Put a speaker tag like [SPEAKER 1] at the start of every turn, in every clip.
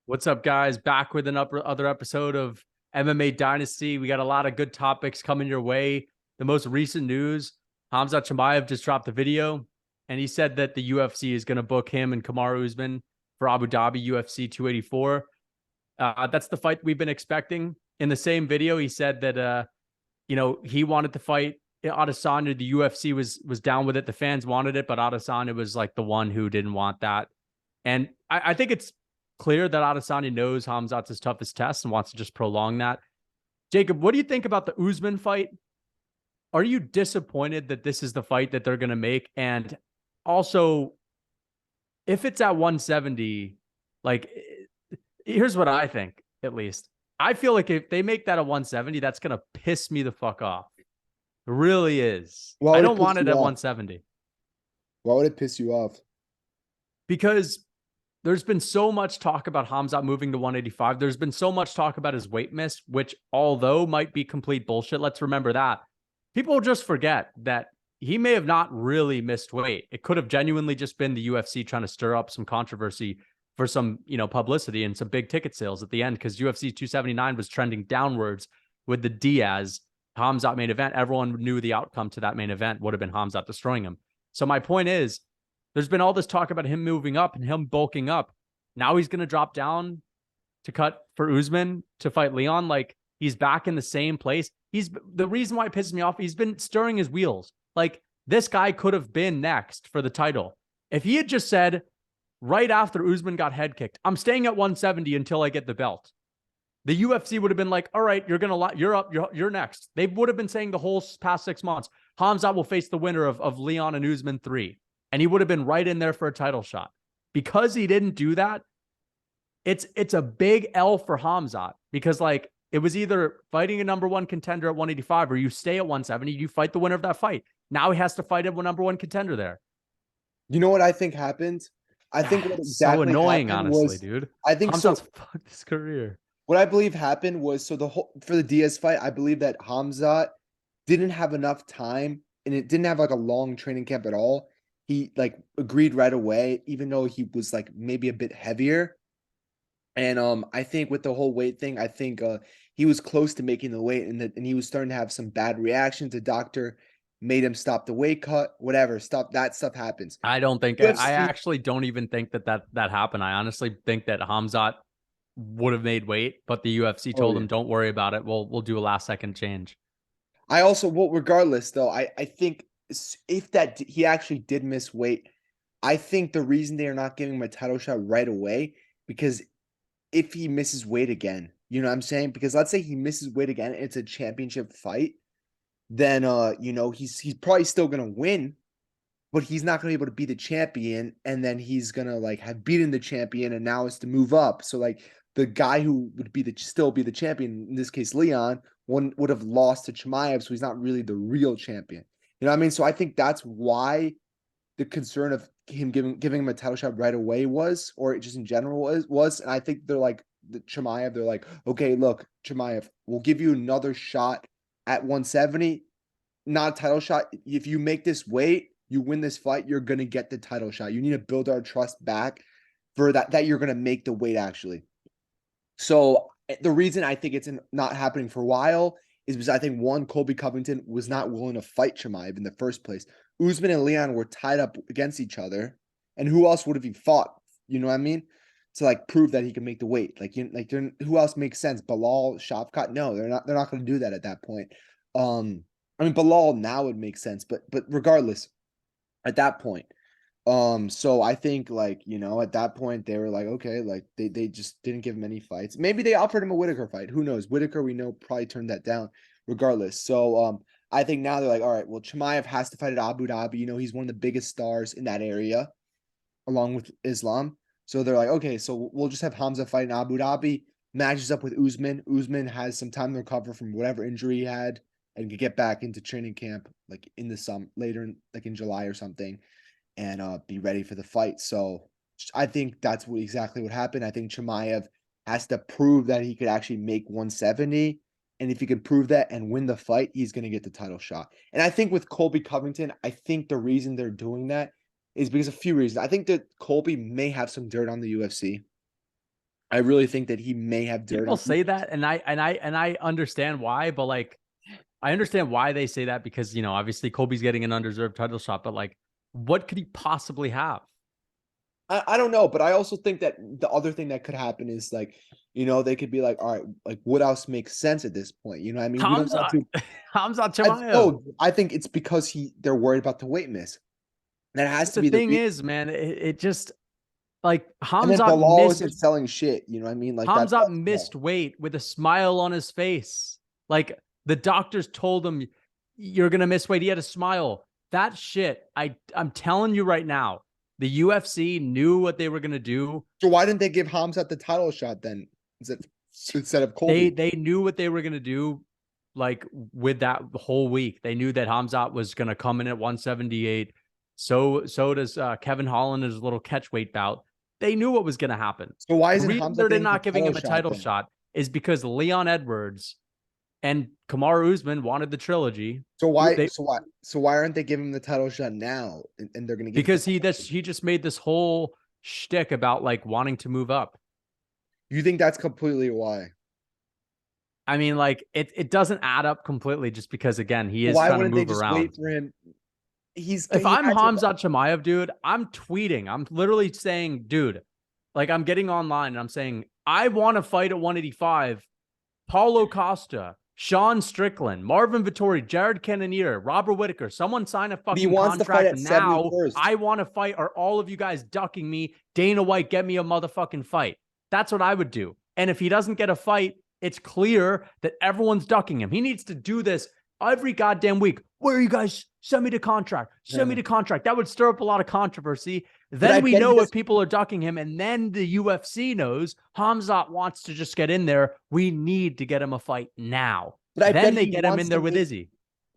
[SPEAKER 1] What's up, guys? Back with another episode of MMA Dynasty. We got a lot of good topics coming your way. The most recent news, Khamzat Chimaev just dropped a video, and he said that the UFC is going to book him and Kamaru Usman for Abu Dhabi UFC 284. That's the fight we've been expecting. In the same video, he said that he wanted to fight Adesanya. The UFC was down with it. The fans wanted it, but Adesanya was like the one who didn't want that. And I think it's clear that Adesanya knows Hamzat's his toughest test and wants to just prolong that. Jacob, what do you think about the Usman fight? Are you disappointed that this is the fight that they're going to make? And also, if it's at 170, like, here's what I think, at least. I feel like if they make that a 170, that's going to piss me the fuck off. It really is. I don't want it at 170.
[SPEAKER 2] Why would it piss you off?
[SPEAKER 1] Because there's been so much talk about Hamzat moving to 185. There's been so much talk about his weight miss, which although might be complete bullshit, let's remember that. People just forget that he may have not really missed weight. It could have genuinely just been the UFC trying to stir up some controversy for some, publicity and some big ticket sales at the end, because UFC 279 was trending downwards with the Diaz Hamzat main event. Everyone knew the outcome to that main event would have been Hamzat destroying him. So my point is, there's been all this talk about him moving up and him bulking up. Now he's going to drop down to cut for Usman to fight Leon. Like, he's back in the same place. The reason why it pisses me off, he's been stirring his wheels. Like, this guy could have been next for the title. If he had just said right after Usman got head kicked, I'm staying at 170 until I get the belt, the UFC would have been like, all right, you're up, you're next. They would have been saying the whole past 6 months, Hamzat will face the winner of Leon and Usman 3. And he would have been right in there for a title shot. Because he didn't do that, it's a big L for Hamzat, because like, it was either fighting a number one contender at 185 or you stay at 170, you fight the winner of that fight. Now he has to fight a number one contender there.
[SPEAKER 2] You know what I think happened? I think what exactly
[SPEAKER 1] so annoying,
[SPEAKER 2] happened
[SPEAKER 1] honestly,
[SPEAKER 2] was,
[SPEAKER 1] dude.
[SPEAKER 2] I think
[SPEAKER 1] Hamzat's
[SPEAKER 2] so.
[SPEAKER 1] fucked his career.
[SPEAKER 2] What I believe happened was, so for the Diaz fight, I believe that Hamzat didn't have enough time, and it didn't have like a long training camp at all. He like agreed right away, even though he was like maybe a bit heavier. And I think with the whole weight thing, I think he was close to making the weight, and he was starting to have some bad reactions. The doctor made him stop the weight cut, whatever. Stop that stuff happens.
[SPEAKER 1] I don't think I
[SPEAKER 2] UFC,
[SPEAKER 1] actually don't even think that happened. I honestly think that Hamzat would have made weight, but the UFC told him, don't worry about it. We'll do a last second change.
[SPEAKER 2] I also, well, regardless though, I think if that he actually did miss weight, I think the reason they are not giving him a title shot right away, because if he misses weight again, you know what I'm saying? Because let's say he misses weight again, and it's a championship fight, then he's probably still gonna win, but he's not gonna be able to be the champion, and then he's gonna like have beaten the champion, and now it's to move up. So like the guy who would still be the champion, in this case Leon, would have lost to Chimaev, so he's not really the real champion. You know what I mean? So I think that's why the concern of him giving him a title shot right away was, or just in general was. And I think they're like, Chimaev, they're like, okay, look, Chimaev, we'll give you another shot at 170, not a title shot. If you make this weight, you win this fight, you're gonna get the title shot. You need to build our trust back for that you're gonna make the weight actually. So the reason I think it's not happening for a while is because I think, one, Colby Covington was not willing to fight Chimaev in the first place. Usman and Leon were tied up against each other, and who else would have he fought? You know what I mean? To like prove that he can make the weight. Who else makes sense? Beneil, Shavkat? No, they're not. They're not going to do that at that point. I mean, Beneil now would make sense, but regardless, at that point, so I think at that point they were like, okay, like they just didn't give him any fights. Maybe they offered him a Whitaker fight. Who knows? Whitaker, we know, probably turned that down regardless. So I think now they're like, all right, well, Chimaev has to fight at Abu Dhabi. He's one of the biggest stars in that area, along with Islam. So they're like, okay, so we'll just have Hamza fight in Abu Dhabi, matches up with Usman. Usman has some time to recover from whatever injury he had and can get back into training camp like in the summer, later, like in July or something, and be ready for the fight. So I think that's exactly what happened. I think Chimaev has to prove that he could actually make 170. And if he can prove that and win the fight, he's going to get the title shot. And I think with Colby Covington, I think the reason they're doing that is because a few reasons. I think that Colby may have some dirt on the UFC. I really think that he may have dirt
[SPEAKER 1] People
[SPEAKER 2] on him.
[SPEAKER 1] say that, and I understand why, but like I understand why they say that because, you know, obviously Colby's getting an undeserved title shot, but like, what could he possibly have?
[SPEAKER 2] I don't know, but I also think that the other thing that could happen is like, they could be like, all right, like what else makes sense at this point? You know what I mean? We don't have
[SPEAKER 1] Hamzat,
[SPEAKER 2] to.
[SPEAKER 1] Hamzat Chimaev.
[SPEAKER 2] No, I think it's because they're worried about the weight miss. That has
[SPEAKER 1] But
[SPEAKER 2] to
[SPEAKER 1] the
[SPEAKER 2] be the
[SPEAKER 1] thing
[SPEAKER 2] reason.
[SPEAKER 1] is, man, it just like
[SPEAKER 2] And then
[SPEAKER 1] Hamzat
[SPEAKER 2] Bilal
[SPEAKER 1] missed
[SPEAKER 2] isn't selling shit. You know what I mean? Like
[SPEAKER 1] Hamzat
[SPEAKER 2] that's
[SPEAKER 1] missed weight with a smile on his face. Like the doctors told him, you're gonna miss weight. He had a smile. That shit, I'm telling you right now, the UFC knew what they were gonna do.
[SPEAKER 2] So why didn't they give Hamzat the title shot then instead of Colby?
[SPEAKER 1] They knew what they were gonna do, like with that whole week. They knew that Hamzat was gonna come in at 178. So does Kevin Holland in his little catchweight bout. They knew what was gonna happen.
[SPEAKER 2] So why
[SPEAKER 1] The
[SPEAKER 2] isn't
[SPEAKER 1] reason
[SPEAKER 2] Hamzat
[SPEAKER 1] they're
[SPEAKER 2] getting the
[SPEAKER 1] not giving
[SPEAKER 2] title
[SPEAKER 1] him a
[SPEAKER 2] shot
[SPEAKER 1] title
[SPEAKER 2] then?
[SPEAKER 1] shot is because Leon Edwards and Kamaru Usman wanted the trilogy.
[SPEAKER 2] So why aren't they giving him the title shot now? And they're gonna give it
[SPEAKER 1] Because
[SPEAKER 2] to
[SPEAKER 1] he just made this whole shtick about like wanting to move up.
[SPEAKER 2] You think that's completely why?
[SPEAKER 1] I mean, like it doesn't add up completely just because again he is
[SPEAKER 2] Why
[SPEAKER 1] trying to
[SPEAKER 2] wouldn't they
[SPEAKER 1] move
[SPEAKER 2] just
[SPEAKER 1] around.
[SPEAKER 2] wait for him?
[SPEAKER 1] If
[SPEAKER 2] He
[SPEAKER 1] I'm
[SPEAKER 2] had to.
[SPEAKER 1] Hamzat Chimaev, dude, I'm tweeting. I'm literally saying, dude, like I'm getting online and I'm saying I want to fight at 185. Paulo Costa, Sean Strickland, Marvin Vittori, Jared Cannonier, Robert Whitaker. Someone sign a
[SPEAKER 2] But he
[SPEAKER 1] fucking
[SPEAKER 2] wants to fight
[SPEAKER 1] contract
[SPEAKER 2] at 70
[SPEAKER 1] now.
[SPEAKER 2] first.
[SPEAKER 1] I want to fight. Are all of you guys ducking me? Dana White, get me a motherfucking fight. That's what I would do. And if he doesn't get a fight, it's clear that everyone's ducking him. He needs to do this every goddamn week. Where are you guys? Send me the contract. Send me the contract. That would stir up a lot of controversy. Then we know if people are ducking him, and then the UFC knows Hamzat wants to just get in there. We need to get him a fight now.
[SPEAKER 2] But I
[SPEAKER 1] then
[SPEAKER 2] bet
[SPEAKER 1] they
[SPEAKER 2] he
[SPEAKER 1] get him
[SPEAKER 2] wants
[SPEAKER 1] in there
[SPEAKER 2] to
[SPEAKER 1] with
[SPEAKER 2] make-
[SPEAKER 1] Izzy.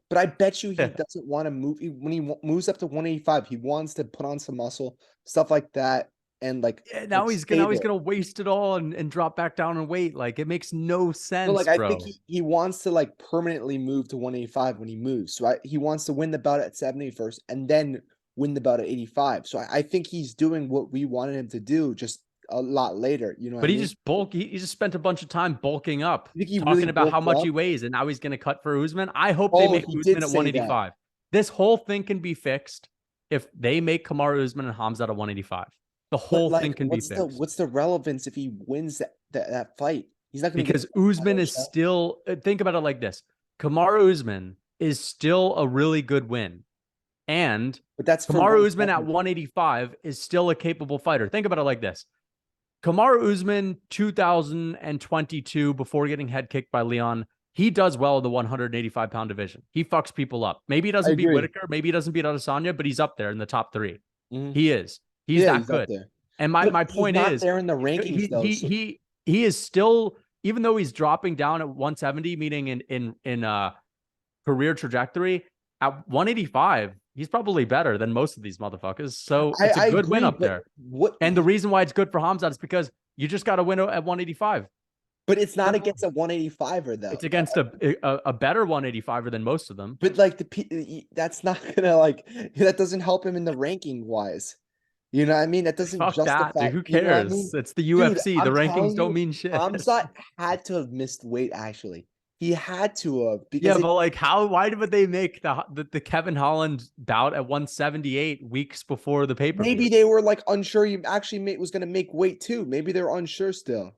[SPEAKER 2] But I bet you he doesn't want to move. When he moves up to 185, he wants to put on some muscle, stuff like that, and
[SPEAKER 1] Yeah, now he's gonna waste it all and drop back down and wait. Like it makes no
[SPEAKER 2] No,
[SPEAKER 1] sense,
[SPEAKER 2] I think
[SPEAKER 1] bro.
[SPEAKER 2] he wants to permanently move to 185 when he moves. So he wants to win the bout at 70 first and then win the bout at 85. So I think he's doing what we wanted him to do, just a lot later. You know what
[SPEAKER 1] But
[SPEAKER 2] I
[SPEAKER 1] he
[SPEAKER 2] mean?
[SPEAKER 1] just he just spent a bunch of time bulking up,
[SPEAKER 2] I think he really
[SPEAKER 1] talking about how
[SPEAKER 2] bulked
[SPEAKER 1] much
[SPEAKER 2] up.
[SPEAKER 1] he weighs, and now he's gonna cut for Usman. I hope they
[SPEAKER 2] Oh,
[SPEAKER 1] make
[SPEAKER 2] he
[SPEAKER 1] Usman
[SPEAKER 2] did
[SPEAKER 1] at
[SPEAKER 2] say that.
[SPEAKER 1] 185. This whole thing can be fixed if they make Kamaru Usman and Hamzat at 185. The whole thing can be fixed.
[SPEAKER 2] What's the relevance if he wins that fight? He's not going to get
[SPEAKER 1] Because
[SPEAKER 2] a
[SPEAKER 1] Usman
[SPEAKER 2] title
[SPEAKER 1] is
[SPEAKER 2] shot.
[SPEAKER 1] still, think about it like this. Kamaru Usman is still a really good win. And
[SPEAKER 2] But that's for
[SPEAKER 1] Kamaru Usman at
[SPEAKER 2] 170.
[SPEAKER 1] 185 is still a capable fighter. Think about it like this. Kamaru Usman, 2022, before getting head kicked by Leon, he does well in the 185-pound division. He fucks people up. Maybe he
[SPEAKER 2] I
[SPEAKER 1] doesn't beat
[SPEAKER 2] agree.
[SPEAKER 1] Whitaker. Maybe he doesn't beat Adesanya, but he's up there in the top 3.
[SPEAKER 2] Mhm.
[SPEAKER 1] He is. He's
[SPEAKER 2] Yeah,
[SPEAKER 1] that
[SPEAKER 2] he's up
[SPEAKER 1] good.
[SPEAKER 2] there.
[SPEAKER 1] And
[SPEAKER 2] But
[SPEAKER 1] my
[SPEAKER 2] he's
[SPEAKER 1] point
[SPEAKER 2] not
[SPEAKER 1] is,
[SPEAKER 2] there in the rankings though.
[SPEAKER 1] he is still, even though he's dropping down at 170, meaning in career trajectory, at 185, he's probably better than most of these motherfuckers. So it's a good
[SPEAKER 2] agree,
[SPEAKER 1] win up there. And the reason why it's good for Hamzat is because you just got to win at 185.
[SPEAKER 2] But it's not against a 185er though.
[SPEAKER 1] It's against a better 185er than most of them.
[SPEAKER 2] But that's not gonna that doesn't help him in the ranking wise. You know what I mean? That doesn't
[SPEAKER 1] Fuck that,
[SPEAKER 2] justify.
[SPEAKER 1] dude. Who
[SPEAKER 2] You know what I
[SPEAKER 1] cares?
[SPEAKER 2] mean?
[SPEAKER 1] It's the
[SPEAKER 2] Dude,
[SPEAKER 1] UFC. The
[SPEAKER 2] I'm
[SPEAKER 1] rankings
[SPEAKER 2] telling
[SPEAKER 1] don't
[SPEAKER 2] you,
[SPEAKER 1] mean shit.
[SPEAKER 2] Hamzat had to have missed weight. Actually, he had to have
[SPEAKER 1] Yeah,
[SPEAKER 2] because
[SPEAKER 1] but like, why would they make the Kevin Holland bout at 178 weeks before the pay per view?
[SPEAKER 2] maybe they were unsure he actually was going to make weight too. Maybe they're unsure still.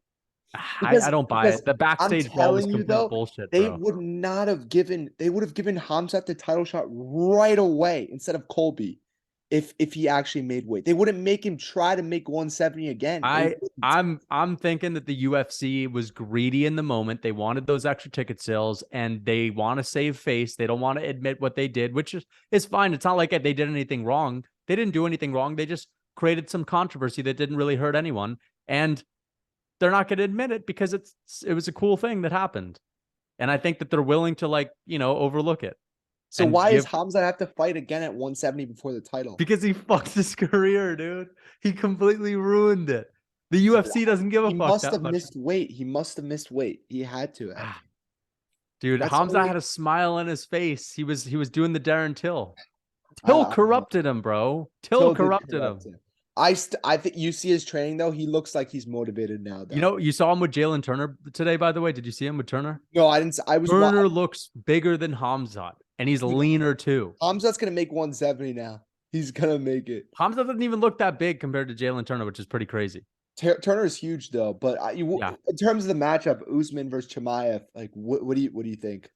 [SPEAKER 1] I don't buy it. The backstage
[SPEAKER 2] I'm
[SPEAKER 1] brawl was
[SPEAKER 2] telling you
[SPEAKER 1] complete
[SPEAKER 2] though,
[SPEAKER 1] bullshit,
[SPEAKER 2] they
[SPEAKER 1] bro.
[SPEAKER 2] would have given Hamzat the title shot right away instead of Colby if he actually made weight. They wouldn't make him try to make 170 again.
[SPEAKER 1] I'm thinking that the UFC was greedy in the moment. They wanted those extra ticket sales and they want to save face. They don't want to admit what they did, which is fine. It's not like they did anything wrong. They didn't do anything wrong. They just created some controversy that didn't really hurt anyone. And they're not going to admit it because it was a cool thing that happened. And I think that they're willing to overlook it.
[SPEAKER 2] So why does Hamzat have to fight again at 170 before the title?
[SPEAKER 1] Because he fucked his career, dude. He completely ruined it. The UFC doesn't give a fuck.
[SPEAKER 2] He must have missed weight. He must have missed weight. He had to have.
[SPEAKER 1] Dude, Hamzat had a smile on his face. He was doing the Darren Till. Till corrupted him, bro. Till corrupted him.
[SPEAKER 2] I think you see his training though. He looks like he's motivated now. Though.
[SPEAKER 1] You know, you saw him with Jalen Turner today, by the way. Did you see him with Turner?
[SPEAKER 2] No, I didn't. I was.
[SPEAKER 1] Turner looks bigger than Hamzat, and he's leaner too.
[SPEAKER 2] Hamzat's gonna make 170 now. He's gonna make it.
[SPEAKER 1] Hamzat doesn't even look that big compared to Jalen Turner, which is pretty crazy.
[SPEAKER 2] Turner's huge though, but in terms of the matchup, Usman versus Chimaev, like what do you think?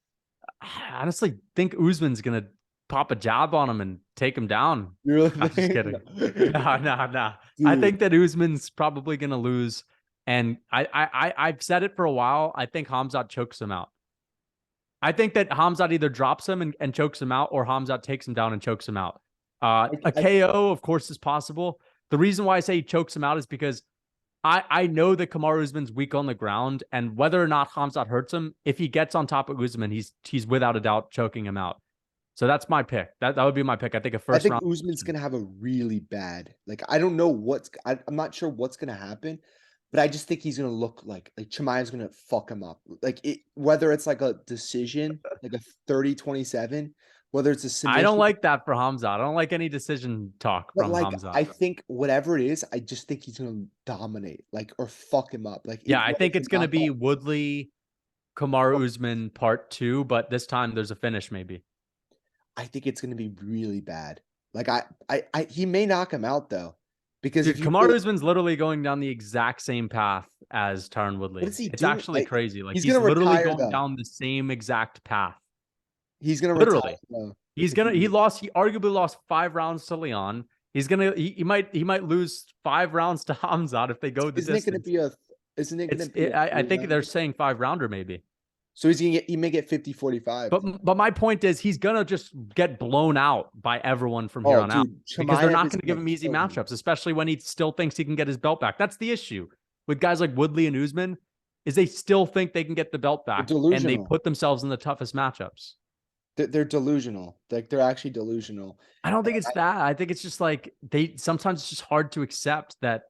[SPEAKER 1] I honestly think Usman's gonna pop a jab on him and take him down.
[SPEAKER 2] You really
[SPEAKER 1] I'm just kidding. Nah. I think that Usman's probably gonna lose, and I've said it for a while. I think Hamzat chokes him out. I think that Hamzat either drops him and chokes him out, or Hamzat takes him down and chokes him out. A KO, of course, is possible. The reason why I say he chokes him out is because I know that Kamaru Usman's weak on the ground, and whether or not Hamzat hurts him, if he gets on top of Usman, he's without a doubt choking him out. So that's my pick. That would be my pick. I think
[SPEAKER 2] I think Usman's gonna have a really bad. Like I don't know I'm not sure what's gonna happen, but I just think he's gonna look like Chimaev's gonna fuck him up. Whether it's like a decision, like a 30-27, whether it's a submission.
[SPEAKER 1] I don't like that for Hamzat. I don't like any decision talk from Hamzat.
[SPEAKER 2] I think whatever it is, I just think he's gonna dominate, or fuck him up.
[SPEAKER 1] I think it's gonna be Woodley, Kamaru Usman part 2, but this time there's a finish maybe.
[SPEAKER 2] I think it's gonna be really bad. He may knock him out though, because
[SPEAKER 1] Kamaru Usman's literally going down the exact same path as Tyron Woodley.
[SPEAKER 2] What is he
[SPEAKER 1] it's
[SPEAKER 2] doing?
[SPEAKER 1] actually crazy. He's
[SPEAKER 2] literally
[SPEAKER 1] retire, going down the same exact path.
[SPEAKER 2] He's gonna
[SPEAKER 1] literally.
[SPEAKER 2] Retire,
[SPEAKER 1] he arguably lost 5 rounds to Leon. He might lose 5 rounds to Hamzat if they go the distance.
[SPEAKER 2] Isn't it gonna be
[SPEAKER 1] I think they're saying 5-rounder maybe.
[SPEAKER 2] So he may get 50-45.
[SPEAKER 1] But my point is he's gonna just get blown out by everyone from here on out, because they're not gonna give him easy matchups, especially when he still thinks he can get his belt back. That's the issue with guys like Woodley and Usman, is they still think they can get the belt back, and they put themselves in the toughest matchups.
[SPEAKER 2] They're delusional. They're actually delusional.
[SPEAKER 1] I don't think it's that. I think it's just sometimes it's just hard to accept that.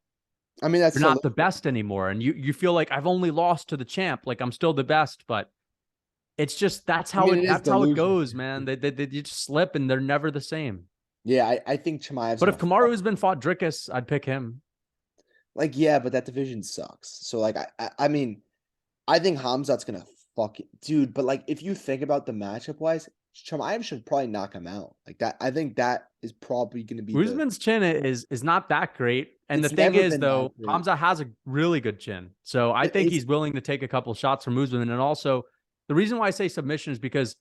[SPEAKER 2] I mean, that's
[SPEAKER 1] not the best anymore, and you feel like I've only lost to the champ, like I'm still the best, but it's just that's how it goes, man. They just slip and they're never the same.
[SPEAKER 2] Yeah, I think Chimaev's.
[SPEAKER 1] But if Kamaru has been fought Dricus, I'd pick him.
[SPEAKER 2] Yeah, but that division sucks. So I mean, I think Hamzat's gonna fuck it, dude. But if you think about the matchup wise, Chimaev should probably knock him out. I think that is probably gonna be.
[SPEAKER 1] Usman's chin is not that great, and the thing is though, Hamzat has a really good chin, so I think he's willing to take a couple shots from Usman, and also. The reason why I say submission is because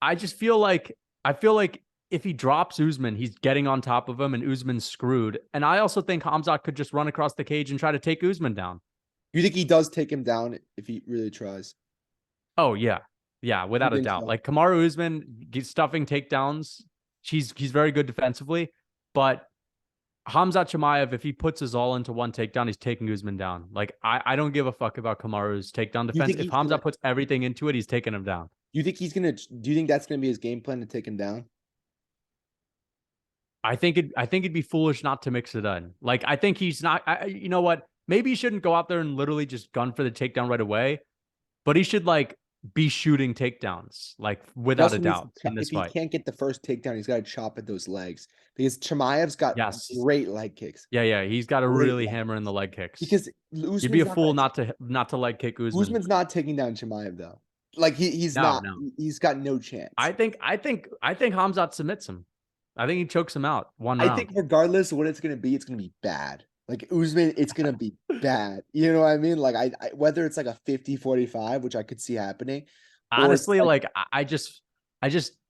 [SPEAKER 1] I feel like if he drops Usman, he's getting on top of him and Usman's screwed. And I also think Hamzat could just run across the cage and try to take Usman down.
[SPEAKER 2] You think he does take him down if he really tries?
[SPEAKER 1] Oh, yeah. Yeah, without a doubt. So? Kamaru Usman stuffing takedowns, he's very good defensively, but Khamzat Chimaev, if he puts his all into one takedown, he's taking Usman down. I don't give a fuck about Kamaru's takedown defense. If Hamzat puts everything into it, he's taking him down.
[SPEAKER 2] Do you think that's gonna be his game plan to take him down?
[SPEAKER 1] I think it'd be foolish not to mix it in. I think he's not. You know what? Maybe he shouldn't go out there and literally just gun for the takedown right away, but he should be shooting takedowns, without a doubt in this fight.
[SPEAKER 2] If he can't get the first takedown, he's got to chop at those legs, because Chimaev's got great leg kicks.
[SPEAKER 1] Yeah, he's got to really hammer in the leg kicks.
[SPEAKER 2] Because
[SPEAKER 1] Usman's you'd be a fool not to leg kick Usman.
[SPEAKER 2] Usman's not taking down Chimaev though. He's not. No. He's got no chance.
[SPEAKER 1] I think Hamzat submits him. I think he chokes him out 1 round.
[SPEAKER 2] I think regardless of what it's gonna be bad. Usman, it's gonna be bad. You know what I mean? I whether it's a 50-45, which I could see happening.
[SPEAKER 1] Honestly, I just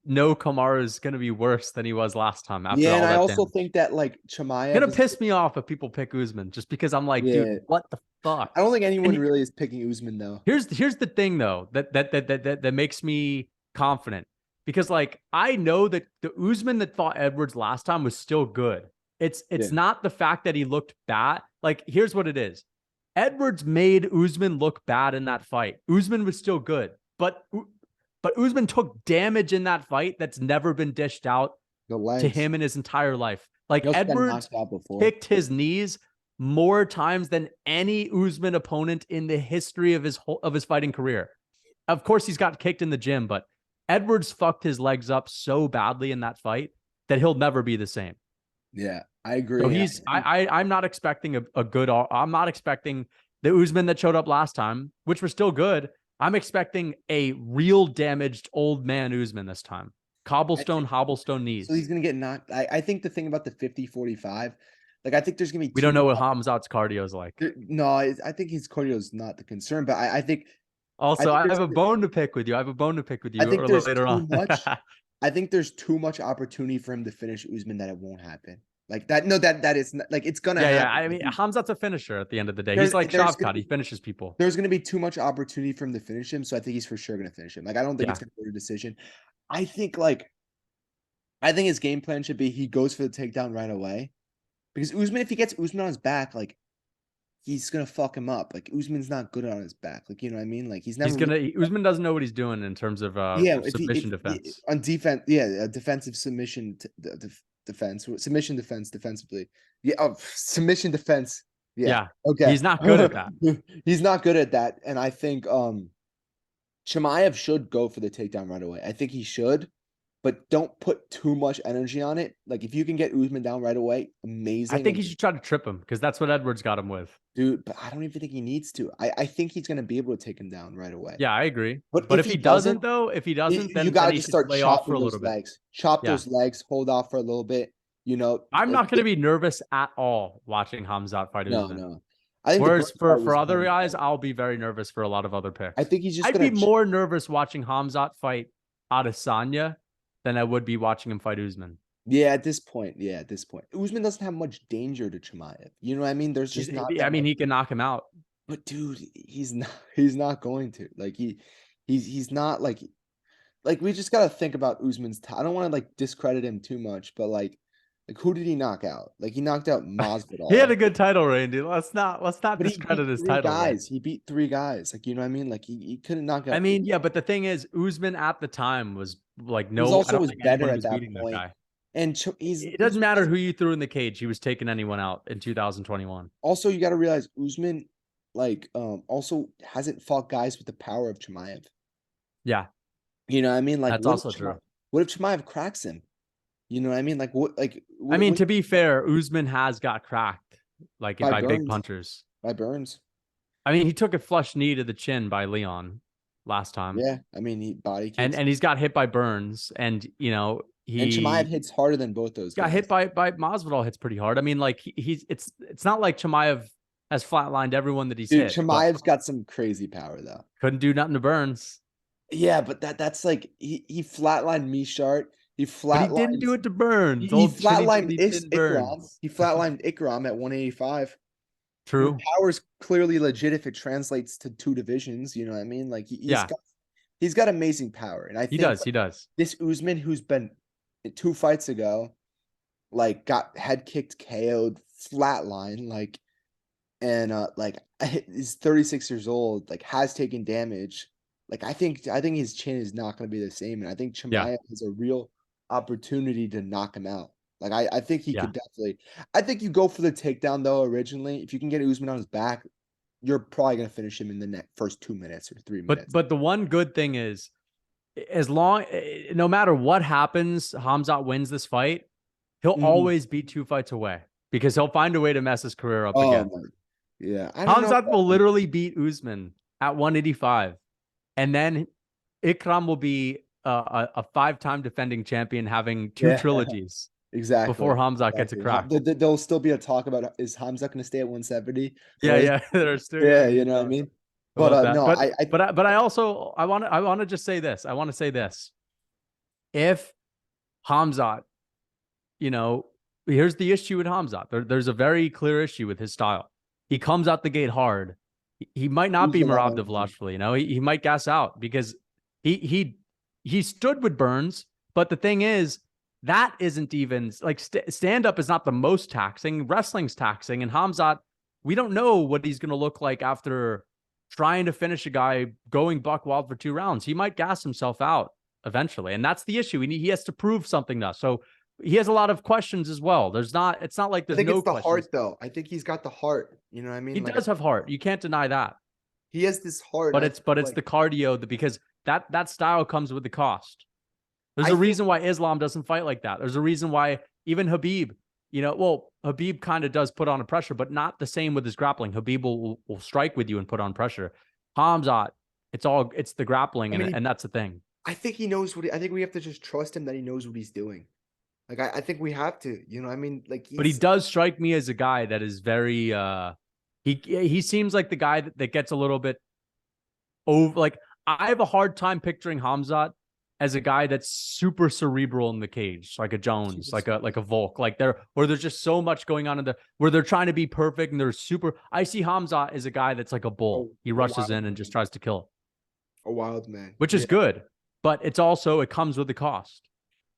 [SPEAKER 1] know Kamaru is gonna be worse than he was last time. After all
[SPEAKER 2] and
[SPEAKER 1] that
[SPEAKER 2] I also think that Chimaev
[SPEAKER 1] gonna piss me off if people pick Usman, just because I'm dude, what the fuck?
[SPEAKER 2] I don't think anyone really is picking Usman though.
[SPEAKER 1] Here's the thing though that makes me confident, because I know that the Usman that fought Edwards last time was still good. It's not the fact that he looked bad. Here's what it is. Edwards made Usman look bad in that fight. Usman was still good, but Usman took damage in that fight that's never been dished out to him in his entire life. Edwards picked his knees more times than any Usman opponent in the history of his fighting career. Of course, he's got kicked in the gym, but Edwards fucked his legs up so badly in that fight that he'll never be the same.
[SPEAKER 2] Yeah. I agree.
[SPEAKER 1] So
[SPEAKER 2] And
[SPEAKER 1] he's I'm not expecting a good. I'm not expecting the Usman that showed up last time, which were still good. I'm expecting a real damaged old man Usman this time.
[SPEAKER 2] I
[SPEAKER 1] Cobblestone,
[SPEAKER 2] think
[SPEAKER 1] hobblestone
[SPEAKER 2] so. He's
[SPEAKER 1] knees.
[SPEAKER 2] gonna get knocked. I think the thing about the 50-45, like I think there's gonna be
[SPEAKER 1] We
[SPEAKER 2] too
[SPEAKER 1] don't know
[SPEAKER 2] much.
[SPEAKER 1] what Hamzat's cardio is like.
[SPEAKER 2] No, I think his cardio is not the concern, but I
[SPEAKER 1] Also,
[SPEAKER 2] think
[SPEAKER 1] I
[SPEAKER 2] there's
[SPEAKER 1] have a bone to pick with you. I have a bone to pick with
[SPEAKER 2] I
[SPEAKER 1] you
[SPEAKER 2] think
[SPEAKER 1] or
[SPEAKER 2] there's
[SPEAKER 1] later
[SPEAKER 2] too
[SPEAKER 1] on.
[SPEAKER 2] much. I think there's too much opportunity for him to finish Usman that it won't happen. Like that. No, that is not, like it's gonna
[SPEAKER 1] Yeah.
[SPEAKER 2] happen.
[SPEAKER 1] I mean, Hamzat's a finisher at the end of the day.
[SPEAKER 2] There's
[SPEAKER 1] He's like
[SPEAKER 2] there's gonna
[SPEAKER 1] Shavkat. He
[SPEAKER 2] be
[SPEAKER 1] finishes people.
[SPEAKER 2] there's gonna be too much opportunity for him to finish him, so I think he's for sure gonna finish him. Like I don't think it's
[SPEAKER 1] Yeah.
[SPEAKER 2] gonna be a decision. I think like I think his game plan should be he goes for the takedown right away because Usman, if he gets Usman on his back, like he's gonna fuck him up. Like Usman's not good on his back. Like you know what I mean? Like he's never
[SPEAKER 1] Usman doesn't know what he's doing in terms of
[SPEAKER 2] yeah.
[SPEAKER 1] submission
[SPEAKER 2] If
[SPEAKER 1] defense.
[SPEAKER 2] on defense, yeah, defensive submission defense submission defense defensively, yeah, submission defense. Yeah,
[SPEAKER 1] Yeah.
[SPEAKER 2] okay.
[SPEAKER 1] He's not good at that.
[SPEAKER 2] He's not good at that, and I think Chimaev should go for the takedown right away. I think he should, but don't put too much energy on it. Like if you can get Usman down right away,
[SPEAKER 1] I
[SPEAKER 2] amazing.
[SPEAKER 1] think he should try to trip him because that's what Edwards got him with.
[SPEAKER 2] Dude, but I don't even think he needs to. I think he's gonna be able to take him down right away.
[SPEAKER 1] Yeah, I agree.
[SPEAKER 2] But
[SPEAKER 1] But
[SPEAKER 2] if
[SPEAKER 1] if
[SPEAKER 2] he
[SPEAKER 1] he
[SPEAKER 2] doesn't,
[SPEAKER 1] doesn't, though, if he doesn't,
[SPEAKER 2] you
[SPEAKER 1] then
[SPEAKER 2] gotta
[SPEAKER 1] he
[SPEAKER 2] just
[SPEAKER 1] should
[SPEAKER 2] start
[SPEAKER 1] lay off for
[SPEAKER 2] chopping
[SPEAKER 1] a
[SPEAKER 2] those
[SPEAKER 1] little bit.
[SPEAKER 2] legs. Chop
[SPEAKER 1] Yeah.
[SPEAKER 2] those legs, hold off for a little bit, you know.
[SPEAKER 1] I'm
[SPEAKER 2] Like
[SPEAKER 1] not going to be nervous at all watching Hamzat fight
[SPEAKER 2] no,
[SPEAKER 1] Usman.
[SPEAKER 2] no. I think the
[SPEAKER 1] Whereas
[SPEAKER 2] Burns fight
[SPEAKER 1] for
[SPEAKER 2] was
[SPEAKER 1] other
[SPEAKER 2] kind of
[SPEAKER 1] guys,
[SPEAKER 2] fun.
[SPEAKER 1] I'll be very nervous for a lot of other
[SPEAKER 2] I
[SPEAKER 1] picks.
[SPEAKER 2] think he's just
[SPEAKER 1] I'd be
[SPEAKER 2] gonna
[SPEAKER 1] more nervous watching Hamzat fight Adesanya than I would be watching him fight Usman.
[SPEAKER 2] yeah, at this point. Yeah, at this point. Usman doesn't have much danger to Chimaev. You know what I mean? There's just not
[SPEAKER 1] I
[SPEAKER 2] that
[SPEAKER 1] mean,
[SPEAKER 2] much.
[SPEAKER 1] he can knock him out.
[SPEAKER 2] But dude, he's not going to. Like he's not like we just gotta think about Usman's I don't want to like discredit him too much, but like who did he knock out? Like he knocked out
[SPEAKER 1] He had
[SPEAKER 2] Masvidal.
[SPEAKER 1] a good title reign, dude. Let's not
[SPEAKER 2] But he beat
[SPEAKER 1] discredit his
[SPEAKER 2] three
[SPEAKER 1] title reign.
[SPEAKER 2] guys. He beat three guys. Like you know what I mean? Like he couldn't knock
[SPEAKER 1] I
[SPEAKER 2] out
[SPEAKER 1] mean, yeah, but the thing is, Usman at the time was like,
[SPEAKER 2] he was
[SPEAKER 1] no, I
[SPEAKER 2] also
[SPEAKER 1] don't
[SPEAKER 2] was
[SPEAKER 1] think
[SPEAKER 2] better
[SPEAKER 1] anybody
[SPEAKER 2] at
[SPEAKER 1] was
[SPEAKER 2] that
[SPEAKER 1] beating that
[SPEAKER 2] point.
[SPEAKER 1] guy.
[SPEAKER 2] And he's
[SPEAKER 1] It doesn't matter who you threw in the cage. He was taking anyone out in 2021.
[SPEAKER 2] also you gotta realize Usman like also hasn't fought guys with the power of Chimaev.
[SPEAKER 1] Yeah,
[SPEAKER 2] You know what I mean? Like
[SPEAKER 1] that's also true.
[SPEAKER 2] What if Chimaev cracks him? You know what I mean?
[SPEAKER 1] I mean,
[SPEAKER 2] what
[SPEAKER 1] to be fair, Usman has got cracked like
[SPEAKER 2] by
[SPEAKER 1] by big
[SPEAKER 2] Burns.
[SPEAKER 1] punchers.
[SPEAKER 2] By Burns.
[SPEAKER 1] I mean, he took a flush knee to the chin by Leon last time.
[SPEAKER 2] Yeah. I mean he body kicks.
[SPEAKER 1] And he's got hit by Burns, and
[SPEAKER 2] And Chimaev
[SPEAKER 1] he
[SPEAKER 2] hits harder than both those
[SPEAKER 1] got
[SPEAKER 2] guys.
[SPEAKER 1] hit by Masvidal hits pretty hard. I mean, like it's not like Chimaev has flatlined everyone that he's
[SPEAKER 2] Dude,
[SPEAKER 1] hit.
[SPEAKER 2] Chimaev's got some crazy power though.
[SPEAKER 1] Couldn't do nothing to Burns.
[SPEAKER 2] Yeah, but that's like he flatlined Mishart. He
[SPEAKER 1] But he didn't
[SPEAKER 2] flatlined
[SPEAKER 1] do it to Burns.
[SPEAKER 2] he
[SPEAKER 1] Old chinny
[SPEAKER 2] flatlined
[SPEAKER 1] chinny chin
[SPEAKER 2] Ikram.
[SPEAKER 1] Burns.
[SPEAKER 2] He flatlined Ikram at 185. And the
[SPEAKER 1] True.
[SPEAKER 2] power's clearly legit if it translates to two divisions. You know what I mean? Like
[SPEAKER 1] Yeah,
[SPEAKER 2] he's got amazing power, and I
[SPEAKER 1] he
[SPEAKER 2] think
[SPEAKER 1] does. He does.
[SPEAKER 2] this Usman, who's been 2 fights ago, like got head kicked, KO'd, flatline, like, and like is 36 years old, like has taken damage. Like I think his chin is not going to be the same, and I think
[SPEAKER 1] Yeah.
[SPEAKER 2] Chimaev has a real opportunity to knock him out. Like I think he
[SPEAKER 1] Yeah.
[SPEAKER 2] could definitely. I think you go for the takedown though. Originally, if you can get Usman on his back, you're probably going to finish him in the first 2 minutes or 3 minutes.
[SPEAKER 1] But the one good thing is, no matter what happens, Hamzat wins this fight. He'll always be 2 fights away because he'll find a way to mess his career up again.
[SPEAKER 2] Yeah, I don't know.
[SPEAKER 1] Hamzat will literally beat Usman at 185, and then Ikram will be a 5-time defending champion having 2 trilogies
[SPEAKER 2] Exactly.
[SPEAKER 1] before Hamzat gets a crack.
[SPEAKER 2] There'll still be a talk about is Hamzat going to stay at 170?
[SPEAKER 1] Yeah. There's still
[SPEAKER 2] yeah, you know what I mean. But no,
[SPEAKER 1] I want to just say this. I want to say this. If Hamzat, here's the issue with Hamzat. There's a very clear issue with his style. He comes out the gate hard. He might not be Merab Dvalishvili. He might gas out because he stood with Burns. But the thing is, that isn't even like stand up is not the most taxing. Wrestling's taxing, and Hamzat, we don't know what he's going to look like after trying to finish a guy going buck wild for 2 rounds. He might gas himself out eventually, and that's the issue. He has to prove something to us. So he has a lot of questions as well. It's not like there's no questions.
[SPEAKER 2] It's the heart though. I think he's got the heart. You know what I mean?
[SPEAKER 1] He does have heart. You can't deny that.
[SPEAKER 2] He has this heart.
[SPEAKER 1] But it's the cardio because that style comes with the cost. There's a reason why Islam doesn't fight like that. There's a reason why even Habib well, Khabib kind of does put on a pressure, but not the same with his grappling. Khabib will strike with you and put on pressure. Hamzat, it's the grappling, and that's the thing.
[SPEAKER 2] I think he knows I think we have to just trust him that he knows what he's doing. Like, I think we have to, like,
[SPEAKER 1] But he does strike me as a guy that is very, he seems like the guy that gets a little bit over. Like, I have a hard time picturing Hamzat as a guy that's super cerebral in the cage, like a Jones, like a Volk, where there's just so much going on where they're trying to be perfect and they're super. I see Hamzat as a guy that's like a bull. He rushes in and just tries to kill.
[SPEAKER 2] A wild man,
[SPEAKER 1] which is good, but it comes with a cost.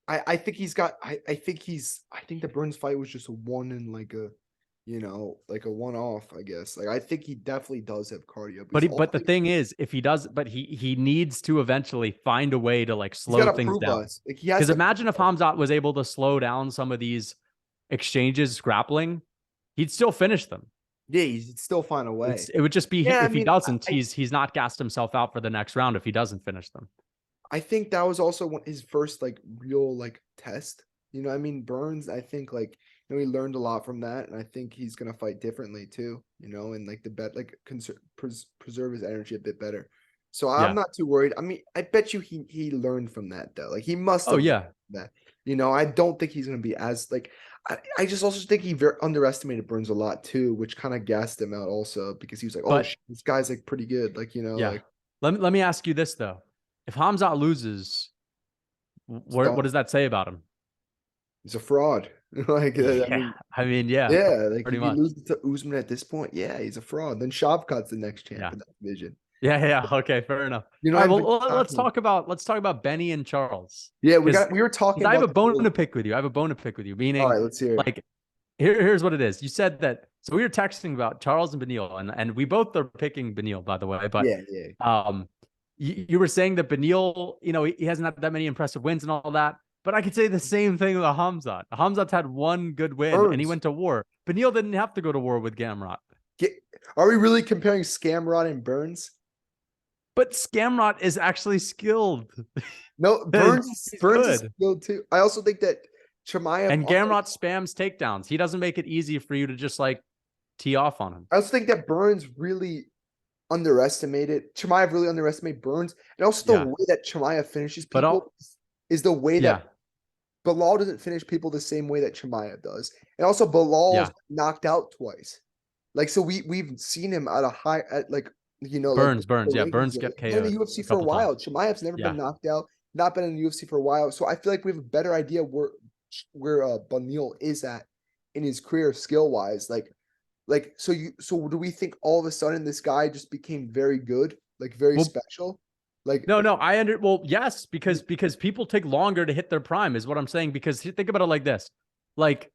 [SPEAKER 2] I think he's got. I think the Burns fight was just a one in like a, like a one-off, I guess. Like, I think he definitely does have cardio.
[SPEAKER 1] But the thing is, if he does, but he needs to eventually find a way to like slow things down. Because imagine if Hamzat was able to slow down some of these exchanges grappling, he'd still finish them.
[SPEAKER 2] Yeah, he'd still find a way.
[SPEAKER 1] It would just be he doesn't, he's not gassed himself out for the next round if he doesn't finish them.
[SPEAKER 2] I think that was also his first like real like test. Burns, I think like he learned a lot from that, and I think he's gonna fight differently too. And like preserve his energy a bit better. So I'm not too worried. I mean, I bet you he learned from that though. Like, he must have that. I don't think he's gonna be as like. I just also think he underestimated Burns a lot too, which kind of gassed him out also, because he was like, "Oh, this guy's like pretty good." Like, like.
[SPEAKER 1] Let me ask you this though: if Hamzat loses, what does that say about him?
[SPEAKER 2] He's a fraud. Like,
[SPEAKER 1] yeah.
[SPEAKER 2] Like,
[SPEAKER 1] pretty
[SPEAKER 2] if
[SPEAKER 1] much.
[SPEAKER 2] he loses to Usman at this point, he's a fraud. Then Shavkat's the next champ in that division.
[SPEAKER 1] Yeah. Okay, fair enough. All right, well, let's talk about Beneil and Charles.
[SPEAKER 2] Yeah, we were talking.
[SPEAKER 1] I have a bone to pick with you. Meaning,
[SPEAKER 2] all right, let's hear it.
[SPEAKER 1] Like, here's what it is. You said that. So we were texting about Charles and Beneil, and we both are picking Beneil, by the way. But you were saying that Beneil, he hasn't had that many impressive wins and all that. But I could say the same thing with Hamzat. Hamzat's had one good win, and he went to war. Beneil didn't have to go to war with Gamrot.
[SPEAKER 2] Are we really comparing Scamrot and Burns?
[SPEAKER 1] But Scamrot is actually skilled.
[SPEAKER 2] No, Burns is skilled too. I also think that Chimaev
[SPEAKER 1] and Gamrot spams takedowns. He doesn't make it easy for you to just like tee off on him.
[SPEAKER 2] I also think that Burns really underestimated. Chimaev really underestimated Burns, and also the way that Chimaev finishes people is the way that Belal doesn't finish people the same way that Chimaev does. And also Belal's knocked out twice. Like, so we've seen him at a high
[SPEAKER 1] Burns. Burns get KO'd
[SPEAKER 2] in the UFC for a while. Chimaev's never been knocked out, not been in the UFC for a while. So I feel like we have a better idea where Beneil is at in his career skill wise. So do we think all of a sudden this guy just became very good, like very special? Like,
[SPEAKER 1] no, yes, because people take longer to hit their prime is what I'm saying. Because think about it like this, like,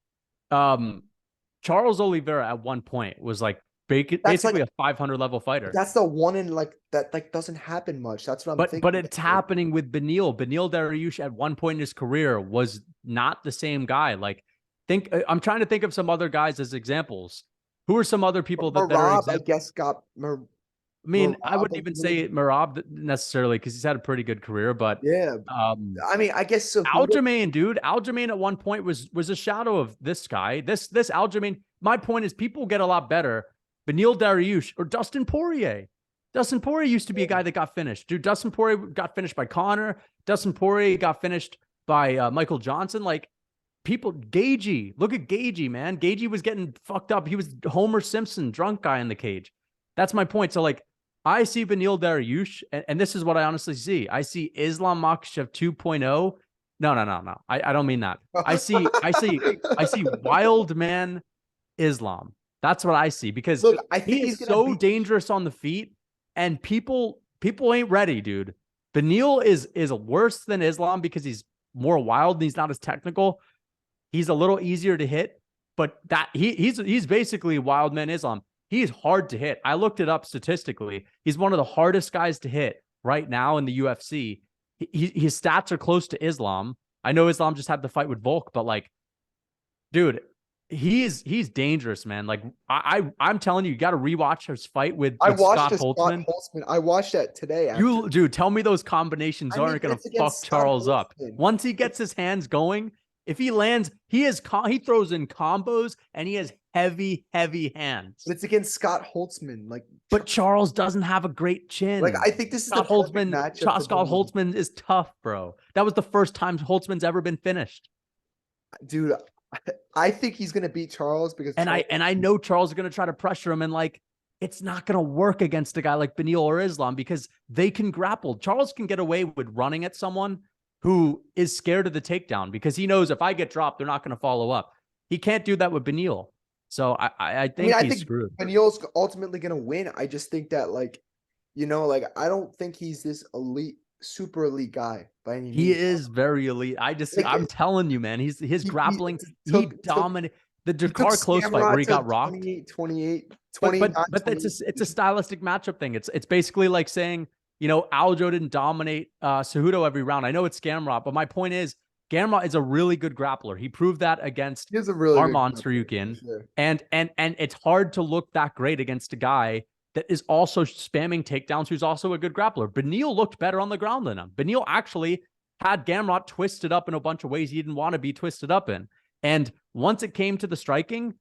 [SPEAKER 1] Charles Oliveira at one point was like basically a 500 level fighter.
[SPEAKER 2] That's the one in like that like doesn't happen much. That's what I'm thinking.
[SPEAKER 1] But it's happening with Beneil. Beneil Dariush at one point in his career was not the same guy. Like, I'm trying to think of some other guys as examples. Who are some other people that are examples?
[SPEAKER 2] I guess
[SPEAKER 1] I wouldn't even say Merab necessarily because he's had a pretty good career, but
[SPEAKER 2] I guess so.
[SPEAKER 1] Aljamain, dude, Aljamain at one point was a shadow of this guy. This Aljamain. My point is, people get a lot better. Beneil Dariush or Dustin Poirier. Dustin Poirier used to be a guy that got finished. Dude, Dustin Poirier got finished by Connor. Dustin Poirier got finished by Michael Johnson. Like, people, Gagey. Look at Gagey, man. Gagey was getting fucked up. He was Homer Simpson, drunk guy in the cage. That's my point. So, like, I see Beneil Dariush, and this is what I honestly see. I see Islam Makhachev 2.0. No. I don't mean that. I see wild man Islam. That's what I see, because I think he's so dangerous on the feet, and people ain't ready, dude. Beneil is worse than Islam because he's more wild and he's not as technical. He's a little easier to hit, but that he's basically wild man Islam. He's hard to hit. I looked it up statistically. He's one of the hardest guys to hit right now in the UFC. His stats are close to Islam. I know Islam just had the fight with Volk, but like, dude, he's dangerous, man. Like, I'm telling you, you got to rewatch his fight with Scott Holtzman.
[SPEAKER 2] I watched that today.
[SPEAKER 1] Dude, tell me those combinations aren't going to fuck Charles up. Once he gets his hands going, If he lands, he throws in combos and he has heavy hands.
[SPEAKER 2] But it's against Scott Holtzman.
[SPEAKER 1] But Charles doesn't have a great chin.
[SPEAKER 2] I think this is the perfect matchup.
[SPEAKER 1] Scott Holtzman is tough, bro. That was the first time Holtzman's ever been finished.
[SPEAKER 2] Dude, I think he's gonna beat Charles because
[SPEAKER 1] I know Charles is gonna try to pressure him, and it's not gonna work against a guy like Beneil or Islam because they can grapple. Charles can get away with running at someone who is scared of the takedown because he knows if I get dropped, they're not gonna follow up. He can't do that with Beneil. So I think he's screwed.
[SPEAKER 2] Beneil's ultimately gonna win. I just think that I don't think he's this super elite guy by any means.
[SPEAKER 1] He is very elite. I'm telling you, man, his grappling, he dominated the Dakar close fight where he got rocked.
[SPEAKER 2] 28,
[SPEAKER 1] but it's a stylistic matchup thing. It's basically like saying, Aljo didn't dominate Cejudo every round. I know it's Gamrot, but my point is Gamrot is a really good grappler. He proved that against Arman Saryukin. Sure. And it's hard to look that great against a guy that is also spamming takedowns, who's also a good grappler. Beneil looked better on the ground than him. Beneil actually had Gamrot twisted up in a bunch of ways he didn't want to be twisted up in. And once it came to the striking,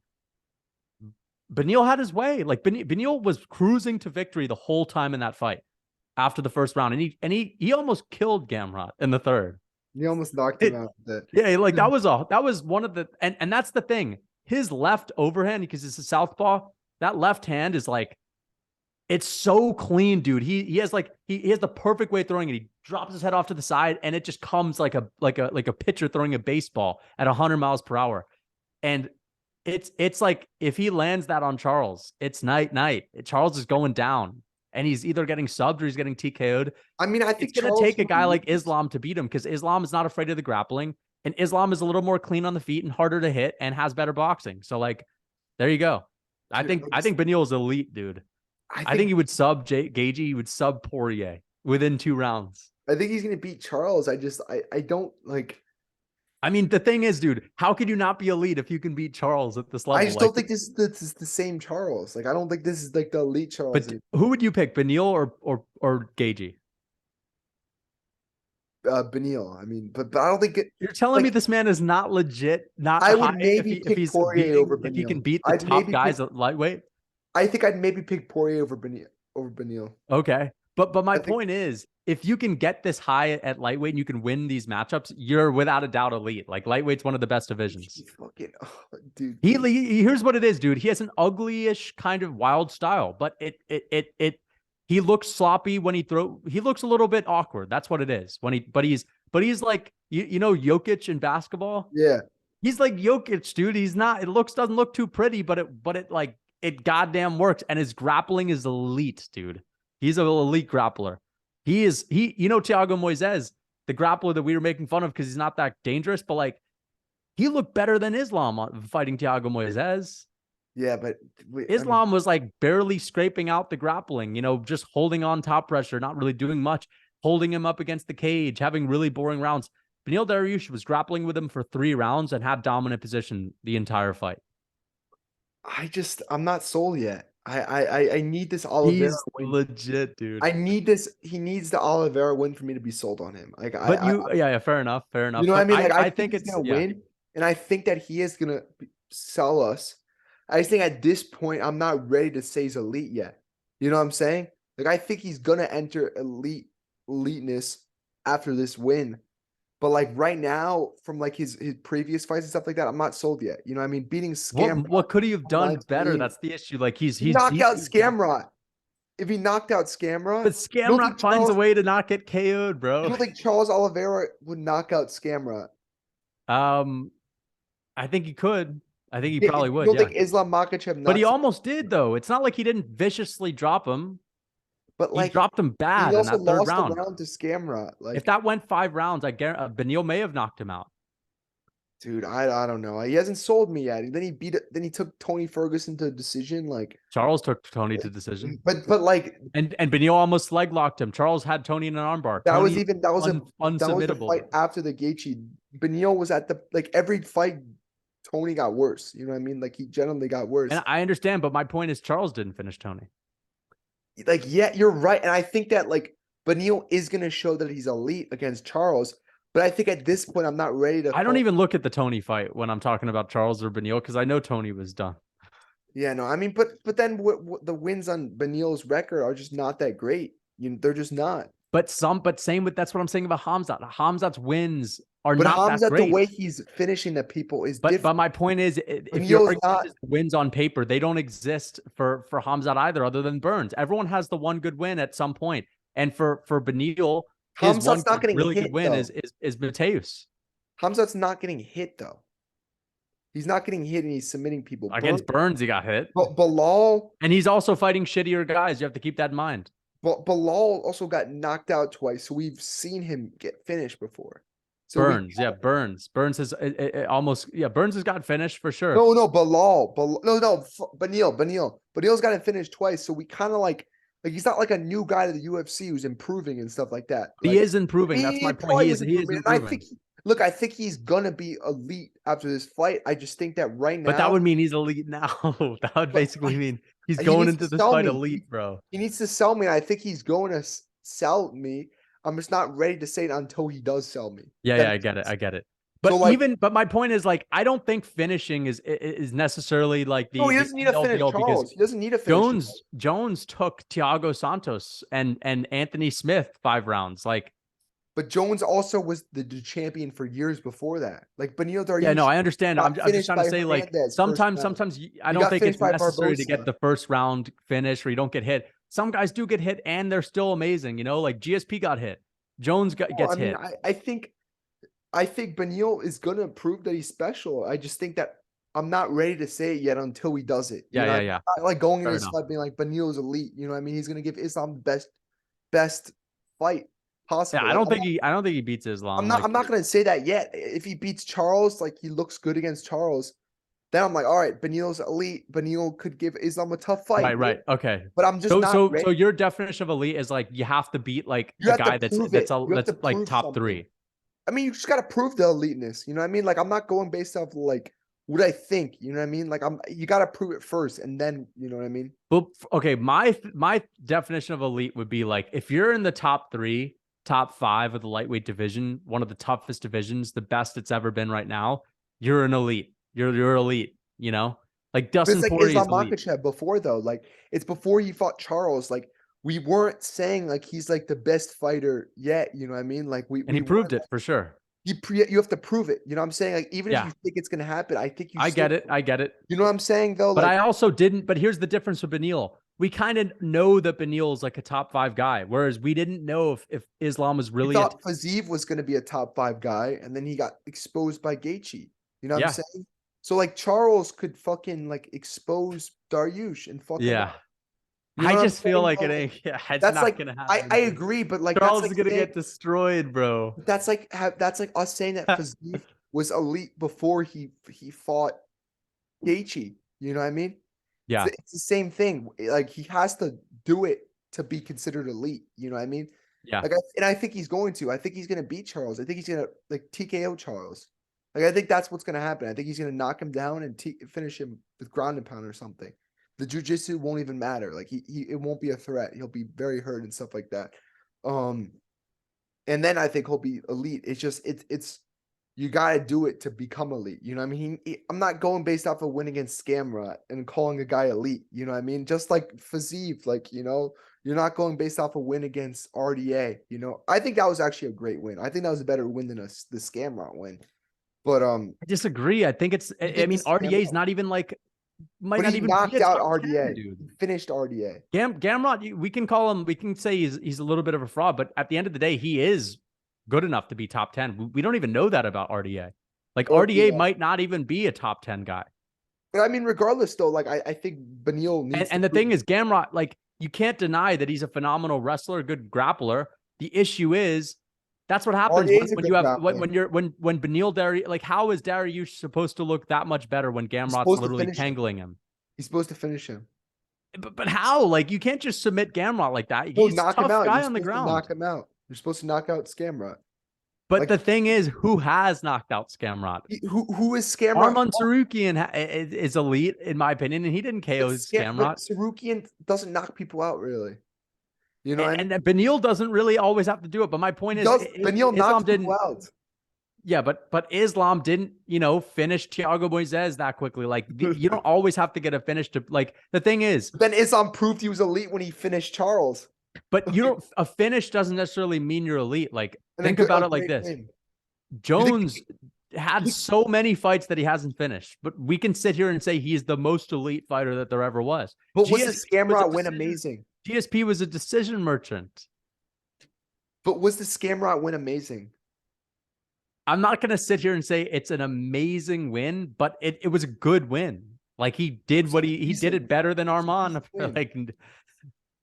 [SPEAKER 1] Beneil had his way. Beneil was cruising to victory the whole time in that fight after the first round. And he almost killed Gamrot in the third.
[SPEAKER 2] He almost knocked him out.
[SPEAKER 1] Yeah, that was one of the and that's the thing. His left overhand, because it's a southpaw, that left hand is it's so clean, dude. He has he has the perfect way of throwing it. He drops his head off to the side, and it just comes like a pitcher throwing a baseball at 100 miles per hour. And it's like if he lands that on Charles, it's night. Charles is going down, and he's either getting subbed or he's getting TKO'd.
[SPEAKER 2] I mean, I think
[SPEAKER 1] it's going to take a guy like Islam to beat him because Islam is not afraid of the grappling, and Islam is a little more clean on the feet and harder to hit and has better boxing. So there you go. I think Beneil is elite, dude. I think he would sub Gagey. He would sub Poirier within 2 rounds.
[SPEAKER 2] I think he's going to beat Charles. I don't like.
[SPEAKER 1] I mean, the thing is, dude, how could you not be elite if you can beat Charles at this level?
[SPEAKER 2] I just don't think this is the same Charles. I don't think this is the elite Charles.
[SPEAKER 1] But who would you pick, Beneil or Gagey?
[SPEAKER 2] Beneil. I mean, but I don't think
[SPEAKER 1] you're telling me this man is not legit. Not
[SPEAKER 2] I would maybe pick Poirier over Beneil.
[SPEAKER 1] If he can beat the top guys at lightweight.
[SPEAKER 2] I think I'd maybe pick Poirier over Beneil.
[SPEAKER 1] Okay. But my point is, if you can get this high at lightweight and you can win these matchups, you're without a doubt elite. Lightweight's one of the best divisions.
[SPEAKER 2] Dude.
[SPEAKER 1] Here's what it is, dude. He has an ugly-ish kind of wild style, but he looks sloppy when he looks a little bit awkward. That's what it is. But he's like Jokic in basketball.
[SPEAKER 2] Yeah.
[SPEAKER 1] He's like Jokic, dude. He's not. Doesn't look too pretty, but it goddamn works. And his grappling is elite, dude. He's an elite grappler. Thiago Moises, the grappler that we were making fun of because he's not that dangerous, but he looked better than Islam fighting Thiago Moises.
[SPEAKER 2] Yeah, but
[SPEAKER 1] Islam was barely scraping out the grappling, just holding on top pressure, not really doing much, holding him up against the cage, having really boring rounds. Beneil Dariush was grappling with him for 3 rounds and had dominant position the entire fight.
[SPEAKER 2] I'm not sold yet. I need this Oliveira win.
[SPEAKER 1] Legit, dude.
[SPEAKER 2] I need this. He needs the Oliveira win for me to be sold on him.
[SPEAKER 1] Fair enough.
[SPEAKER 2] You know what I mean? I think it's gonna win, and I think that he is gonna sell us. I just think at this point, I'm not ready to say he's elite yet. You know what I'm saying? I think he's gonna enter eliteness after this win. But right now, from his previous fights and stuff like that, I'm not sold yet. You know what I mean? Beating Scamrot.
[SPEAKER 1] What could he have done better? That's the issue. He's
[SPEAKER 2] knocked out Scamrot. If he knocked out Scamrot,
[SPEAKER 1] but Scamrot finds a way to not get KO'd, bro.
[SPEAKER 2] I don't think Charles Oliveira would knock out Scamrot.
[SPEAKER 1] I think he could. I think he probably would.
[SPEAKER 2] You don't think Islam Makhachev?
[SPEAKER 1] But he almost did, though. It's not like he didn't viciously drop him. But he dropped him bad in that third round.
[SPEAKER 2] To Scamrot.
[SPEAKER 1] If that went 5 rounds, I guarantee Beneil may have knocked him out.
[SPEAKER 2] Dude, I don't know. He hasn't sold me yet. Then he took Tony Ferguson to decision.
[SPEAKER 1] Charles took Tony to decision.
[SPEAKER 2] But
[SPEAKER 1] and Beneil almost leg locked him. Charles had Tony in an armbar.
[SPEAKER 2] That was the fight after the Gaethje. Beneil was at every fight. Tony got worse. You know what I mean? He generally got worse.
[SPEAKER 1] And I understand, but my point is Charles didn't finish Tony.
[SPEAKER 2] Yeah, you're right. And I think that Beneil is going to show that he's elite against Charles. But I think at this point, I'm not ready to.
[SPEAKER 1] I don't even look at the Tony fight when I'm talking about Charles or Beneil because I know Tony was done.
[SPEAKER 2] Yeah, no, I mean, but then what the wins on Beneil's record are just not that great. They're just not.
[SPEAKER 1] But same with that's what I'm saying about Hamzat. Hamzat's wins are
[SPEAKER 2] But
[SPEAKER 1] not that
[SPEAKER 2] Hamzat, the
[SPEAKER 1] great.
[SPEAKER 2] way he's finishing the people is
[SPEAKER 1] But
[SPEAKER 2] different.
[SPEAKER 1] my point is, if your
[SPEAKER 2] Beneil's
[SPEAKER 1] argument
[SPEAKER 2] not.
[SPEAKER 1] is wins on paper, they don't exist for Hamzat either, other than Burns. Everyone has the one good win at some point, and for Beneil, his
[SPEAKER 2] Hamzat's not getting
[SPEAKER 1] really
[SPEAKER 2] hit,
[SPEAKER 1] good win
[SPEAKER 2] though.
[SPEAKER 1] is Mateus.
[SPEAKER 2] Hamzat's not getting hit though. He's not getting hit, and he's submitting people.
[SPEAKER 1] Against Burns, he got hit.
[SPEAKER 2] But Belal,
[SPEAKER 1] and he's also fighting shittier guys. You have to keep that in mind.
[SPEAKER 2] But Belal also got knocked out twice, so we've seen him get finished before. So
[SPEAKER 1] Burns has almost Burns has got finished for sure.
[SPEAKER 2] No, Beneil's gotten finished twice, so we kind of like he's not like a new guy to the UFC who's improving and stuff like that.
[SPEAKER 1] He is improving. That's my point. He is improving.
[SPEAKER 2] I think he's gonna be elite after this fight. I just think that right now.
[SPEAKER 1] But that would mean he's elite now. That would basically mean he's going into this fight elite, bro.
[SPEAKER 2] He needs to sell me. And I think he's going to sell me. I'm just not ready to say it until he does sell me.
[SPEAKER 1] Yeah, I get it. But so but my point is I don't think finishing is necessarily like the.
[SPEAKER 2] No, he doesn't need to finish Charles. He doesn't need to finish.
[SPEAKER 1] Jones took Thiago Santos and Anthony Smith 5 rounds.
[SPEAKER 2] But Jones also was the champion for years before that. Beneil Dariush.
[SPEAKER 1] Yeah, no, I understand. I'm just trying to say sometimes I don't think it's necessary to get the first round finish or you don't get hit. Some guys do get hit and they're still amazing. GSP got hit. Jones gets hit.
[SPEAKER 2] I think Beneil is gonna prove that he's special. I just think that I'm not ready to say it yet until he does it.
[SPEAKER 1] Yeah.
[SPEAKER 2] I'm not going into this fight being Beneil is elite. You know what I mean? He's gonna give Islam the best fight possible.
[SPEAKER 1] Yeah, I don't think he beats Islam.
[SPEAKER 2] I'm not gonna say that yet. If he beats Charles, he looks good against Charles, then I'm like, all right, Beneil's elite. Beneil could give Islam a tough fight.
[SPEAKER 1] Right. Okay.
[SPEAKER 2] But I'm just not ready.
[SPEAKER 1] So your definition of elite is you have to beat a guy that's top 3.
[SPEAKER 2] I mean, you just gotta prove the eliteness. You know what I mean? I'm not going based off what I think. You know what I mean? You gotta prove it first, and then you know what I mean.
[SPEAKER 1] Well, okay. My definition of elite would be if you're in the top 3, top 5 of the lightweight division, one of the toughest divisions, the best it's ever been right now. You're an elite. You're elite. Dustin Poirier
[SPEAKER 2] Islam Makhachev before though. It's before he fought Charles. We weren't saying he's the best fighter yet. You know what I mean?
[SPEAKER 1] He proved it for sure.
[SPEAKER 2] You have to prove it. You know what I'm saying? Even if you think it's gonna happen, I think you.
[SPEAKER 1] I get it.
[SPEAKER 2] You know what I'm saying though?
[SPEAKER 1] But I also didn't. But here's the difference with Beneil. We kind of know that Beneil is a top 5 guy, whereas we didn't know if Islam was really.
[SPEAKER 2] We thought Fiziev was going to be a top 5 guy, and then he got exposed by Gaethje. You know what I'm saying? So Charles could fucking expose Dariush and fucking.
[SPEAKER 1] Yeah. I just feel like it ain't. Yeah, it's not gonna happen.
[SPEAKER 2] I agree, but
[SPEAKER 1] Charles is gonna get destroyed, bro.
[SPEAKER 2] That's us saying that Fiziev was elite before he fought Gaethje. You know what I mean?
[SPEAKER 1] Yeah,
[SPEAKER 2] it's the same thing. He has to do it to be considered elite. You know what I mean?
[SPEAKER 1] Yeah.
[SPEAKER 2] And I think he's going to. I think he's gonna beat Charles. I think he's gonna TKO Charles. I think that's what's gonna happen. I think he's gonna knock him down and finish him with ground and pound or something. The jiu-jitsu won't even matter. It won't be a threat. He'll be very hurt and stuff like that. And then I think he'll be elite. It's just it's you gotta do it to become elite. You know what I mean? I'm not going based off a win against Scamrot and calling a guy elite. You know what I mean? Just like Fiziev, you're not going based off a win against RDA. I think that was actually a great win. I think that was a better win than the Scamrot win. But I
[SPEAKER 1] disagree. I think it's. I mean, RDA is not even might not even
[SPEAKER 2] knocked out RDA.
[SPEAKER 1] 10, dude.
[SPEAKER 2] He finished RDA.
[SPEAKER 1] Gamrot, we can call him. We can say he's a little bit of a fraud, but at the end of the day, he is good enough to be top 10. We don't even know that about RDA. RDA might not even be a top 10 guy.
[SPEAKER 2] But I mean, regardless, though, I think Beneil needs.
[SPEAKER 1] And the thing is, Gamrot, you can't deny that he's a phenomenal wrestler, good grappler. The issue is that's what happens when you have when Beneil Dariush. How is Dariush supposed to look that much better when Gamrot's literally tangling him?
[SPEAKER 2] He's supposed to finish him.
[SPEAKER 1] But how? You can't just submit Gamrot like that.
[SPEAKER 2] He's
[SPEAKER 1] knock
[SPEAKER 2] a tough
[SPEAKER 1] him out.
[SPEAKER 2] Guy
[SPEAKER 1] on the ground.
[SPEAKER 2] Knock him out. You're supposed to knock out Scamrot.
[SPEAKER 1] But the thing is, who has knocked out Scamrot?
[SPEAKER 2] Who is Scamrot?
[SPEAKER 1] Arman Tsarukyan is elite, in my opinion, and he didn't KO Scamrot.
[SPEAKER 2] Tsarukyan doesn't knock people out, really. You know,
[SPEAKER 1] and Beneil doesn't really always have to do it. But my point is,
[SPEAKER 2] Beneil knocks people out.
[SPEAKER 1] Yeah, but Islam didn't, finish Thiago Moises that quickly. Like you don't always have to get a finish to like the thing is,
[SPEAKER 2] Then Islam proved he was elite when he finished Charles.
[SPEAKER 1] but you don't a finish doesn't necessarily mean you're elite. Like
[SPEAKER 2] And
[SPEAKER 1] think about
[SPEAKER 2] a
[SPEAKER 1] it like
[SPEAKER 2] great
[SPEAKER 1] this.
[SPEAKER 2] win. You think,
[SPEAKER 1] Jones had so many fights that he hasn't finished, but we can sit here and say he's the most elite fighter that there ever was.
[SPEAKER 2] but was the
[SPEAKER 1] GSP
[SPEAKER 2] Scamrot win amazing?
[SPEAKER 1] GSP was a decision merchant.
[SPEAKER 2] But was the Scamrot win amazing?
[SPEAKER 1] I'm not going to sit here and say it's an amazing win, but it was a good win. Like he did what he did it better than Arman. Like
[SPEAKER 2] it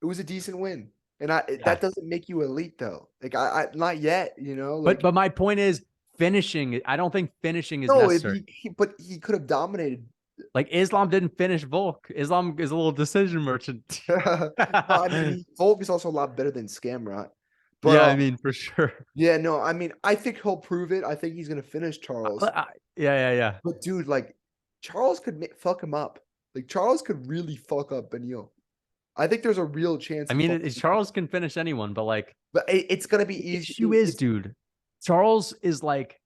[SPEAKER 2] was a decent win. And
[SPEAKER 1] yeah.
[SPEAKER 2] that doesn't make you elite though. Like I not yet, Like,
[SPEAKER 1] but my point is finishing. I don't think finishing is
[SPEAKER 2] no,
[SPEAKER 1] necessary.
[SPEAKER 2] But he could have dominated.
[SPEAKER 1] Like Islam didn't finish Volk. Islam is a little decision merchant.
[SPEAKER 2] I mean, Volk is also a lot better than Scamrot. But,
[SPEAKER 1] yeah, I mean, for sure.
[SPEAKER 2] Yeah, no, I mean, I think he'll prove it. I think he's gonna finish Charles.
[SPEAKER 1] Yeah.
[SPEAKER 2] But dude, like, Charles could fuck him up. Like, Charles could really fuck up Beneil. I think there's a real chance.
[SPEAKER 1] I mean, Charles can finish anyone, but like,
[SPEAKER 2] it's gonna be easy.
[SPEAKER 1] The issue is, dude, Charles is like,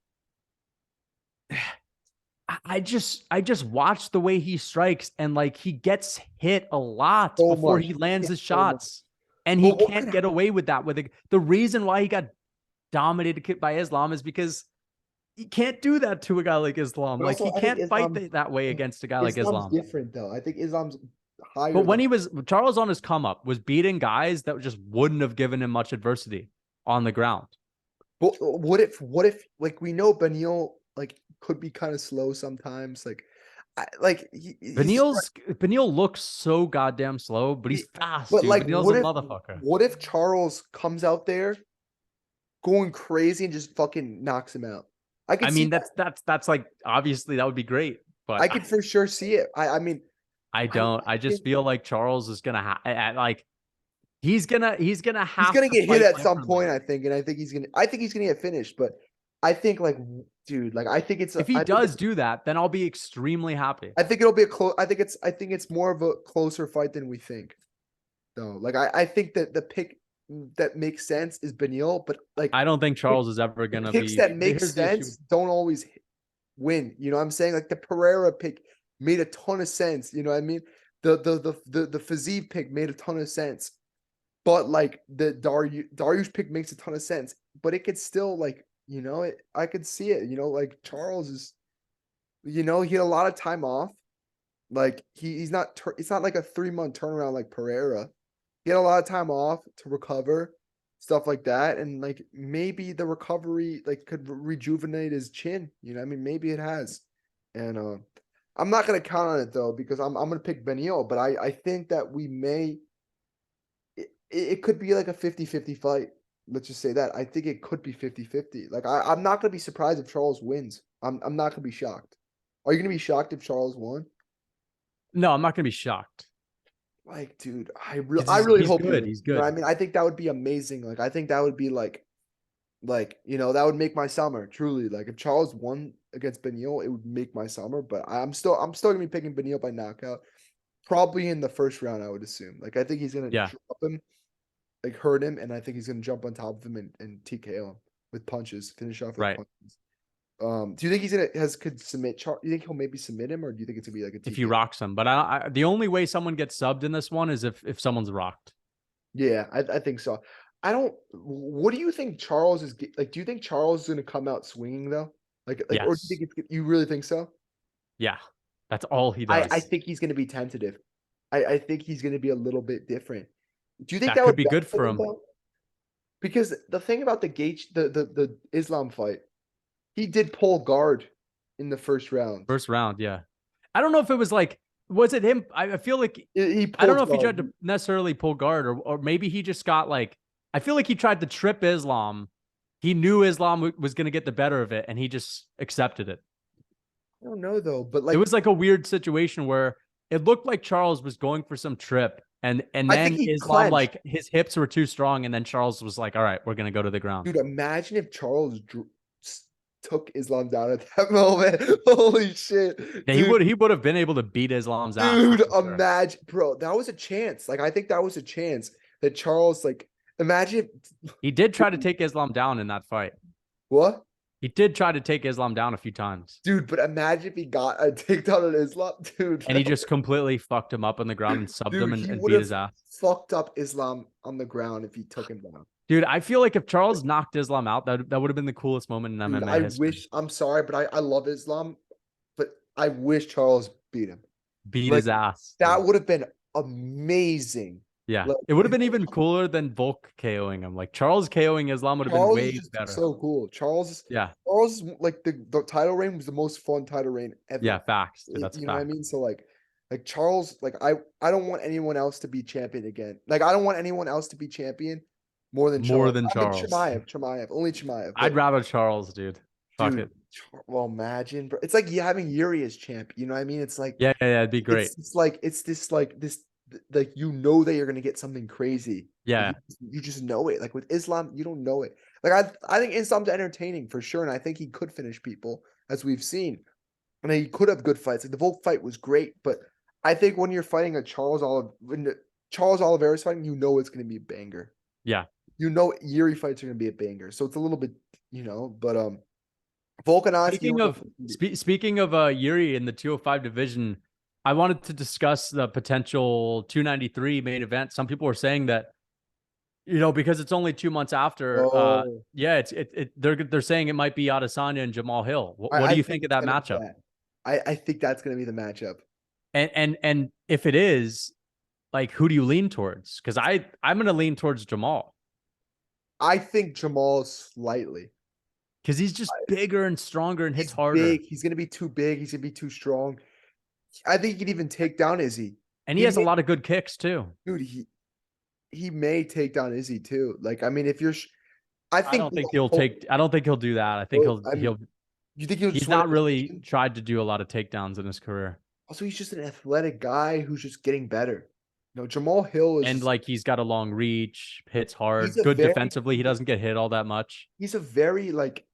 [SPEAKER 1] I just watch the way he strikes, and like he gets hit a lot before he lands his shots. And he can't get away with that. The reason why he got dominated by Islam is because he can't do that to a guy like Islam.
[SPEAKER 2] But
[SPEAKER 1] like
[SPEAKER 2] also,
[SPEAKER 1] he can't fight that way against a guy like Islam.
[SPEAKER 2] Different though. I think Islam's higher.
[SPEAKER 1] But when Charles on his come up was beating guys that just wouldn't have given him much adversity on the ground.
[SPEAKER 2] But what if like we know like could be kind of slow sometimes.
[SPEAKER 1] Beneil looks so goddamn slow, but he's fast.
[SPEAKER 2] But
[SPEAKER 1] dude.
[SPEAKER 2] like,
[SPEAKER 1] Beneil's a motherfucker.
[SPEAKER 2] What if Charles comes out there going crazy and just fucking knocks him out?
[SPEAKER 1] I mean, that's like obviously that would be great, but
[SPEAKER 2] I could for sure see it. I mean,
[SPEAKER 1] I don't. I just feel like Charles is gonna like he's gonna have. He's
[SPEAKER 2] gonna get hit at some point, I think, and I think he's gonna get finished. But I think, like, dude, like, I think it's
[SPEAKER 1] if he does do that, then I'll be extremely happy.
[SPEAKER 2] I think it'll be a close. I think it's more of a closer fight than we think. Though, like, I think that the pick that makes sense is Beneil, but like,
[SPEAKER 1] I don't think Charles is ever gonna be.
[SPEAKER 2] Picks that make sense don't always win. You know what I'm saying? Like the Pereira pick made a ton of sense. You know what I mean? The Fiziev pick made a ton of sense. But like the Dariush pick makes a ton of sense. But it could still, like, I could see it. Like Charles is, he had a lot of time off. Like he's not it's not like a 3-month turnaround like Pereira. He had a lot of time off to recover, stuff like that. And like maybe the recovery like could rejuvenate his chin. I mean, maybe it has. And I'm not gonna count on it though, because I'm gonna pick Beneil, but I think that we may it could be like a 50-50 fight. Let's just say that. I think it could be 50-50. Like I'm not gonna be surprised if Charles wins. I'm not gonna be shocked. Are you gonna be shocked if Charles won?
[SPEAKER 1] No, I'm not gonna be shocked.
[SPEAKER 2] Like, dude, I really hope
[SPEAKER 1] he's good.
[SPEAKER 2] I mean, I think that would be amazing. Like, I think that would be like, that would make my summer, truly. Like, if Charles won against Beneil, it would make my summer. But I'm still gonna be picking Beneil by knockout, probably in the first round, I would assume. Like, I think he's gonna drop him, like hurt him, and I think he's gonna jump on top of him and TKO him with punches, finish off with punches. Do you think could submit? Do you think he'll maybe submit him, or do you think it's gonna be like a TKO?
[SPEAKER 1] If he rocks him? But the only way someone gets subbed in this one is if someone's rocked.
[SPEAKER 2] Yeah, I think so. What do you think Charles is like? Do you think Charles is gonna come out swinging though? Like,
[SPEAKER 1] yes.
[SPEAKER 2] Or do you think you really think so?
[SPEAKER 1] Yeah, that's all he does.
[SPEAKER 2] I think he's gonna be tentative. I think he's gonna be a little bit different. Do you think
[SPEAKER 1] that would be good for him?
[SPEAKER 2] Though? Because the thing about the Islam fight, he did pull guard in the first round.
[SPEAKER 1] Yeah. I don't know if it was like, was it him? I feel like I don't know if he tried to necessarily pull guard or maybe he just got like, I feel like he tried to trip Islam. He knew Islam was going to get the better of it and he just accepted it.
[SPEAKER 2] I don't know though, but like,
[SPEAKER 1] it was like a weird situation where it looked like Charles was going for some trip and then Islam, clenched. Like his hips were too strong. And then Charles was like, all right, we're going to go to the ground.
[SPEAKER 2] Dude, imagine if Charles took Islam down at that moment. Holy shit.
[SPEAKER 1] Yeah, he would have been able to beat Islam's ass.
[SPEAKER 2] Dude, imagine, bro, that was a chance. Like, I think that was a chance that Charles, like, imagine.
[SPEAKER 1] He did try to take Islam down in that fight.
[SPEAKER 2] What?
[SPEAKER 1] He did try to take Islam down a few times.
[SPEAKER 2] Dude, but imagine if he got a takedown on Islam, dude.
[SPEAKER 1] And he just completely fucked him up on the ground and subbed him
[SPEAKER 2] Dude,
[SPEAKER 1] and,
[SPEAKER 2] he
[SPEAKER 1] and
[SPEAKER 2] would
[SPEAKER 1] beat
[SPEAKER 2] have
[SPEAKER 1] his ass.
[SPEAKER 2] fucked up Islam on the ground if he took him down.
[SPEAKER 1] Dude, I feel like if Charles knocked Islam out, that would have been the coolest moment in
[SPEAKER 2] Dude,
[SPEAKER 1] MMA
[SPEAKER 2] I
[SPEAKER 1] history.
[SPEAKER 2] wish, I'm sorry, but I love Islam, but I wish Charles beat him.
[SPEAKER 1] Beat
[SPEAKER 2] Like,
[SPEAKER 1] his ass.
[SPEAKER 2] that
[SPEAKER 1] Dude.
[SPEAKER 2] would have been amazing.
[SPEAKER 1] Yeah.
[SPEAKER 2] Like,
[SPEAKER 1] It would have been even cooler than Volk KOing him. Like Charles KOing Islam would have been
[SPEAKER 2] Charles is
[SPEAKER 1] way
[SPEAKER 2] just
[SPEAKER 1] better.
[SPEAKER 2] so cool.
[SPEAKER 1] Yeah.
[SPEAKER 2] Charles, like the title reign was the most fun title reign ever.
[SPEAKER 1] Yeah. Facts. Dude, that's
[SPEAKER 2] You know what I
[SPEAKER 1] fact.
[SPEAKER 2] mean? So like Charles, like I don't want anyone else to be champion again. Like I don't want anyone else to be champion more than
[SPEAKER 1] More
[SPEAKER 2] Charles.
[SPEAKER 1] than
[SPEAKER 2] I mean
[SPEAKER 1] Charles.
[SPEAKER 2] Chimaev, only Chimaev.
[SPEAKER 1] I'd
[SPEAKER 2] But
[SPEAKER 1] rather Charles, dude. Fuck
[SPEAKER 2] dude,
[SPEAKER 1] it.
[SPEAKER 2] well, imagine, bro. It's like you having Yuri as champ. You know what I mean? It's like
[SPEAKER 1] Yeah. It'd be great.
[SPEAKER 2] it's this like you know that you're gonna get something crazy. Like,
[SPEAKER 1] Yeah.
[SPEAKER 2] you just know it. Like with Islam, you don't know it. Like I think Islam's entertaining for sure, and I think he could finish people as we've seen. And he could have good fights. Like the Volk fight was great, but I think when you're fighting a Charles Oliveira's fighting, you know it's gonna be a banger.
[SPEAKER 1] Yeah.
[SPEAKER 2] You know Yuri fights are gonna be a banger. So it's a little bit, but Volkanovski.
[SPEAKER 1] Speaking of Yuri in the 205 division, I wanted to discuss the potential 293 main event. Some people were saying that, because it's only 2 months after.
[SPEAKER 2] Oh,
[SPEAKER 1] Yeah, they're saying it might be Adesanya and Jamal Hill. What do
[SPEAKER 2] I
[SPEAKER 1] you
[SPEAKER 2] think
[SPEAKER 1] think of
[SPEAKER 2] it's
[SPEAKER 1] that
[SPEAKER 2] gonna be
[SPEAKER 1] matchup?
[SPEAKER 2] that. I think that's gonna be the matchup.
[SPEAKER 1] And if it is, like, who do you lean towards? Because I'm gonna lean towards Jamal
[SPEAKER 2] I think Jamal slightly.
[SPEAKER 1] because he's just bigger and stronger and hits
[SPEAKER 2] He's
[SPEAKER 1] harder,
[SPEAKER 2] big. He's gonna be too big. He's gonna be too strong. I think he could even take down Izzy.
[SPEAKER 1] and he has a lot of good kicks too.
[SPEAKER 2] Dude, he may take down Izzy too. Like, I mean, if you're, I
[SPEAKER 1] I
[SPEAKER 2] think
[SPEAKER 1] don't think he'll take. I don't think he'll do that. I think
[SPEAKER 2] I mean,
[SPEAKER 1] he'll.
[SPEAKER 2] you think he'll
[SPEAKER 1] He's
[SPEAKER 2] just win
[SPEAKER 1] not
[SPEAKER 2] a
[SPEAKER 1] really
[SPEAKER 2] decision?
[SPEAKER 1] tried to do a lot of takedowns in his career.
[SPEAKER 2] Also, he's just an athletic guy who's just getting better. Jamal Hill
[SPEAKER 1] And
[SPEAKER 2] is
[SPEAKER 1] like he's got a long reach, hits
[SPEAKER 2] he's
[SPEAKER 1] hard,
[SPEAKER 2] a
[SPEAKER 1] good
[SPEAKER 2] very
[SPEAKER 1] defensively. He doesn't get hit all that much.
[SPEAKER 2] he's a very like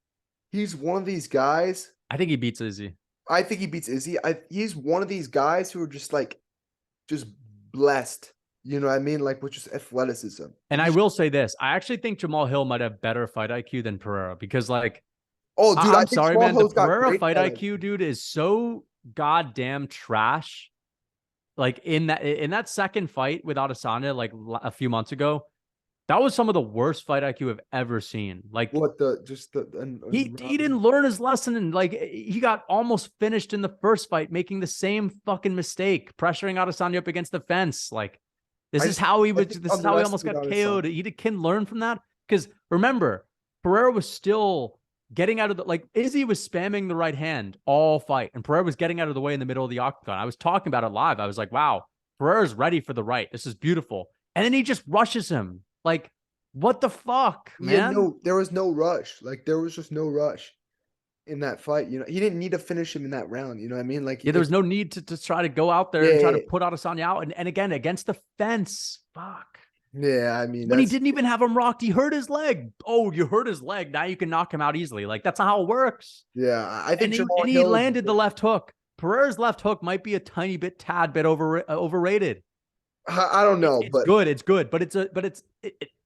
[SPEAKER 2] he's one of these guys.
[SPEAKER 1] I think he beats Izzy.
[SPEAKER 2] I think he beats Izzy. He's one of these guys who are just blessed. You know what I mean? Like with just athleticism.
[SPEAKER 1] And I will say this: I actually think Jamal Hill might have better fight IQ than Pereira because, like,
[SPEAKER 2] Oh, dude, I
[SPEAKER 1] I'm
[SPEAKER 2] think
[SPEAKER 1] sorry,
[SPEAKER 2] Jamal
[SPEAKER 1] man, the
[SPEAKER 2] Hill's got
[SPEAKER 1] Pereira
[SPEAKER 2] great
[SPEAKER 1] fight
[SPEAKER 2] fight
[SPEAKER 1] IQ, dude, is so goddamn trash. Like in that second fight with Adesanya, like a few months ago, that was some of the worst fight IQ I've ever seen. Like
[SPEAKER 2] What the just the
[SPEAKER 1] he didn't learn his lesson, and like he got almost finished in the first fight, making the same fucking mistake, pressuring Adesanya up against the fence. Like this is how he almost got KO'd. He can learn from that because remember, Pereira was still getting out of Izzy was spamming the right hand all fight, and Pereira was getting out of the way in the middle of the octagon. I was talking about it live. I was like, wow, Pereira's ready for the right. This is beautiful. And then he just rushes him. Like, what the fuck, man?
[SPEAKER 2] There was no rush. Like there was just no rush in that fight. He didn't need to finish him in that round. You know what I mean? Like
[SPEAKER 1] Yeah, there was no need to try to go out there and try to put Adesanya out. And again, against the fence. Fuck.
[SPEAKER 2] Yeah, I mean,
[SPEAKER 1] when he didn't even have him rocked, he hurt his leg. Oh, you hurt his leg. Now you can knock him out easily. Like, that's not how it works.
[SPEAKER 2] Yeah, I think
[SPEAKER 1] he landed the left hook. Pereira's left hook might be a tad bit overrated.
[SPEAKER 2] I don't know,
[SPEAKER 1] it's good. It's good, but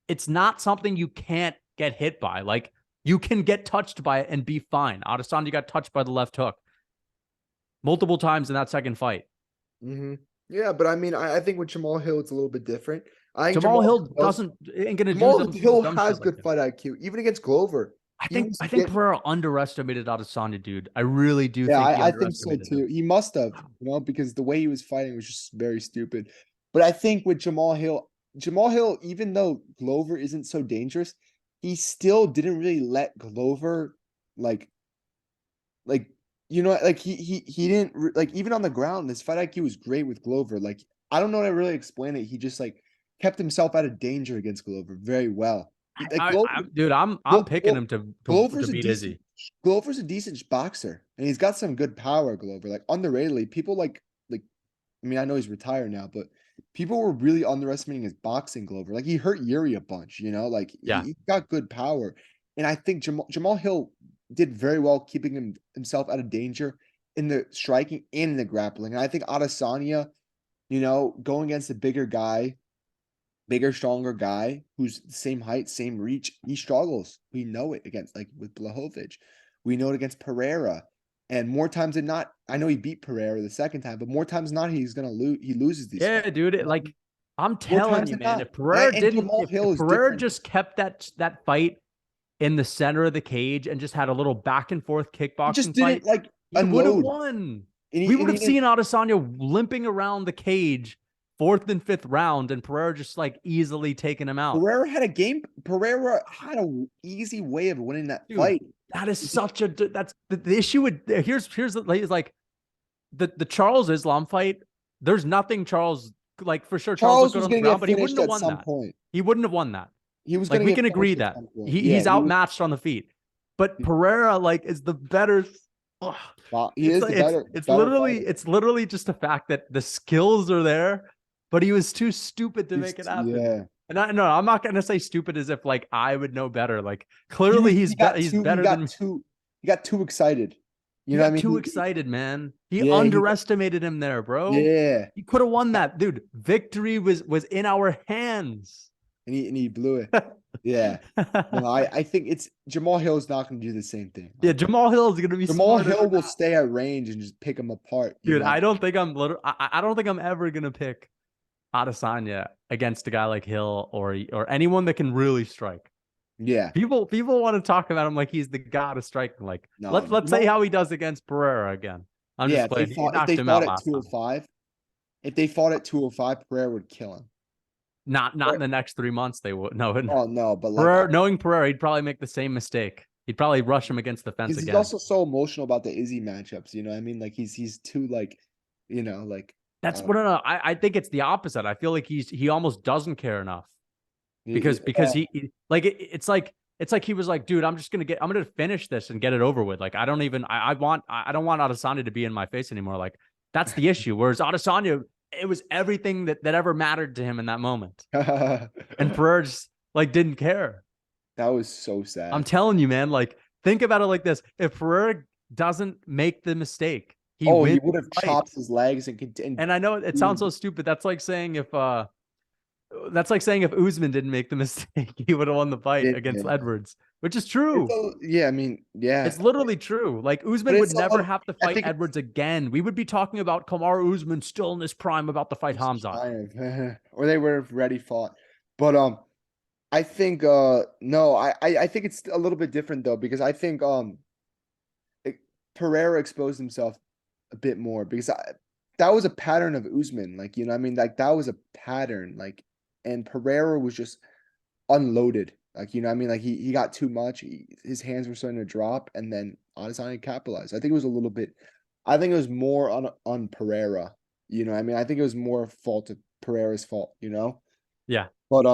[SPEAKER 1] it's not something you can't get hit by. Like, you can get touched by it and be fine. Adesanya got touched by the left hook multiple times in that second fight.
[SPEAKER 2] Mm-hmm. Yeah, but I mean, I think with Jamal Hill, it's a little bit different. I think
[SPEAKER 1] Jamal Hill ain't gonna
[SPEAKER 2] Jamal
[SPEAKER 1] do
[SPEAKER 2] Hill has good fight IQ, even against Glover.
[SPEAKER 1] I think Pereira underestimated Adesanya, dude. I really do
[SPEAKER 2] think
[SPEAKER 1] I
[SPEAKER 2] think so too. He must have, because the way he was fighting was just very stupid. But I think with Jamal Hill, even though Glover isn't so dangerous, he still didn't really let Glover he didn't even on the ground. His fight IQ was great with Glover. Like, I don't know how to really explain it. He just kept himself out of danger against Glover very well.
[SPEAKER 1] I'm picking him to beat Izzy.
[SPEAKER 2] Glover's a decent boxer, and he's got some good power. Glover, underratedly, people I mean, I know he's retired now, but people were really underestimating his boxing. Glover, he hurt Yuri a bunch. He got good power, and I think Jamal Hill did very well keeping himself out of danger in the striking and in the grappling. And I think Adesanya, going against a bigger, stronger guy who's the same height, same reach, he struggles. We know it against with Blachowicz. We know it against Pereira. And more times than not, I know he beat Pereira the second time, but more times than not, he's gonna lose. He loses these
[SPEAKER 1] Yeah,
[SPEAKER 2] fights.
[SPEAKER 1] dude. Like I'm
[SPEAKER 2] More
[SPEAKER 1] telling
[SPEAKER 2] times
[SPEAKER 1] you,
[SPEAKER 2] than
[SPEAKER 1] man,
[SPEAKER 2] not.
[SPEAKER 1] if Pereira
[SPEAKER 2] And
[SPEAKER 1] didn't,
[SPEAKER 2] Jamal Hill
[SPEAKER 1] if
[SPEAKER 2] is
[SPEAKER 1] Pereira
[SPEAKER 2] different.
[SPEAKER 1] just kept that fight in the center of the cage and just had a little back and forth
[SPEAKER 2] He just
[SPEAKER 1] kickboxing fight,
[SPEAKER 2] didn't like
[SPEAKER 1] he would have
[SPEAKER 2] unload.
[SPEAKER 1] won.
[SPEAKER 2] And
[SPEAKER 1] We
[SPEAKER 2] he,
[SPEAKER 1] would
[SPEAKER 2] and he
[SPEAKER 1] have
[SPEAKER 2] didn't,
[SPEAKER 1] seen Adesanya limping around the cage, 4th and 5th round, and Pereira just like easily taking him out.
[SPEAKER 2] Pereira had a easy way of winning that
[SPEAKER 1] Dude,
[SPEAKER 2] fight.
[SPEAKER 1] that is such a that's the issue with here's is like the Charles Islam fight. There's nothing Charles like for sure. Charles looked
[SPEAKER 2] Charles
[SPEAKER 1] good
[SPEAKER 2] was
[SPEAKER 1] on the
[SPEAKER 2] gonna
[SPEAKER 1] ground,
[SPEAKER 2] get
[SPEAKER 1] but he wouldn't
[SPEAKER 2] finished
[SPEAKER 1] have
[SPEAKER 2] at
[SPEAKER 1] won
[SPEAKER 2] some
[SPEAKER 1] that.
[SPEAKER 2] point.
[SPEAKER 1] He wouldn't have won that.
[SPEAKER 2] He was
[SPEAKER 1] Like
[SPEAKER 2] gonna
[SPEAKER 1] we
[SPEAKER 2] get
[SPEAKER 1] can agree
[SPEAKER 2] finished at
[SPEAKER 1] that
[SPEAKER 2] some point. Yeah,
[SPEAKER 1] he's outmatched on the feet, but Pereira like is the better. Ugh.
[SPEAKER 2] Wow, he
[SPEAKER 1] It's
[SPEAKER 2] is
[SPEAKER 1] like
[SPEAKER 2] the better fighter.
[SPEAKER 1] it's literally just a fact that the skills are there, but he was too stupid to
[SPEAKER 2] He's,
[SPEAKER 1] make it happen.
[SPEAKER 2] yeah,
[SPEAKER 1] And no, I'm not gonna say stupid as if like I would know better. Like
[SPEAKER 2] he
[SPEAKER 1] clearly
[SPEAKER 2] was. He got
[SPEAKER 1] he's
[SPEAKER 2] too. He
[SPEAKER 1] better
[SPEAKER 2] got
[SPEAKER 1] than
[SPEAKER 2] too. He got too excited. You
[SPEAKER 1] he
[SPEAKER 2] know what I
[SPEAKER 1] got
[SPEAKER 2] mean?
[SPEAKER 1] too excited, man. He
[SPEAKER 2] Yeah,
[SPEAKER 1] underestimated him there, bro.
[SPEAKER 2] yeah,
[SPEAKER 1] He could have won that, dude. Victory was in our hands.
[SPEAKER 2] and he blew it. Yeah. No, I think it's Jamal Hill's not gonna do the same thing.
[SPEAKER 1] Yeah,
[SPEAKER 2] Like
[SPEAKER 1] Jamal Hill is gonna be
[SPEAKER 2] Jamal
[SPEAKER 1] smarter
[SPEAKER 2] Hill
[SPEAKER 1] than
[SPEAKER 2] will
[SPEAKER 1] that.
[SPEAKER 2] stay at range and just pick him apart. You
[SPEAKER 1] Dude,
[SPEAKER 2] know.
[SPEAKER 1] I don't think I don't think I'm ever gonna pick Adesanya against a guy like Hill or anyone that can really strike.
[SPEAKER 2] Yeah.
[SPEAKER 1] People want to talk about him like he's the god of striking. Like
[SPEAKER 2] No.
[SPEAKER 1] let's say how he does against Pereira again. I'm
[SPEAKER 2] Yeah.
[SPEAKER 1] just playing. He
[SPEAKER 2] If
[SPEAKER 1] knocked
[SPEAKER 2] they
[SPEAKER 1] him
[SPEAKER 2] fought
[SPEAKER 1] out
[SPEAKER 2] at
[SPEAKER 1] last time.
[SPEAKER 2] 205, if they fought at 205, Pereira would kill him.
[SPEAKER 1] Not in the next 3 months. They would no.
[SPEAKER 2] Oh no, but like
[SPEAKER 1] Pereira, knowing Pereira, he'd probably make the same mistake. He'd probably rush him against the fence
[SPEAKER 2] because he's
[SPEAKER 1] again.
[SPEAKER 2] also so emotional about the Izzy matchups. You know what I mean? Like he's too like, like
[SPEAKER 1] That's what I think it's the opposite. I feel like he almost doesn't care enough because it's like he was like, dude, I'm gonna finish this and get it over with. Like I don't want Adesanya to be in my face anymore. Like that's the issue. Whereas Adesanya, it was everything that ever mattered to him in that moment, and Pereira just like didn't care.
[SPEAKER 2] that was so
[SPEAKER 1] I'm
[SPEAKER 2] sad.
[SPEAKER 1] telling you, man. Like think about it like this: if Pereira doesn't make the mistake, he
[SPEAKER 2] Oh, he
[SPEAKER 1] wins
[SPEAKER 2] would
[SPEAKER 1] the
[SPEAKER 2] have
[SPEAKER 1] fight.
[SPEAKER 2] chopped his legs
[SPEAKER 1] And I know it sounds so stupid. That's like saying if Usman didn't make the mistake, he would have won the fight against
[SPEAKER 2] yeah.
[SPEAKER 1] Edwards, which is true.
[SPEAKER 2] Yeah, I mean, yeah.
[SPEAKER 1] It's literally true. Like
[SPEAKER 2] But
[SPEAKER 1] Usman would
[SPEAKER 2] it's a
[SPEAKER 1] never
[SPEAKER 2] little
[SPEAKER 1] have to
[SPEAKER 2] I
[SPEAKER 1] fight
[SPEAKER 2] think
[SPEAKER 1] Edwards again. We would be talking about Kamaru Usman still in his prime about to fight
[SPEAKER 2] it's
[SPEAKER 1] Hamzat.
[SPEAKER 2] Chimaev. Or they would have already fought. But I think no, I think it's a little bit different though, because I think Pereira exposed himself a bit more because that was a pattern of Usman. Like, you know what I mean? Like that was a pattern. Like, and Pereira was just unloaded. Like, you know what I mean? Like he got too much. His hands were starting to drop, and then Adesanya capitalized. I think it was a little bit. I think it was more on Pereira. You know what I mean? I think it was more fault of Pereira's fault. You know.
[SPEAKER 1] Yeah.
[SPEAKER 2] But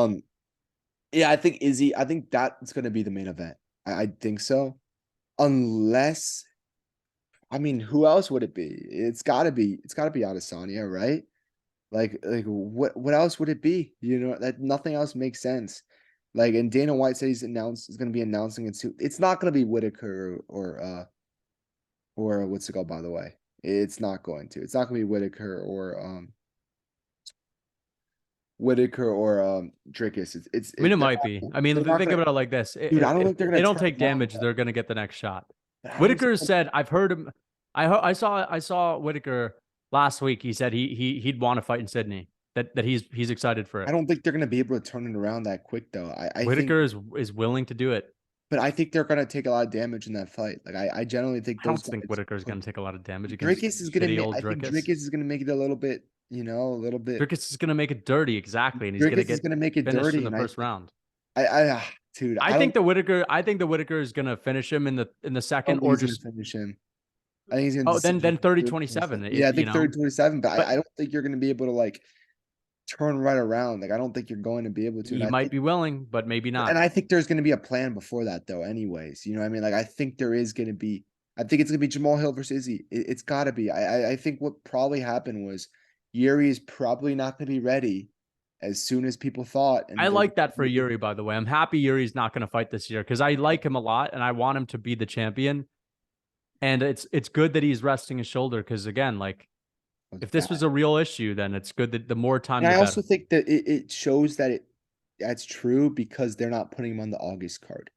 [SPEAKER 2] yeah, I think Izzy. I think that's gonna be the main event. I think so, unless. I mean, who else would it be? It's gotta be Adesanya, right? Like what else would it be? You know, that nothing else makes sense. Like, and Dana White said is gonna be announcing it soon. It's not gonna be Whitaker or what's it called, by the way. It's not going to. It's not gonna be Whitaker or Dricus.
[SPEAKER 1] I mean, it
[SPEAKER 2] They're
[SPEAKER 1] might
[SPEAKER 2] not,
[SPEAKER 1] be. I mean,
[SPEAKER 2] they're not
[SPEAKER 1] think
[SPEAKER 2] gonna,
[SPEAKER 1] about it like this:
[SPEAKER 2] dude, I don't
[SPEAKER 1] if
[SPEAKER 2] think they're
[SPEAKER 1] they
[SPEAKER 2] gonna
[SPEAKER 1] don't
[SPEAKER 2] turn
[SPEAKER 1] take
[SPEAKER 2] him on,
[SPEAKER 1] damage,
[SPEAKER 2] though.
[SPEAKER 1] they're gonna get the next shot.
[SPEAKER 2] I don't
[SPEAKER 1] Whitaker
[SPEAKER 2] think
[SPEAKER 1] said, I've heard him. I saw Whitaker last week. He said he'd want to fight in Sydney. That he's excited for
[SPEAKER 2] I
[SPEAKER 1] it.
[SPEAKER 2] don't think they're gonna be able to turn it around that quick though. I think
[SPEAKER 1] Whitaker is willing to do it.
[SPEAKER 2] but I think they're gonna take a lot of damage in that fight. Like I generally think
[SPEAKER 1] I don't
[SPEAKER 2] those
[SPEAKER 1] think
[SPEAKER 2] guys
[SPEAKER 1] Whitaker is going to take a lot of damage against
[SPEAKER 2] Dricus is gonna
[SPEAKER 1] shitty
[SPEAKER 2] make
[SPEAKER 1] old
[SPEAKER 2] I think
[SPEAKER 1] Dricus.
[SPEAKER 2] Dricus is gonna make it a little bit, a little bit
[SPEAKER 1] Dricus is going to make it dirty, exactly, and he's going to
[SPEAKER 2] Dricus is
[SPEAKER 1] get
[SPEAKER 2] gonna make it
[SPEAKER 1] finished in
[SPEAKER 2] dirty,
[SPEAKER 1] the
[SPEAKER 2] and
[SPEAKER 1] first round.
[SPEAKER 2] dude,
[SPEAKER 1] I think the Whitaker is going to finish him in the
[SPEAKER 2] I don't
[SPEAKER 1] second
[SPEAKER 2] think
[SPEAKER 1] or
[SPEAKER 2] he's gonna
[SPEAKER 1] just
[SPEAKER 2] finish him. I think he's gonna
[SPEAKER 1] then
[SPEAKER 2] decision
[SPEAKER 1] 30-27.
[SPEAKER 2] Yeah, I
[SPEAKER 1] You
[SPEAKER 2] think
[SPEAKER 1] know,
[SPEAKER 2] 30-27, but
[SPEAKER 1] but
[SPEAKER 2] I don't think you're gonna be able to like turn right around. Like I don't think you're going to be able to.
[SPEAKER 1] he might be willing, but maybe
[SPEAKER 2] And
[SPEAKER 1] not.
[SPEAKER 2] I think there's gonna be a plan before that though, anyways. You know what I mean? Like I think there is gonna be I think it's gonna be Jamal Hill versus Izzy. It's gotta be. I think what probably happened was Yuri is probably not gonna be ready as soon as people thought.
[SPEAKER 1] I
[SPEAKER 2] And
[SPEAKER 1] like that for Yuri, by the way. I'm happy Yuri's not going to fight this year because I like him a lot and I want him to be the champion. And it's good that he's resting his shoulder because again, like if this was a real issue, then it's good that the more time
[SPEAKER 2] and
[SPEAKER 1] the
[SPEAKER 2] I
[SPEAKER 1] better.
[SPEAKER 2] also think that it shows that that's true because they're not putting him on the August card.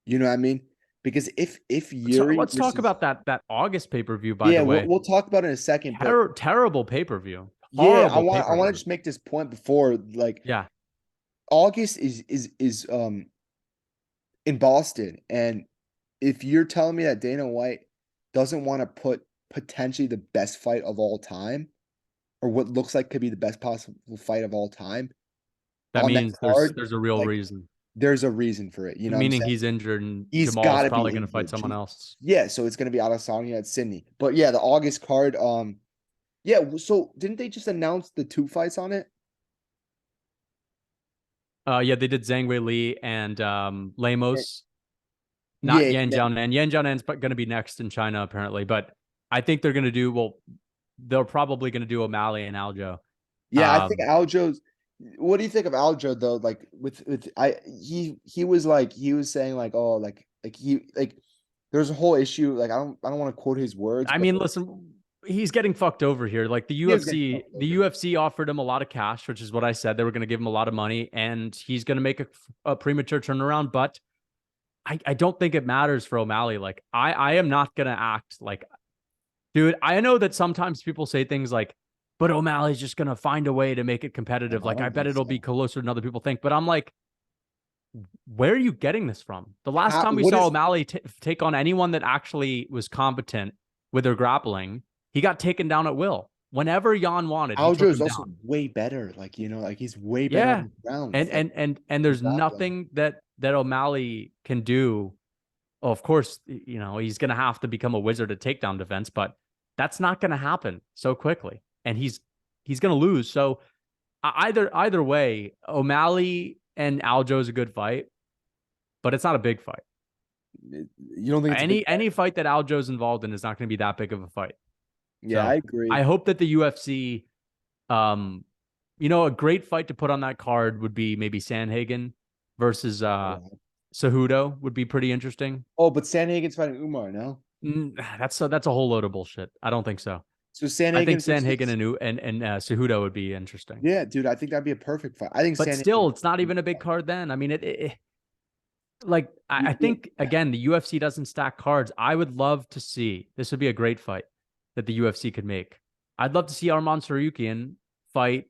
[SPEAKER 2] You know what I mean? Because if
[SPEAKER 1] So
[SPEAKER 2] Yuri
[SPEAKER 1] let's talk
[SPEAKER 2] versus
[SPEAKER 1] about that August pay-per-view, by
[SPEAKER 2] yeah,
[SPEAKER 1] the
[SPEAKER 2] we'll
[SPEAKER 1] way.
[SPEAKER 2] we'll talk about it in a second, but
[SPEAKER 1] Terrible pay-per-view.
[SPEAKER 2] yeah,
[SPEAKER 1] Horrible
[SPEAKER 2] I want to
[SPEAKER 1] pay-per-view.
[SPEAKER 2] just make this point before like
[SPEAKER 1] Yeah.
[SPEAKER 2] August is in Boston, and if you're telling me that Dana White doesn't want to put potentially the best fight of all time, or what looks like could be the best possible fight of all time
[SPEAKER 1] That
[SPEAKER 2] on that
[SPEAKER 1] means
[SPEAKER 2] card,
[SPEAKER 1] there's a real
[SPEAKER 2] like
[SPEAKER 1] reason.
[SPEAKER 2] there's a reason for it. You know what I'm
[SPEAKER 1] Meaning
[SPEAKER 2] saying?
[SPEAKER 1] he's injured and
[SPEAKER 2] He's got
[SPEAKER 1] Jamal's
[SPEAKER 2] to be
[SPEAKER 1] probably going to fight
[SPEAKER 2] injured.
[SPEAKER 1] someone else.
[SPEAKER 2] Yeah, so it's gonna be Adesanya at Sydney. But yeah, the August card, yeah, so didn't they just announce the 2 fights on it?
[SPEAKER 1] Yeah, they did Zhang Wei Li and
[SPEAKER 2] Yeah,
[SPEAKER 1] Lemos, not
[SPEAKER 2] yeah,
[SPEAKER 1] Yan
[SPEAKER 2] yeah.
[SPEAKER 1] Jianan. Yan Jianan's going to be next in China apparently, but I think they're going to do well. They're probably going to do O'Malley and Aljo.
[SPEAKER 2] Yeah, I think
[SPEAKER 1] Um,
[SPEAKER 2] Aljo's. What do you think of Aljo though? Like with I he was like he was saying like oh like he like there's a whole issue like I don't want to quote his words,
[SPEAKER 1] I
[SPEAKER 2] but
[SPEAKER 1] mean, listen, he's getting fucked over here. Like the
[SPEAKER 2] he is getting
[SPEAKER 1] UFC,
[SPEAKER 2] fucked
[SPEAKER 1] the
[SPEAKER 2] over.
[SPEAKER 1] UFC offered him a lot of cash, which is what I said. They were going to give him a lot of money, and he's going to make a premature turnaround. But I don't think it matters for O'Malley. Like I am not going to act like, dude. I know that sometimes people say things like, "But O'Malley's just going to find a way to make it competitive."
[SPEAKER 2] I
[SPEAKER 1] Like I
[SPEAKER 2] don't
[SPEAKER 1] bet
[SPEAKER 2] think
[SPEAKER 1] it'll be
[SPEAKER 2] so.
[SPEAKER 1] closer than other people think. But I'm like, where are you getting this from? The last
[SPEAKER 2] How,
[SPEAKER 1] time we
[SPEAKER 2] what
[SPEAKER 1] saw
[SPEAKER 2] is
[SPEAKER 1] O'Malley take on anyone that actually was competent with their grappling, he got taken down at will. Whenever Jan wanted, he
[SPEAKER 2] Aljo
[SPEAKER 1] took
[SPEAKER 2] is
[SPEAKER 1] him
[SPEAKER 2] also
[SPEAKER 1] down.
[SPEAKER 2] way better. Like like he's way better
[SPEAKER 1] Yeah.
[SPEAKER 2] on the ground.
[SPEAKER 1] And
[SPEAKER 2] Like
[SPEAKER 1] and and and there's
[SPEAKER 2] grappling.
[SPEAKER 1] nothing that O'Malley can do. Well, of course, he's gonna have to become a wizard at takedown defense, but that's not gonna happen so quickly. And he's gonna lose. So either way, O'Malley and Aljo is a good fight, but it's not a big fight.
[SPEAKER 2] You don't think it's a big
[SPEAKER 1] Any fight that Aljo's involved in is not going to be that big of a fight.
[SPEAKER 2] Yeah, I
[SPEAKER 1] So I
[SPEAKER 2] agree.
[SPEAKER 1] hope that the UFC, um, a great fight to put on that card would be maybe Sanhagen versus Cejudo would be pretty interesting.
[SPEAKER 2] Oh, but Sanhagen's fighting Umar now.
[SPEAKER 1] That's a whole load of bullshit. I don't think so.
[SPEAKER 2] So
[SPEAKER 1] I think
[SPEAKER 2] Sanhagen
[SPEAKER 1] Sanhagen
[SPEAKER 2] versus
[SPEAKER 1] and Cejudo would be interesting.
[SPEAKER 2] yeah, dude, I think that'd be a perfect fight. I think
[SPEAKER 1] But
[SPEAKER 2] Sanhagen.
[SPEAKER 1] still, it's not even a big card then. I mean, like I
[SPEAKER 2] Yeah,
[SPEAKER 1] think again the UFC doesn't stack cards. I would love to see this would be a great fight that the UFC could make. I'd love to see Arman Sarukian fight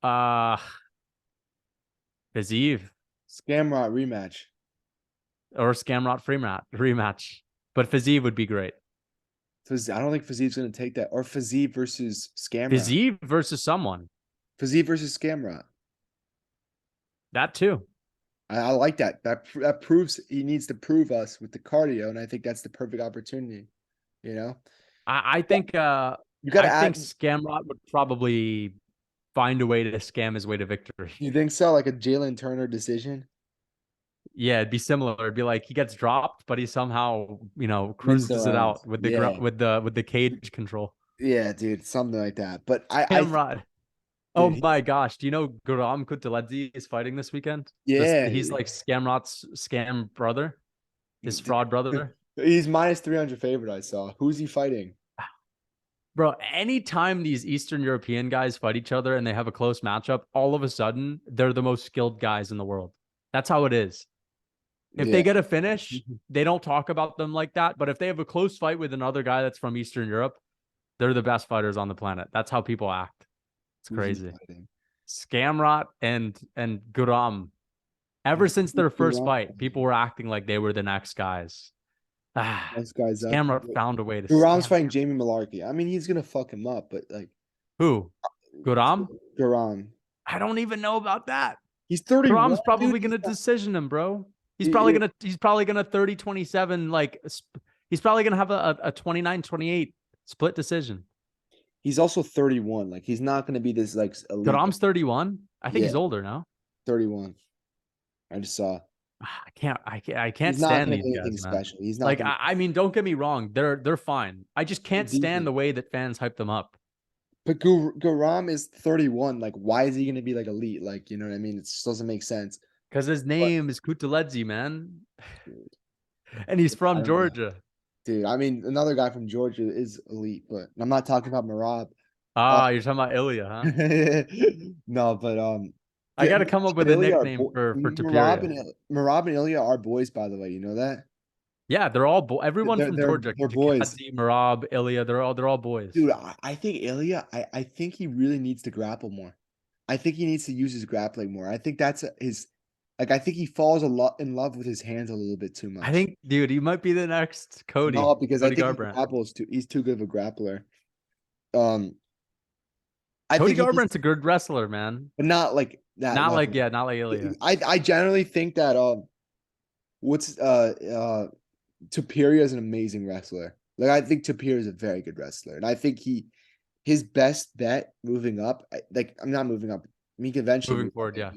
[SPEAKER 1] uh Viziev
[SPEAKER 2] Scamrot rematch.
[SPEAKER 1] or Skamrot rematch. But Viziev would be great.
[SPEAKER 2] I don't think Fiziev going to take that. Or Fiziev versus Scamrot.
[SPEAKER 1] Viziev versus someone.
[SPEAKER 2] Fiziev versus Scamrot.
[SPEAKER 1] That too.
[SPEAKER 2] I like that. That proves he needs to prove us with the cardio, and I think that's the perfect opportunity. You know,
[SPEAKER 1] I
[SPEAKER 2] Yeah,
[SPEAKER 1] think
[SPEAKER 2] you got to
[SPEAKER 1] I think
[SPEAKER 2] add.
[SPEAKER 1] Skamrot would probably find a way to scam his way to victory.
[SPEAKER 2] You think so? Like a Jalen Turner decision
[SPEAKER 1] Yeah, it'd be similar. It'd be like he gets dropped, but he somehow,
[SPEAKER 2] wins the
[SPEAKER 1] cruises it
[SPEAKER 2] round.
[SPEAKER 1] out with
[SPEAKER 2] Yeah,
[SPEAKER 1] the cage control.
[SPEAKER 2] yeah, dude, something like that. But
[SPEAKER 1] Camrod.
[SPEAKER 2] dude,
[SPEAKER 1] Oh my gosh. Do you know Guram Kutateladze is fighting this weekend?
[SPEAKER 2] yeah,
[SPEAKER 1] He's like Scamrot's scam brother, his fraud brother.
[SPEAKER 2] he's minus 300 favorite. I saw. Who's he fighting?
[SPEAKER 1] Bro, anytime these Eastern European guys fight each other and they have a close matchup, all of a sudden they're the most skilled guys in the world. That's how it is. If
[SPEAKER 2] Yeah,
[SPEAKER 1] they get a finish, they don't talk about them like that. But if they have a close fight with another guy that's from Eastern Europe, they're the best fighters on the planet. That's how people act. It's
[SPEAKER 2] who's he
[SPEAKER 1] crazy.
[SPEAKER 2] fighting?
[SPEAKER 1] Scamrot and Guram. Ever since their first
[SPEAKER 2] Duran
[SPEAKER 1] fight, people were acting like they were the next guys.
[SPEAKER 2] Next guy's up.
[SPEAKER 1] Scamrot found a way to
[SPEAKER 2] Duran's
[SPEAKER 1] scam.
[SPEAKER 2] fighting Jamie Malarkey. I mean, he's gonna fuck him up, but like
[SPEAKER 1] Who? Guram?
[SPEAKER 2] Duran,
[SPEAKER 1] I don't even know about that.
[SPEAKER 2] he's 31,
[SPEAKER 1] Guram's
[SPEAKER 2] dude.
[SPEAKER 1] probably gonna decision him, bro. He's probably gonna 30-27, like he's probably gonna have a 29-28 split decision.
[SPEAKER 2] He's also 31. Like he's not gonna be this like elite.
[SPEAKER 1] Guram's 31. I think
[SPEAKER 2] Yeah,
[SPEAKER 1] he's older now.
[SPEAKER 2] 31. I just saw.
[SPEAKER 1] I can't
[SPEAKER 2] He's not
[SPEAKER 1] stand
[SPEAKER 2] gonna
[SPEAKER 1] these
[SPEAKER 2] be anything
[SPEAKER 1] guys, man.
[SPEAKER 2] special. He's not
[SPEAKER 1] Like
[SPEAKER 2] gonna
[SPEAKER 1] I mean, don't get me wrong, they're fine. I just
[SPEAKER 2] be
[SPEAKER 1] can't stand
[SPEAKER 2] decent.
[SPEAKER 1] the way that fans hype them up
[SPEAKER 2] But Guram is 31. Like, why is he gonna be like elite? Like, you know what I mean? It just doesn't make sense.
[SPEAKER 1] because his
[SPEAKER 2] But
[SPEAKER 1] name is Kutateladze, man,
[SPEAKER 2] dude,
[SPEAKER 1] and he's
[SPEAKER 2] I
[SPEAKER 1] from
[SPEAKER 2] don't know.
[SPEAKER 1] Georgia.
[SPEAKER 2] Dude, I mean, another guy from Georgia is elite, but I'm not talking about Marab.
[SPEAKER 1] Ah, you're talking about Ilya, huh?
[SPEAKER 2] No, but
[SPEAKER 1] I got to come up with a nickname for
[SPEAKER 2] Merab
[SPEAKER 1] Tapiria.
[SPEAKER 2] and Merab and Ilya are boys, by the way. You know that?
[SPEAKER 1] Yeah, they're all everyone from Georgia.
[SPEAKER 2] They're boys.
[SPEAKER 1] Jakadze, Marab, Ilya, they're all boys.
[SPEAKER 2] Dude, I think Ilya, I think he really needs to grapple more. I think he needs to use his grappling more. I think that's his like I think he falls a lot in love with his hands a little bit too much.
[SPEAKER 1] I think, dude, he might be the next Cody.
[SPEAKER 2] No, because
[SPEAKER 1] Cody
[SPEAKER 2] I think
[SPEAKER 1] Garbrandt.
[SPEAKER 2] he's too good of a grappler. I
[SPEAKER 1] Cody
[SPEAKER 2] think
[SPEAKER 1] Garbrandt's a good wrestler, man.
[SPEAKER 2] but not like that.
[SPEAKER 1] Not
[SPEAKER 2] level.
[SPEAKER 1] like not like Ilya.
[SPEAKER 2] I generally think that Tapiria is an amazing wrestler. Like I think Tapiria is a very good wrestler, and I think his best bet moving up. I'm not moving up. I mean, eventually
[SPEAKER 1] Moving forward, yeah.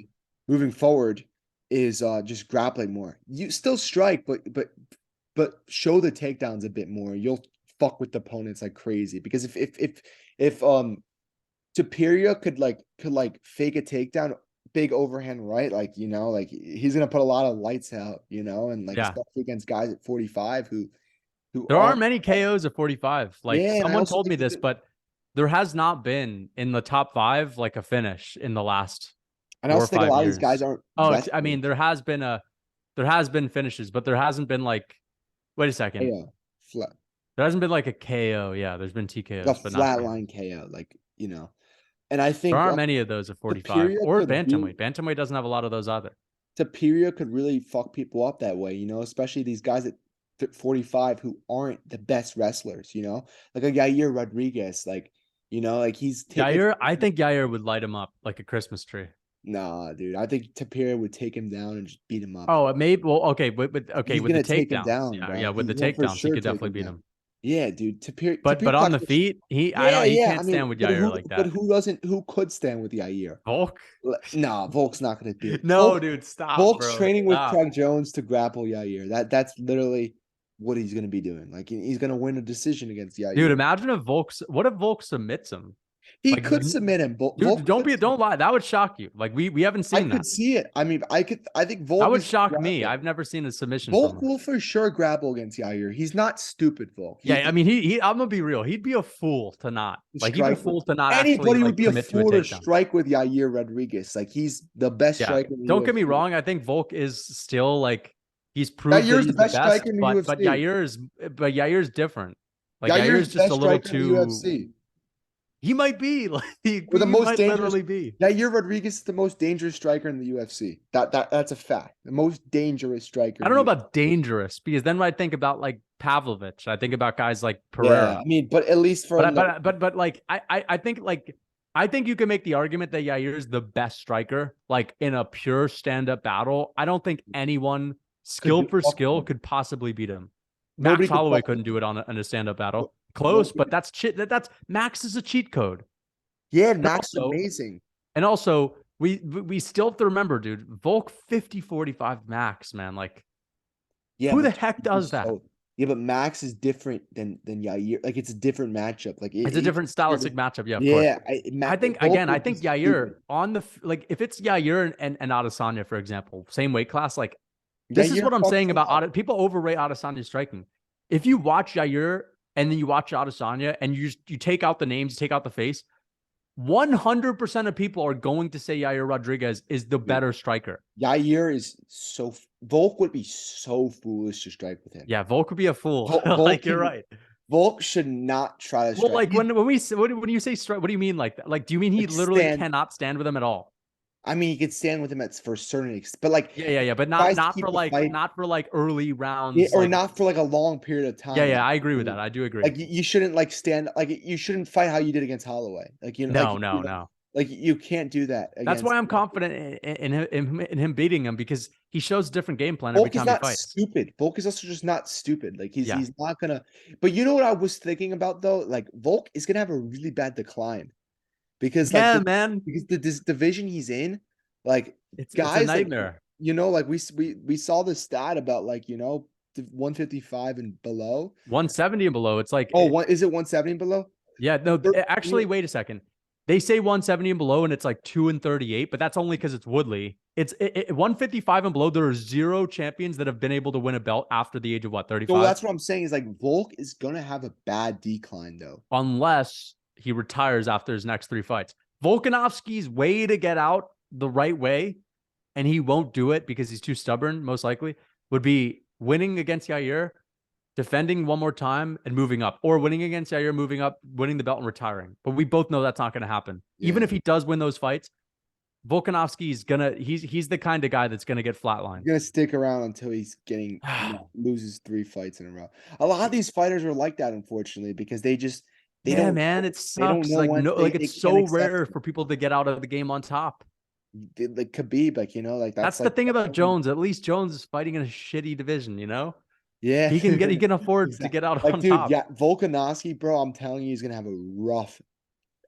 [SPEAKER 2] Moving forward is just grappling more. You still strike, but show the takedowns a bit more. You'll fuck with the opponents like crazy because if Tapiria could fake a takedown, big overhand right, like he's gonna put a lot of lights out, and especially against guys at 45 who
[SPEAKER 1] there aren't many KOs at 45. Like someone told me this, but there has not been in the top 5 like a finish in the last.
[SPEAKER 2] And I also think a lot of these guys aren't.
[SPEAKER 1] Oh, I mean, there has been finishes, but there hasn't been like. Wait a second.
[SPEAKER 2] Yeah, flat.
[SPEAKER 1] There hasn't been like a KO. Yeah, there's been TKOs,
[SPEAKER 2] a flatline KO, And I think
[SPEAKER 1] there aren't many of those at 45 or bantamweight. Bantamweight doesn't have a lot of those either.
[SPEAKER 2] Tapiria could really fuck people up that way, especially these guys at 45 who aren't the best wrestlers, like a Yair Rodriguez, he's
[SPEAKER 1] Yair. I think Yair would light him up like a Christmas tree.
[SPEAKER 2] Nah, dude. I think Tapiria would take him down and just beat him up.
[SPEAKER 1] Oh, maybe. Well, okay, with the takedowns, with the takedowns, he could definitely beat him.
[SPEAKER 2] Yeah, dude. Tapiria,
[SPEAKER 1] but on the feet, he can't stand with Yair like that.
[SPEAKER 2] But who could stand with Yair?
[SPEAKER 1] Volk?
[SPEAKER 2] Nah, Volk's not gonna do it.
[SPEAKER 1] No, dude, stop.
[SPEAKER 2] Volk's training with Craig Jones to grapple Yair. That's literally what he's gonna be doing. Like he's gonna win a decision against Yair.
[SPEAKER 1] Dude, imagine if Volk submits him.
[SPEAKER 2] He could submit him.
[SPEAKER 1] Dude, don't lie. That would shock you. Like we haven't seen that.
[SPEAKER 2] I could see it. I mean, I think Volk.
[SPEAKER 1] That would shock me. I've never seen a submission.
[SPEAKER 2] Volk will for sure grapple against Yair. He's not stupid, Volk.
[SPEAKER 1] I mean, he. I'm gonna be real. He'd be a fool to not. Like he'd be a fool to not.
[SPEAKER 2] Anybody would be a fool to
[SPEAKER 1] strike
[SPEAKER 2] with Yair Rodriguez. Like he's the best striker.
[SPEAKER 1] Don't get me wrong. I think Volk is still like he's proved
[SPEAKER 2] that he's the best striker in the UFC.
[SPEAKER 1] But Yair's different. Like Yair's just a little too. He might be like the most dangerous.
[SPEAKER 2] Yair Rodriguez is the most dangerous striker in the UFC. That's a fact. The most dangerous striker.
[SPEAKER 1] I don't know about dangerous because then when I think about like Pavlovich, I think about guys like Pereira.
[SPEAKER 2] Yeah, I mean, but at least for
[SPEAKER 1] but like I think you can make the argument that Yair is the best striker like in a pure stand-up battle. I don't think anyone skill for skill could possibly beat him. Max Holloway couldn't do it on a stand-up battle. Close, but that's Max is a cheat code.
[SPEAKER 2] Yeah, Max is amazing.
[SPEAKER 1] And also, we still have to remember, dude, Volk 50-45 Max, man. Like, who the heck does that?
[SPEAKER 2] Yeah, but Max is different than Yair. Like, it's a different matchup. Like,
[SPEAKER 1] it's a different stylistic matchup. Yeah, of course. I think Yair on the if it's Yair and Adesanya, for example, same weight class. Like, this is what I'm saying about people overrate Adesanya's striking. If you watch Yair and then you watch Adesanya and you take out the names, take out the face, 100% of people are going to say Yair Rodriguez is the better striker.
[SPEAKER 2] Yair is Volk would be so foolish to strike with him.
[SPEAKER 1] Yeah, Volk would be a fool. You're right.
[SPEAKER 2] Volk should not try to strike.
[SPEAKER 1] Well, like when you say strike, what do you mean like that? Like, do you mean he literally cannot stand with him at all?
[SPEAKER 2] I mean, he could stand with him for a certain extent, but like
[SPEAKER 1] but not for like early rounds,
[SPEAKER 2] or not for like a long period of time.
[SPEAKER 1] Yeah, I agree with that. I do agree.
[SPEAKER 2] Like you shouldn't stand you shouldn't fight how you did against Holloway. Like
[SPEAKER 1] no.
[SPEAKER 2] Like you can't do that.
[SPEAKER 1] That's why I'm confident in him beating him because he shows a different game plan every time he fights.
[SPEAKER 2] Stupid. Volk is also just not stupid. Like he's not gonna. But you know what I was thinking about though? Like Volk is gonna have a really bad decline. Because this division he's in, like
[SPEAKER 1] it's
[SPEAKER 2] guys,
[SPEAKER 1] a nightmare.
[SPEAKER 2] Like we saw the stat about 155 and below,
[SPEAKER 1] 170 and below. It's like
[SPEAKER 2] is it 170 and below?
[SPEAKER 1] Yeah, no. Actually, wait a second. They say 170 and below, and it's like 2-38, but that's only because it's Woodley. It's 155 and below. There are 0 champions that have been able to win a belt after the age of 35.
[SPEAKER 2] So that's what I'm saying is like Volk is gonna have a bad decline though,
[SPEAKER 1] unless he retires after his next 3 fights. Volkanovski's way to get out the right way, and he won't do it because he's too stubborn, most likely, would be winning against Yair, defending one more time, and moving up, or winning against Yair, moving up, winning the belt, and retiring. But we both know that's not going to happen.
[SPEAKER 2] Yeah.
[SPEAKER 1] Even if he does win those fights, Volkanovski's he's the kind of guy that's gonna get flatlined.
[SPEAKER 2] He's gonna stick around until he's getting loses 3 fights in a row. A lot of these fighters are like that, unfortunately, because they don't,
[SPEAKER 1] man, it
[SPEAKER 2] they don't
[SPEAKER 1] sucks.
[SPEAKER 2] know
[SPEAKER 1] Like
[SPEAKER 2] when
[SPEAKER 1] no, like
[SPEAKER 2] they
[SPEAKER 1] it's
[SPEAKER 2] can't
[SPEAKER 1] so
[SPEAKER 2] accept
[SPEAKER 1] rare
[SPEAKER 2] it.
[SPEAKER 1] for people to get out of the game on top.
[SPEAKER 2] Like Khabib, like, like
[SPEAKER 1] That's the
[SPEAKER 2] like
[SPEAKER 1] thing about Jones. At least Jones is fighting in a shitty division,
[SPEAKER 2] Yeah,
[SPEAKER 1] He can afford to
[SPEAKER 2] exactly.
[SPEAKER 1] get out
[SPEAKER 2] Like,
[SPEAKER 1] on
[SPEAKER 2] dude,
[SPEAKER 1] top.
[SPEAKER 2] yeah, Volkanovski, bro, I'm telling you, he's gonna have a rough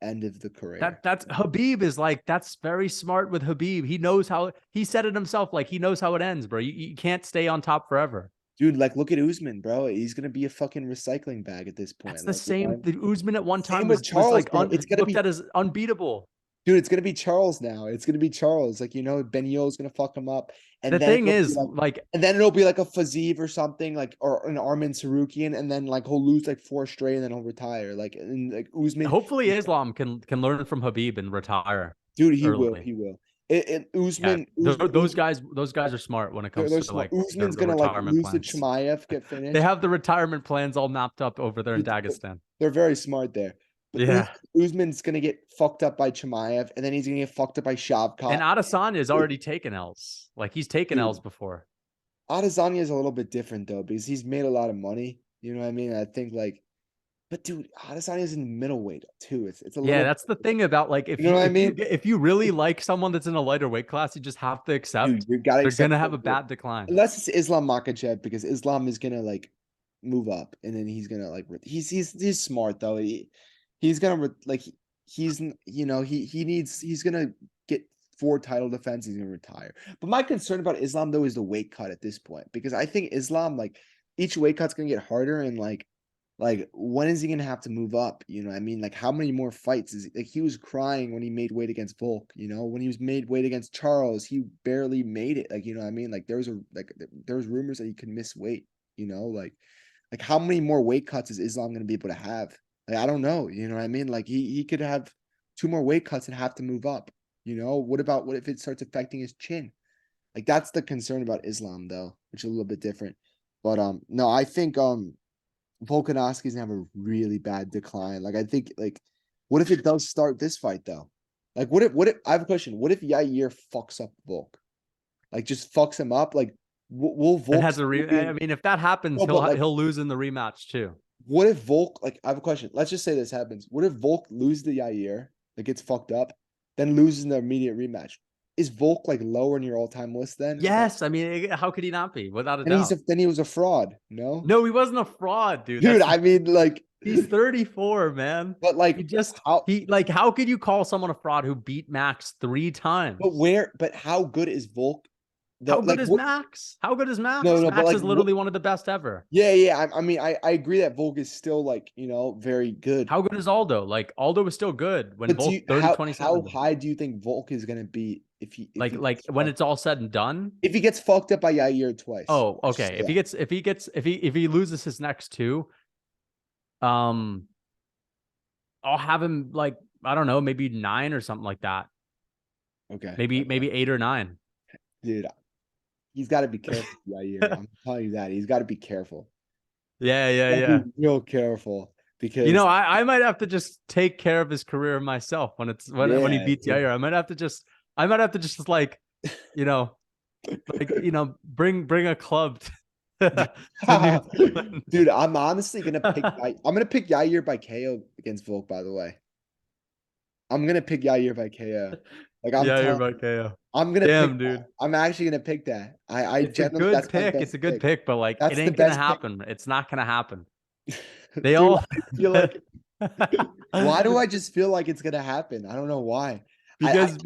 [SPEAKER 2] end of the career.
[SPEAKER 1] That's Khabib is like, that's very smart with Khabib. He knows how, he said it himself, like he knows how it ends, bro. You can't stay on top forever.
[SPEAKER 2] Dude, like, look at Usman, bro. He's gonna be a fucking recycling bag at this point.
[SPEAKER 1] That's the
[SPEAKER 2] Like,
[SPEAKER 1] same. The Usman at one
[SPEAKER 2] same
[SPEAKER 1] time
[SPEAKER 2] with
[SPEAKER 1] was
[SPEAKER 2] Charles,
[SPEAKER 1] like
[SPEAKER 2] bro. It's gonna
[SPEAKER 1] looked
[SPEAKER 2] be,
[SPEAKER 1] at as unbeatable.
[SPEAKER 2] dude, it's gonna be Charles now. It's gonna be Charles. Like, Beneil's gonna fuck him up, and
[SPEAKER 1] The
[SPEAKER 2] then
[SPEAKER 1] thing is, like,
[SPEAKER 2] and then it'll be like a Faziev or something, like, or an Armin Sarukian, and then like he'll lose like 4 straight, and then he'll retire. Like, and like Usman,
[SPEAKER 1] hopefully Islam can learn from Habib and retire
[SPEAKER 2] dude, he
[SPEAKER 1] early.
[SPEAKER 2] will.
[SPEAKER 1] Yeah,
[SPEAKER 2] Usman,
[SPEAKER 1] those guys are smart when it comes
[SPEAKER 2] they're
[SPEAKER 1] to
[SPEAKER 2] smart.
[SPEAKER 1] like
[SPEAKER 2] Usman's
[SPEAKER 1] their
[SPEAKER 2] gonna like
[SPEAKER 1] retirement
[SPEAKER 2] lose to
[SPEAKER 1] plans.
[SPEAKER 2] Chimaev, get
[SPEAKER 1] They
[SPEAKER 2] finished.
[SPEAKER 1] have the retirement plans all mapped up over there in
[SPEAKER 2] Dude,
[SPEAKER 1] Dagestan.
[SPEAKER 2] They're very smart there. But
[SPEAKER 1] Yeah,
[SPEAKER 2] Usman's gonna get fucked up by Chimaev, and then he's gonna get fucked up by Shavkat.
[SPEAKER 1] and Adesanya has already taken L's. Like he's taken
[SPEAKER 2] Dude,
[SPEAKER 1] L's before.
[SPEAKER 2] Adesanya is a little bit different though, because he's made a lot of money. You know what I mean? I think like, but dude, Adesanya is in middleweight too. It's a
[SPEAKER 1] Yeah,
[SPEAKER 2] little.
[SPEAKER 1] that's the thing about like if
[SPEAKER 2] You know what I mean?
[SPEAKER 1] if you really like someone that's in a lighter weight class, you just have to accept
[SPEAKER 2] Dude, you gotta
[SPEAKER 1] they're
[SPEAKER 2] accept
[SPEAKER 1] gonna have a
[SPEAKER 2] it.
[SPEAKER 1] bad decline.
[SPEAKER 2] Unless it's Islam Makhachev, because Islam is gonna like move up, and then he's gonna like he's smart though. He's gonna like he's he's gonna get 4 title defense. He's gonna retire. But my concern about Islam though is the weight cut at this point, because I think Islam, like, each weight cut's gonna get harder, and like when is he gonna have to move up? You know what I mean? Like, how many more fights is like, he was crying when he made weight against Volk, when he was made weight against Charles, he barely made it. Like, you know what I mean? Like, there was rumors that he could miss weight, like how many more weight cuts is Islam gonna be able to have? Like, I don't know, you know what I mean? Like, he could have 2 more weight cuts and have to move up. What if it starts affecting his chin? Like, that's the concern about Islam though, which is a little bit different. But no, I think Volkanovski's gonna have a really bad decline. Like, I think, like, what if it does start this fight though? Like, what if I have a question. What if Yair fucks up Volk? Like, just fucks him up? Like, will Volk
[SPEAKER 1] And has a I mean, if that happens, he'll lose in the rematch too.
[SPEAKER 2] What if Volk, like, I have a question. Let's just say this happens. What if Volk loses to Yair, like, gets fucked up, then loses in the immediate rematch? Is Volk like lower in your all-time list then?
[SPEAKER 1] Yes, I mean, how could he not be? Without a
[SPEAKER 2] And
[SPEAKER 1] doubt.
[SPEAKER 2] then he was a fraud, no?
[SPEAKER 1] No, he wasn't a fraud, dude.
[SPEAKER 2] Dude, I mean, like,
[SPEAKER 1] he's 34, man.
[SPEAKER 2] but like,
[SPEAKER 1] how could you call someone a fraud who beat Max 3 times?
[SPEAKER 2] But how good is Volk?
[SPEAKER 1] How good is Max? How good is Max?
[SPEAKER 2] No,
[SPEAKER 1] Max
[SPEAKER 2] but like,
[SPEAKER 1] is literally one of the best ever.
[SPEAKER 2] Yeah. I mean, I agree that Volk is still, like, very good.
[SPEAKER 1] How good is Aldo? Like, Aldo was still good when Volk 30-27.
[SPEAKER 2] How high do you think Volk is gonna be if he
[SPEAKER 1] when it's all said and done?
[SPEAKER 2] If he gets fucked up by Yair twice.
[SPEAKER 1] Oh, okay. If he loses his next 2, I'll have him, like, I don't know, maybe 9 or something like that.
[SPEAKER 2] Okay.
[SPEAKER 1] Maybe 8 or 9.
[SPEAKER 2] Dude, he's got to be careful, Yair. I'm telling you that. He's got to be careful.
[SPEAKER 1] Yeah.
[SPEAKER 2] Be real careful, because
[SPEAKER 1] I might have to just take care of his career myself when he beats Yair. I might have to just like, bring a club to New Zealand.
[SPEAKER 2] Dude, I'm honestly gonna pick Yair by KO against Volk, by the way. I'm gonna pick Yair by KO. Like,
[SPEAKER 1] Yair by KO.
[SPEAKER 2] I'm gonna
[SPEAKER 1] Damn,
[SPEAKER 2] pick
[SPEAKER 1] dude.
[SPEAKER 2] That. I'm actually gonna pick that.
[SPEAKER 1] It's a good pick. It's a good pick, but like, it ain't gonna happen. It's not gonna happen. They all
[SPEAKER 2] feel like. Why do I just feel like it's gonna happen? I don't know why.
[SPEAKER 1] Because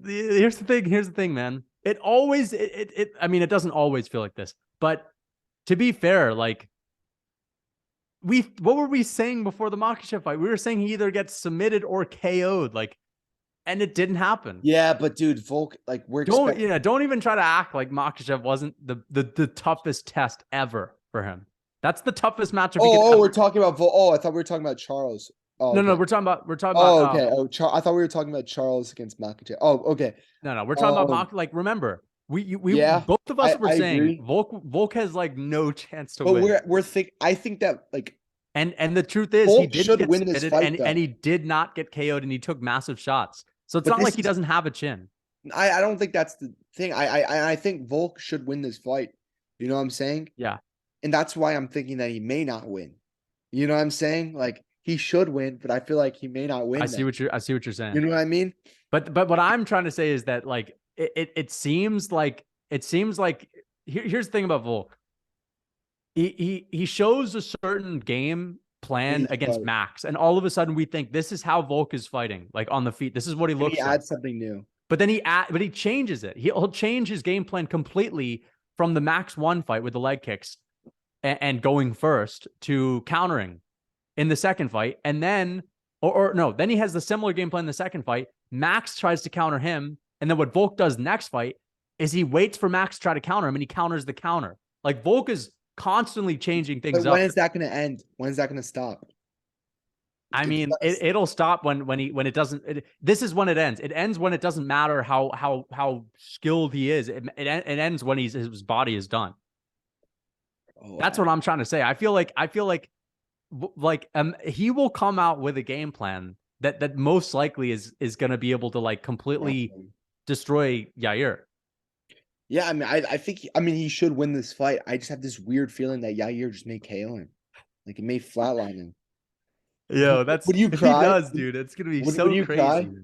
[SPEAKER 1] here's the thing, man. It always I mean, it doesn't always feel like this, but to be fair, like, what were we saying before the Makhachev fight? We were saying he either gets submitted or KO'd, like, and it didn't happen.
[SPEAKER 2] Yeah, but dude, Volk, like,
[SPEAKER 1] don't even try to act like Makhachev wasn't the toughest test ever for him. That's the toughest matchup.
[SPEAKER 2] We're talking about Volk. Oh, I thought we were talking about Charles. Oh,
[SPEAKER 1] No, no,
[SPEAKER 2] okay.
[SPEAKER 1] we're talking about
[SPEAKER 2] Oh, okay. Oh, I thought we were talking about Charles against Makachev. Oh, okay.
[SPEAKER 1] no, no, we're talking about
[SPEAKER 2] Um,
[SPEAKER 1] mock. Like, remember, we
[SPEAKER 2] yeah,
[SPEAKER 1] both of us were
[SPEAKER 2] I
[SPEAKER 1] saying
[SPEAKER 2] agree.
[SPEAKER 1] Volk has like no chance to
[SPEAKER 2] But
[SPEAKER 1] win.
[SPEAKER 2] I think that like
[SPEAKER 1] And the truth is, he
[SPEAKER 2] Volk
[SPEAKER 1] didn't
[SPEAKER 2] should
[SPEAKER 1] get
[SPEAKER 2] win this
[SPEAKER 1] submitted,
[SPEAKER 2] fight
[SPEAKER 1] and
[SPEAKER 2] though.
[SPEAKER 1] he did not get KO'd, and he took massive shots. So it's
[SPEAKER 2] But
[SPEAKER 1] not like
[SPEAKER 2] this
[SPEAKER 1] he
[SPEAKER 2] is
[SPEAKER 1] doesn't have a chin.
[SPEAKER 2] I don't think that's the thing. I think Volk should win this fight. You know what I'm saying?
[SPEAKER 1] Yeah,
[SPEAKER 2] And that's why I'm thinking that he may not win. You know what I'm saying? Like he should win, but I feel like he may not win then.
[SPEAKER 1] I see what you're
[SPEAKER 2] You
[SPEAKER 1] saying.
[SPEAKER 2] know what I mean?
[SPEAKER 1] But what I'm trying to say is that like it seems like here's the thing about Volk. He shows a certain game
[SPEAKER 2] And
[SPEAKER 1] plan
[SPEAKER 2] he
[SPEAKER 1] against
[SPEAKER 2] does.
[SPEAKER 1] Max, and all of a sudden we think this is how Volk is fighting, like on the feet. This is what he
[SPEAKER 2] And he
[SPEAKER 1] looks like.
[SPEAKER 2] adds something new.
[SPEAKER 1] But he changes it. He'll change his game plan completely from the Max 1 fight with the leg kicks and going first to countering in the second fight. And then, or no, then he has the similar game plan in the second fight. Max tries to counter him. And then what Volk does next fight is he waits for Max to try to counter him and he counters the counter. Like Volk is constantly changing things
[SPEAKER 2] But when
[SPEAKER 1] up.
[SPEAKER 2] is that going to end? When is that going to stop?
[SPEAKER 1] I mean,
[SPEAKER 2] Because
[SPEAKER 1] it'll stop when it doesn't. This is when it ends. It ends when it doesn't matter how skilled he is. It ends when his body is done. That's what I'm trying to say. I feel like he will come out with a game plan that most likely is going to be able to like completely destroy Yair.
[SPEAKER 2] Yeah, I mean, I think he should win this fight. I just have this weird feeling that Yair just may KO him, like it may flatline him.
[SPEAKER 1] Yo, that's
[SPEAKER 2] Would you
[SPEAKER 1] if he
[SPEAKER 2] cry?
[SPEAKER 1] does, dude, it's gonna be
[SPEAKER 2] Would
[SPEAKER 1] so
[SPEAKER 2] you cry?
[SPEAKER 1] crazy.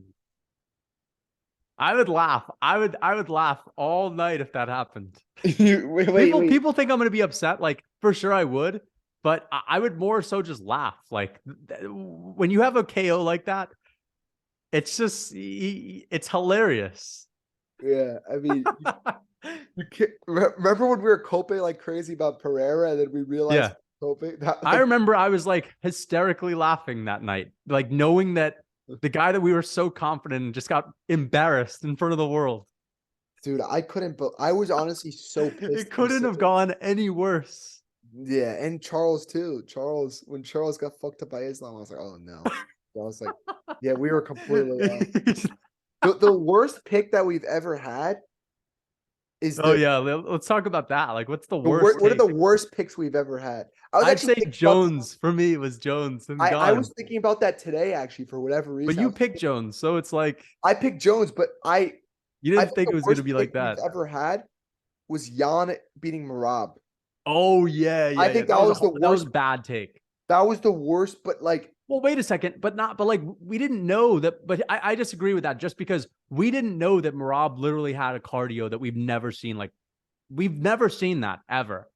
[SPEAKER 1] I would laugh. I would laugh all night if that happened.
[SPEAKER 2] Wait.
[SPEAKER 1] People think I'm gonna be upset. Like for sure I would, but I would more so just laugh. Like when you have a KO like that, it's just it's hilarious.
[SPEAKER 2] Yeah, I mean, remember when we were coping like crazy about Pereira, and then we realized
[SPEAKER 1] Yeah.
[SPEAKER 2] coping that
[SPEAKER 1] I
[SPEAKER 2] like
[SPEAKER 1] remember I was like hysterically laughing that night, like knowing that the guy that we were so confident in just got embarrassed in front of the world.
[SPEAKER 2] dude, I couldn't, but I was honestly so
[SPEAKER 1] It
[SPEAKER 2] pissed.
[SPEAKER 1] couldn't have gone any worse.
[SPEAKER 2] Yeah, and Charles too. When Charles got fucked up by Islam, I was like, oh no. I was like, yeah, we were completely off. The worst pick that we've ever had is
[SPEAKER 1] Oh yeah, let's talk about that. Like, what's the
[SPEAKER 2] the
[SPEAKER 1] worst
[SPEAKER 2] what are
[SPEAKER 1] take?
[SPEAKER 2] the worst picks we've ever had? I was
[SPEAKER 1] I'd
[SPEAKER 2] actually
[SPEAKER 1] say
[SPEAKER 2] thinking about this.
[SPEAKER 1] Jones. For me, it was Jones and
[SPEAKER 2] I
[SPEAKER 1] Gone.
[SPEAKER 2] was thinking about that today actually for whatever
[SPEAKER 1] But
[SPEAKER 2] reason.
[SPEAKER 1] you picked Jones, so it's like
[SPEAKER 2] I picked Jones, but
[SPEAKER 1] you
[SPEAKER 2] I
[SPEAKER 1] didn't
[SPEAKER 2] think
[SPEAKER 1] think
[SPEAKER 2] the
[SPEAKER 1] it was gonna
[SPEAKER 2] worst
[SPEAKER 1] be like
[SPEAKER 2] pick we've
[SPEAKER 1] that.
[SPEAKER 2] ever had was Jan beating Marab.
[SPEAKER 1] Oh yeah,
[SPEAKER 2] I
[SPEAKER 1] yeah, yeah.
[SPEAKER 2] think that was the
[SPEAKER 1] That was
[SPEAKER 2] worst.
[SPEAKER 1] a bad take.
[SPEAKER 2] That was the worst, but like
[SPEAKER 1] Well, wait a second, but like we didn't know that. But I disagree with that just because we didn't know that Marab literally had a cardio that we've never seen. Like we've never seen that ever.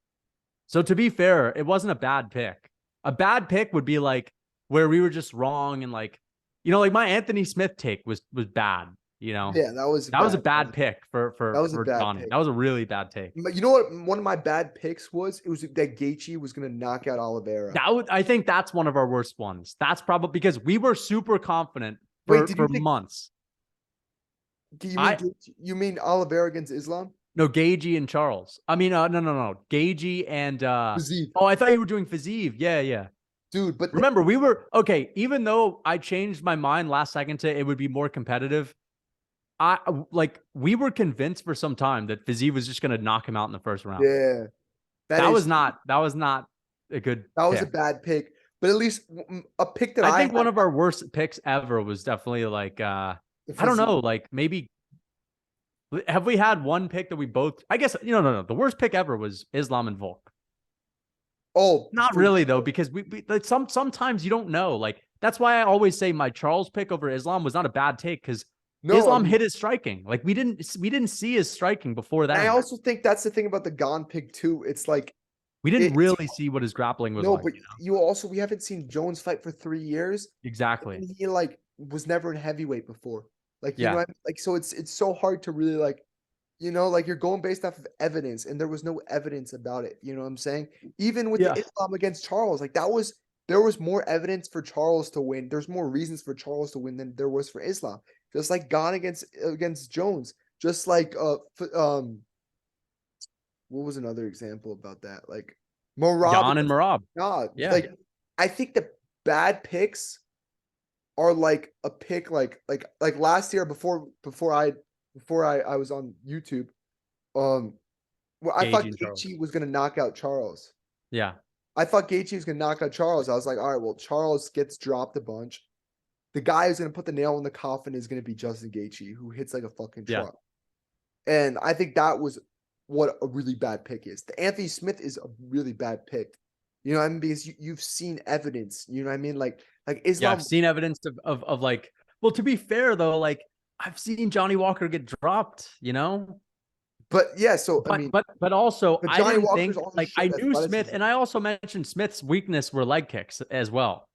[SPEAKER 1] So to be fair, it wasn't a bad pick. A bad pick would be like where we were just wrong and like, like my Anthony Smith take was bad.
[SPEAKER 2] yeah, that was
[SPEAKER 1] That was a
[SPEAKER 2] bad.
[SPEAKER 1] bad pick
[SPEAKER 2] That was a
[SPEAKER 1] for
[SPEAKER 2] bad
[SPEAKER 1] Donnie.
[SPEAKER 2] pick.
[SPEAKER 1] That was a really bad take.
[SPEAKER 2] But you know what? One of my bad picks was it was that Gaethje was going to knock out Oliveira.
[SPEAKER 1] I think that's one of our worst ones. That's probably because we were super confident
[SPEAKER 2] Wait, did you
[SPEAKER 1] for
[SPEAKER 2] think?
[SPEAKER 1] months.
[SPEAKER 2] Do you mean
[SPEAKER 1] I
[SPEAKER 2] Gaethje, you mean Oliveira against Islam?
[SPEAKER 1] No, Gagey and Charles. I mean, no. Gagey and
[SPEAKER 2] Physique,
[SPEAKER 1] oh, I thought you were doing Fazeev. Yeah, yeah.
[SPEAKER 2] dude. But
[SPEAKER 1] Remember, we were okay. Even though I changed my mind last second to it would be more competitive, we were convinced for some time that Fazeev was just going to knock him out in the first round.
[SPEAKER 2] yeah,
[SPEAKER 1] That was not a good.
[SPEAKER 2] that was a
[SPEAKER 1] pick.
[SPEAKER 2] bad pick. But at least a pick that
[SPEAKER 1] I think
[SPEAKER 2] had,
[SPEAKER 1] one of our worst picks ever was definitely like I don't know, like maybe. Have we had one pick that we both? I guess no. The worst pick ever was Islam and Volk.
[SPEAKER 2] Oh,
[SPEAKER 1] Not really though, because we like sometimes you don't know. Like that's why I always say my Charles pick over Islam was not a bad take because
[SPEAKER 2] no,
[SPEAKER 1] Islam hit his striking. Like we didn't see his striking before that.
[SPEAKER 2] I also think that's the thing about the Gon pick too. It's like
[SPEAKER 1] We didn't really see what his grappling was
[SPEAKER 2] no,
[SPEAKER 1] like.
[SPEAKER 2] but we haven't seen Jones fight for 3 years.
[SPEAKER 1] Exactly.
[SPEAKER 2] And he like was never in heavyweight before. Like
[SPEAKER 1] Yeah.
[SPEAKER 2] like so it's so hard to really like like you're going based off of evidence, and there was no evidence about it. You know what I'm saying? Even with the Islam against Charles, like there was more evidence for Charles to win. There's more reasons for Charles to win than there was for Islam. Just like Gone against Jones. Just like what was another example about that? Like Marab
[SPEAKER 1] Jan and Marab.
[SPEAKER 2] God.
[SPEAKER 1] Yeah.
[SPEAKER 2] Like I think the bad picks are like a pick like last year before I was on YouTube. Well, I thought
[SPEAKER 1] Gagey and Charles.
[SPEAKER 2] Gaethje was gonna knock out Charles.
[SPEAKER 1] Yeah.
[SPEAKER 2] I thought Gaethje was gonna knock out Charles. I was like, all right, well, Charles gets dropped a bunch. The guy who's gonna put the nail in the coffin is gonna be Justin Gaethje, who hits like a fucking
[SPEAKER 1] Yeah.
[SPEAKER 2] truck. And I think that was what a really bad pick is. The Anthony Smith is a really bad pick. You know what I mean? Because you've seen evidence. You know what I mean? Like
[SPEAKER 1] Yeah,
[SPEAKER 2] Islam.
[SPEAKER 1] I've seen evidence of like, well, to be fair though, like I've seen Johnny Walker get dropped, you know?
[SPEAKER 2] But yeah, so I
[SPEAKER 1] But
[SPEAKER 2] mean,
[SPEAKER 1] but also
[SPEAKER 2] but
[SPEAKER 1] I
[SPEAKER 2] Johnny
[SPEAKER 1] didn't
[SPEAKER 2] Walker's
[SPEAKER 1] think
[SPEAKER 2] also
[SPEAKER 1] like
[SPEAKER 2] showed
[SPEAKER 1] I knew Smith,
[SPEAKER 2] athleticism.
[SPEAKER 1] and I also mentioned Smith's weakness were leg kicks as well.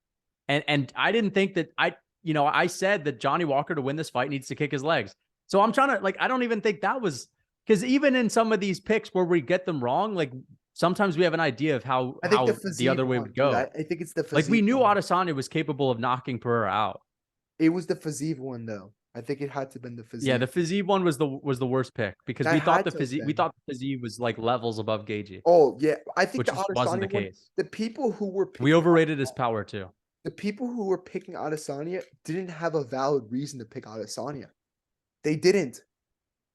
[SPEAKER 1] And I didn't think that I said that Johnny Walker to win this fight needs to kick his legs. So I'm trying to like, I don't even think that was because even in some of these picks where we get them wrong, like sometimes we have an idea of
[SPEAKER 2] I think the
[SPEAKER 1] the
[SPEAKER 2] physique
[SPEAKER 1] other way
[SPEAKER 2] one,
[SPEAKER 1] would
[SPEAKER 2] dude.
[SPEAKER 1] go.
[SPEAKER 2] I think it's the
[SPEAKER 1] Like we
[SPEAKER 2] physique
[SPEAKER 1] knew
[SPEAKER 2] one.
[SPEAKER 1] Adesanya was capable of knocking Pereira out.
[SPEAKER 2] It was the physique one though. I think it had to have been the
[SPEAKER 1] Yeah,
[SPEAKER 2] physique.
[SPEAKER 1] the Fizzy one was the worst pick because
[SPEAKER 2] That had to have
[SPEAKER 1] we
[SPEAKER 2] been.
[SPEAKER 1] thought the Fizzy was like levels above Gagey,
[SPEAKER 2] Oh yeah, I think
[SPEAKER 1] which
[SPEAKER 2] the
[SPEAKER 1] just wasn't the
[SPEAKER 2] Adesanya one.
[SPEAKER 1] case.
[SPEAKER 2] The people who were
[SPEAKER 1] We
[SPEAKER 2] picking
[SPEAKER 1] overrated his power too.
[SPEAKER 2] the people who were picking Adesanya didn't have a valid reason to pick Adesanya. They didn't.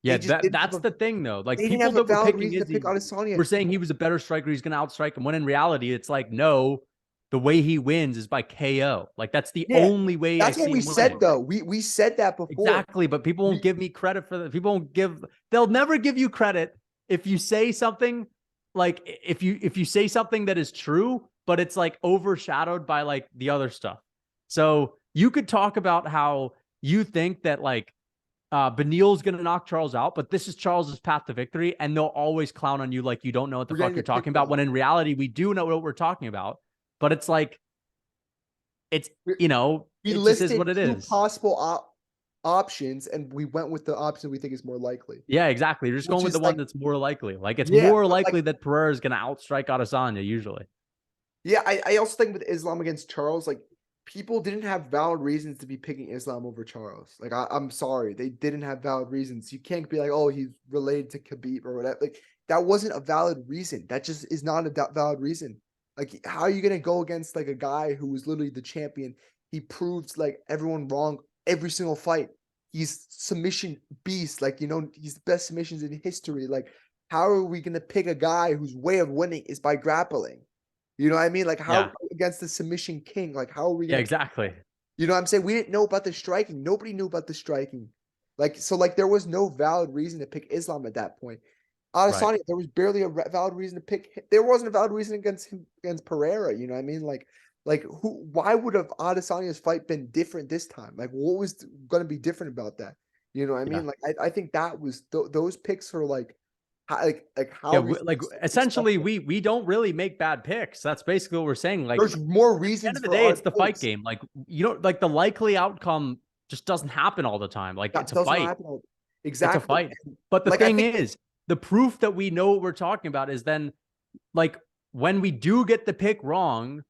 [SPEAKER 1] Yeah,
[SPEAKER 2] They just didn't have
[SPEAKER 1] that's
[SPEAKER 2] a.
[SPEAKER 1] the thing though. Like
[SPEAKER 2] They didn't
[SPEAKER 1] people
[SPEAKER 2] have a
[SPEAKER 1] that were
[SPEAKER 2] valid
[SPEAKER 1] picking
[SPEAKER 2] reason to pick
[SPEAKER 1] Izzy
[SPEAKER 2] Adesanya.
[SPEAKER 1] were saying he was a better striker, he's gonna outstrike him. When in reality, it's like no, the way he wins is by KO. Like that's the
[SPEAKER 2] Yeah,
[SPEAKER 1] only way I
[SPEAKER 2] that's what
[SPEAKER 1] see
[SPEAKER 2] we
[SPEAKER 1] him
[SPEAKER 2] said
[SPEAKER 1] winning.
[SPEAKER 2] though. We said that before.
[SPEAKER 1] Exactly, but people won't
[SPEAKER 2] We
[SPEAKER 1] give me credit for that. People won't give. They'll never give you credit if you say something like if you say something that is true, but it's like overshadowed by like the other stuff. So you could talk about how you think that like Beneil's going to knock Charles out, but this is Charles's path to victory, and they'll always clown on you like you don't know what the
[SPEAKER 2] we're
[SPEAKER 1] fuck
[SPEAKER 2] getting
[SPEAKER 1] you're
[SPEAKER 2] a pick
[SPEAKER 1] talking about.
[SPEAKER 2] though.
[SPEAKER 1] When in reality, we do know what we're talking about, but it's like it's
[SPEAKER 2] We, we
[SPEAKER 1] it just is
[SPEAKER 2] listed
[SPEAKER 1] what it
[SPEAKER 2] two
[SPEAKER 1] is.
[SPEAKER 2] possible options, and we went with the option we think is more likely,
[SPEAKER 1] Yeah, exactly. You're just
[SPEAKER 2] which
[SPEAKER 1] going with
[SPEAKER 2] is
[SPEAKER 1] the one
[SPEAKER 2] like
[SPEAKER 1] that's more likely. Like it's
[SPEAKER 2] yeah,
[SPEAKER 1] more
[SPEAKER 2] but like
[SPEAKER 1] likely that Pereira is going to outstrike Adesanya usually.
[SPEAKER 2] yeah. I also think with Islam against Charles, like people didn't have valid reasons to be picking Islam over Charles. Like I'm sorry, they didn't have valid reasons. You can't be like, oh, he's related to Khabib or whatever. Like that wasn't a valid reason. That just is not a valid reason. Like how are you gonna go against like a guy who was literally the champion? He proves like everyone wrong every single fight. He's submission beast. Like he's the best submissions in history. Like how are we gonna pick a guy whose way of winning is by grappling? You know what I mean? Like how
[SPEAKER 1] Yeah.
[SPEAKER 2] against the submission king? Like how are we
[SPEAKER 1] Yeah,
[SPEAKER 2] gonna?
[SPEAKER 1] exactly.
[SPEAKER 2] You know what I'm saying? We didn't know about the striking. Nobody knew about the striking. Like so, like there was no valid reason to pick Islam at that point.
[SPEAKER 1] Right.
[SPEAKER 2] Adesanya, there was barely a valid reason to pick. There wasn't a valid reason against him against Pereira. You know what I mean? Like who? Why would have Adesanya's fight been different this time? Like what was going to be different about that? You know what I
[SPEAKER 1] Yeah.
[SPEAKER 2] mean? Like I think that was those picks are like how
[SPEAKER 1] Yeah,
[SPEAKER 2] we
[SPEAKER 1] like
[SPEAKER 2] expect
[SPEAKER 1] essentially
[SPEAKER 2] them.
[SPEAKER 1] we don't really make bad picks. That's basically what we're saying. Like
[SPEAKER 2] There's more
[SPEAKER 1] at the end
[SPEAKER 2] reasons
[SPEAKER 1] of the
[SPEAKER 2] for
[SPEAKER 1] day,
[SPEAKER 2] our
[SPEAKER 1] it's the fight
[SPEAKER 2] picks.
[SPEAKER 1] game. Like like the likely outcome just doesn't happen all the time. Like
[SPEAKER 2] That
[SPEAKER 1] it's a
[SPEAKER 2] doesn't
[SPEAKER 1] fight.
[SPEAKER 2] happen.
[SPEAKER 1] It's a
[SPEAKER 2] Exactly.
[SPEAKER 1] fight. But the
[SPEAKER 2] Like I
[SPEAKER 1] thing
[SPEAKER 2] think
[SPEAKER 1] is, the proof that we know what we're talking about is then like when we do get the pick wrong,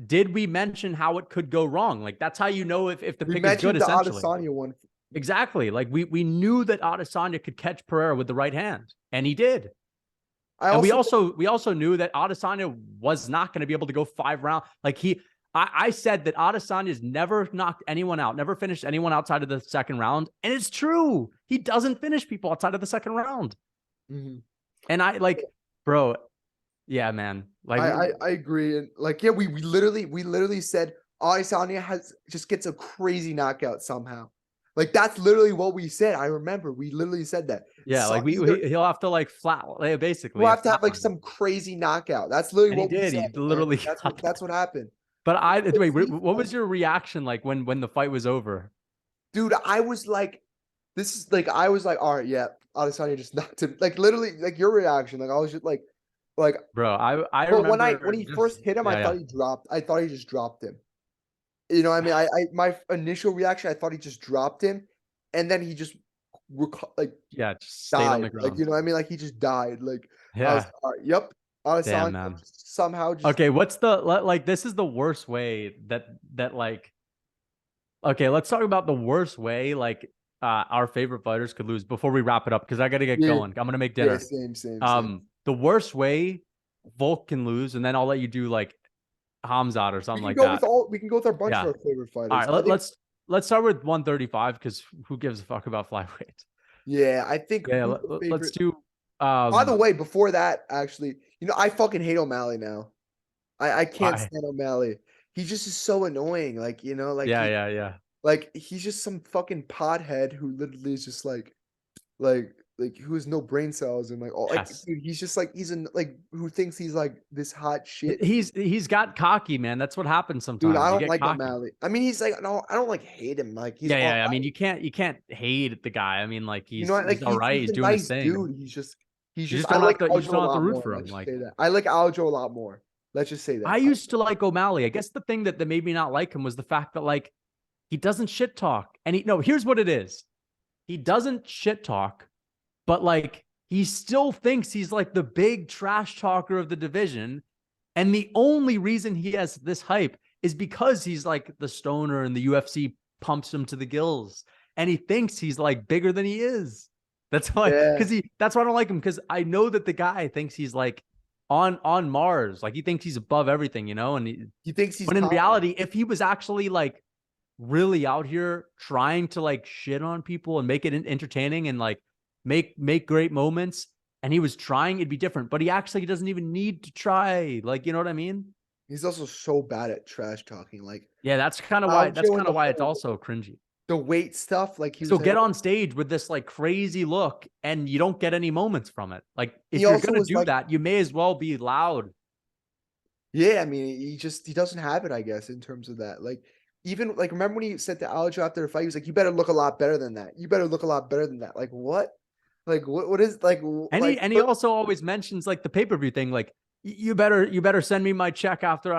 [SPEAKER 1] did we mention how it could go wrong? Like that's how you know if the
[SPEAKER 2] we
[SPEAKER 1] pick is good,
[SPEAKER 2] mentioned the
[SPEAKER 1] essentially.
[SPEAKER 2] Adesanya one.
[SPEAKER 1] Exactly. Like we knew that Adesanya could catch Pereira with the right hand, and he did.
[SPEAKER 2] I
[SPEAKER 1] And
[SPEAKER 2] also
[SPEAKER 1] we also knew that Adesanya was not going to be able to go 5 rounds. Like I said that Adesanya's never knocked anyone out, never finished anyone outside of the second round, and it's true. He doesn't finish people outside of the second round.
[SPEAKER 2] Mhm.
[SPEAKER 1] And I like, bro, yeah, man. Like,
[SPEAKER 2] I agree. And like, yeah, we literally said Adesanya just gets a crazy knockout somehow. Like that's literally what we said. I remember we literally said that.
[SPEAKER 1] yeah,
[SPEAKER 2] So
[SPEAKER 1] like
[SPEAKER 2] either
[SPEAKER 1] he'll have to like basically
[SPEAKER 2] we'll
[SPEAKER 1] a
[SPEAKER 2] have to have like
[SPEAKER 1] flatline.
[SPEAKER 2] some crazy knockout. That's literally
[SPEAKER 1] And he
[SPEAKER 2] what we
[SPEAKER 1] did.
[SPEAKER 2] said.
[SPEAKER 1] He
[SPEAKER 2] And
[SPEAKER 1] literally got that.
[SPEAKER 2] that's what happened.
[SPEAKER 1] But
[SPEAKER 2] The
[SPEAKER 1] wait,
[SPEAKER 2] physique
[SPEAKER 1] what
[SPEAKER 2] one,
[SPEAKER 1] was your reaction like when the fight was over?
[SPEAKER 2] dude, I was like, this is like I was like, all right, yeah, Adesanya just knocked him. Like literally, like your reaction. Like I was just like
[SPEAKER 1] Bro, I
[SPEAKER 2] but
[SPEAKER 1] remember
[SPEAKER 2] when he
[SPEAKER 1] just
[SPEAKER 2] first hit him, I
[SPEAKER 1] yeah,
[SPEAKER 2] thought
[SPEAKER 1] yeah.
[SPEAKER 2] he dropped. I thought he just dropped him. You know what I mean? I my initial reaction, I thought he just dropped him, and then he just like
[SPEAKER 1] Yeah, just stayed on
[SPEAKER 2] died.
[SPEAKER 1] the
[SPEAKER 2] Like
[SPEAKER 1] ground.
[SPEAKER 2] you know what I mean? Like he just died. Like I was
[SPEAKER 1] Yeah.
[SPEAKER 2] yep.
[SPEAKER 1] Damn,
[SPEAKER 2] Adesanya
[SPEAKER 1] man.
[SPEAKER 2] somehow just
[SPEAKER 1] Okay, what's the like this is the worst way that like okay, let's talk about the worst way like our favorite fighters could lose before we wrap it up because I got to get
[SPEAKER 2] yeah,
[SPEAKER 1] going. I'm going to make
[SPEAKER 2] yeah,
[SPEAKER 1] dinner.
[SPEAKER 2] same.
[SPEAKER 1] The worst way Volk can lose and then I'll let you do like Hamzat or
[SPEAKER 2] We
[SPEAKER 1] something
[SPEAKER 2] can
[SPEAKER 1] like
[SPEAKER 2] go with
[SPEAKER 1] that.
[SPEAKER 2] all. We can go with our bunch
[SPEAKER 1] Yeah.
[SPEAKER 2] of our favorite
[SPEAKER 1] All
[SPEAKER 2] fighters.
[SPEAKER 1] right,
[SPEAKER 2] I think.
[SPEAKER 1] let's start with 135 because who gives a fuck about flyweight?
[SPEAKER 2] Yeah, I think
[SPEAKER 1] Yeah,
[SPEAKER 2] who's your
[SPEAKER 1] let's
[SPEAKER 2] favorite.
[SPEAKER 1] do
[SPEAKER 2] By the way, before that, actually, I fucking hate O'Malley now. I can't
[SPEAKER 1] why?
[SPEAKER 2] stand O'Malley. He just is so annoying. Like,
[SPEAKER 1] Yeah, yeah, yeah.
[SPEAKER 2] he's just some fucking pothead who literally is just like who has no brain cells and like all like
[SPEAKER 1] Yes.
[SPEAKER 2] dude, he's just like he's in like who thinks he's like this hot shit.
[SPEAKER 1] He's got cocky, man. That's what happens
[SPEAKER 2] Dude, I
[SPEAKER 1] sometimes. You
[SPEAKER 2] don't
[SPEAKER 1] get
[SPEAKER 2] like
[SPEAKER 1] cocky.
[SPEAKER 2] O'Malley. I mean, he's like no, I don't like hate him. Like he's
[SPEAKER 1] Yeah,
[SPEAKER 2] all
[SPEAKER 1] yeah. I mean,
[SPEAKER 2] right.
[SPEAKER 1] you can't hate the guy. I mean, like
[SPEAKER 2] Like
[SPEAKER 1] he's all right.
[SPEAKER 2] he's
[SPEAKER 1] He's
[SPEAKER 2] a
[SPEAKER 1] doing his
[SPEAKER 2] nice
[SPEAKER 1] thing.
[SPEAKER 2] dude. He's
[SPEAKER 1] You
[SPEAKER 2] just
[SPEAKER 1] just
[SPEAKER 2] I
[SPEAKER 1] don't have
[SPEAKER 2] like
[SPEAKER 1] to you just
[SPEAKER 2] Aljo a
[SPEAKER 1] don't have to
[SPEAKER 2] lot
[SPEAKER 1] root
[SPEAKER 2] more.
[SPEAKER 1] for him.
[SPEAKER 2] Let's just
[SPEAKER 1] Like
[SPEAKER 2] say that. I like Aljo a lot more. Let's just say
[SPEAKER 1] I
[SPEAKER 2] that.
[SPEAKER 1] used to like O'Malley. I guess the thing that made me not like him was the fact that like he doesn't shit talk. And no, here's what it is. He doesn't shit talk, but like he still thinks he's like the big trash talker of the division. And the only reason he has this hype is because he's like the stoner and the UFC pumps him to the gills. And he thinks he's like bigger than he is. That's why,
[SPEAKER 2] Yeah.
[SPEAKER 1] that's why I don't like him. Cause I know that the guy thinks he's like on Mars. Like he thinks he's above everything, And
[SPEAKER 2] He thinks he's
[SPEAKER 1] when in
[SPEAKER 2] confident.
[SPEAKER 1] reality, if he was actually like really out here trying to like shit on people and make it entertaining and like make great moments, and he was trying, it'd be different. But he actually doesn't even need to try. Like, you know what I mean?
[SPEAKER 2] He's also so bad at trash talking. Like
[SPEAKER 1] Yeah, that's kind of why. That's
[SPEAKER 2] Aljo and
[SPEAKER 1] kind of why it's
[SPEAKER 2] whole
[SPEAKER 1] also cringy.
[SPEAKER 2] the weight stuff. Like he was
[SPEAKER 1] So
[SPEAKER 2] like,
[SPEAKER 1] get on stage with this like crazy look, and you don't get any moments from it. Like
[SPEAKER 2] he
[SPEAKER 1] if you're
[SPEAKER 2] also
[SPEAKER 1] gonna
[SPEAKER 2] was
[SPEAKER 1] do
[SPEAKER 2] like,
[SPEAKER 1] that, you may as well be loud.
[SPEAKER 2] yeah. I mean, he doesn't have it. I guess in terms of that. Like even like remember when he said to Aljo after the fight, he was like, "You better look a lot better than that. You better look a lot better than that." Like what? Like what is like
[SPEAKER 1] And he also always mentions like the pay-per-view thing, like you better send me my check after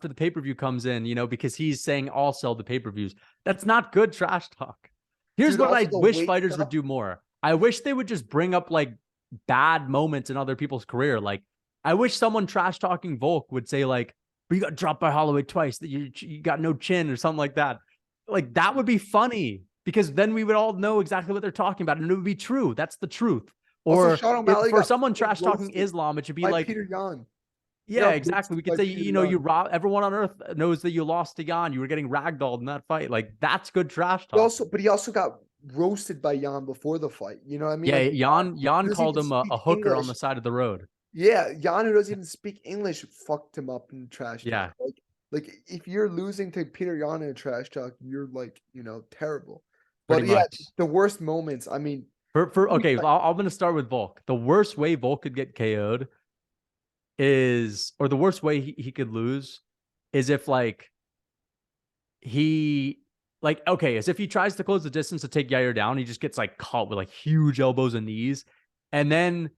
[SPEAKER 1] the pay-per-view comes in, because he's saying I'll sell the pay-per-views. That's not good trash talk. Here's
[SPEAKER 2] dude.
[SPEAKER 1] what
[SPEAKER 2] Also
[SPEAKER 1] I
[SPEAKER 2] the
[SPEAKER 1] wish
[SPEAKER 2] weight
[SPEAKER 1] fighters would
[SPEAKER 2] stuff.
[SPEAKER 1] do more. I wish they would just bring up like bad moments in other people's career. Like I wish someone trash talking Volk would say like, "But you got dropped by Holloway twice. That you got no chin," or something like that. Like that would be funny because then we would all know exactly what they're talking about and it would be true. That's the truth.
[SPEAKER 2] Also,
[SPEAKER 1] Or
[SPEAKER 2] Sean
[SPEAKER 1] if
[SPEAKER 2] O'Malley
[SPEAKER 1] for
[SPEAKER 2] got
[SPEAKER 1] someone
[SPEAKER 2] fucking
[SPEAKER 1] trash talking
[SPEAKER 2] roasted
[SPEAKER 1] Islam, it should be
[SPEAKER 2] by
[SPEAKER 1] like,
[SPEAKER 2] Peter Yan. He
[SPEAKER 1] yeah,
[SPEAKER 2] got
[SPEAKER 1] exactly.
[SPEAKER 2] roasted
[SPEAKER 1] We could
[SPEAKER 2] by
[SPEAKER 1] say,
[SPEAKER 2] Peter
[SPEAKER 1] you
[SPEAKER 2] Yan.
[SPEAKER 1] robbed everyone on earth knows that you lost to Jan. You were getting ragdolled in that fight. Like that's good trash talk.
[SPEAKER 2] He also got roasted by Yan before the fight. You know what I mean?
[SPEAKER 1] Yeah,
[SPEAKER 2] Like
[SPEAKER 1] Jan
[SPEAKER 2] who doesn't
[SPEAKER 1] called
[SPEAKER 2] even
[SPEAKER 1] him a,
[SPEAKER 2] speak
[SPEAKER 1] a hooker on
[SPEAKER 2] English.
[SPEAKER 1] the side of the road.
[SPEAKER 2] Yeah, Yan who doesn't even speak English fucked him up in trash talk.
[SPEAKER 1] Yeah,
[SPEAKER 2] Like if you're losing to Peter Yan in a trash talk, you're like, terrible.
[SPEAKER 1] pretty
[SPEAKER 2] But yeah,
[SPEAKER 1] much.
[SPEAKER 2] the worst moments. I mean,
[SPEAKER 1] For okay, I'm gonna start with Volk. The worst way Volk could get KO'd or the worst way he could lose is if like he okay, as if he tries to close the distance to take Yair down, he just gets like caught with like huge elbows and knees, and then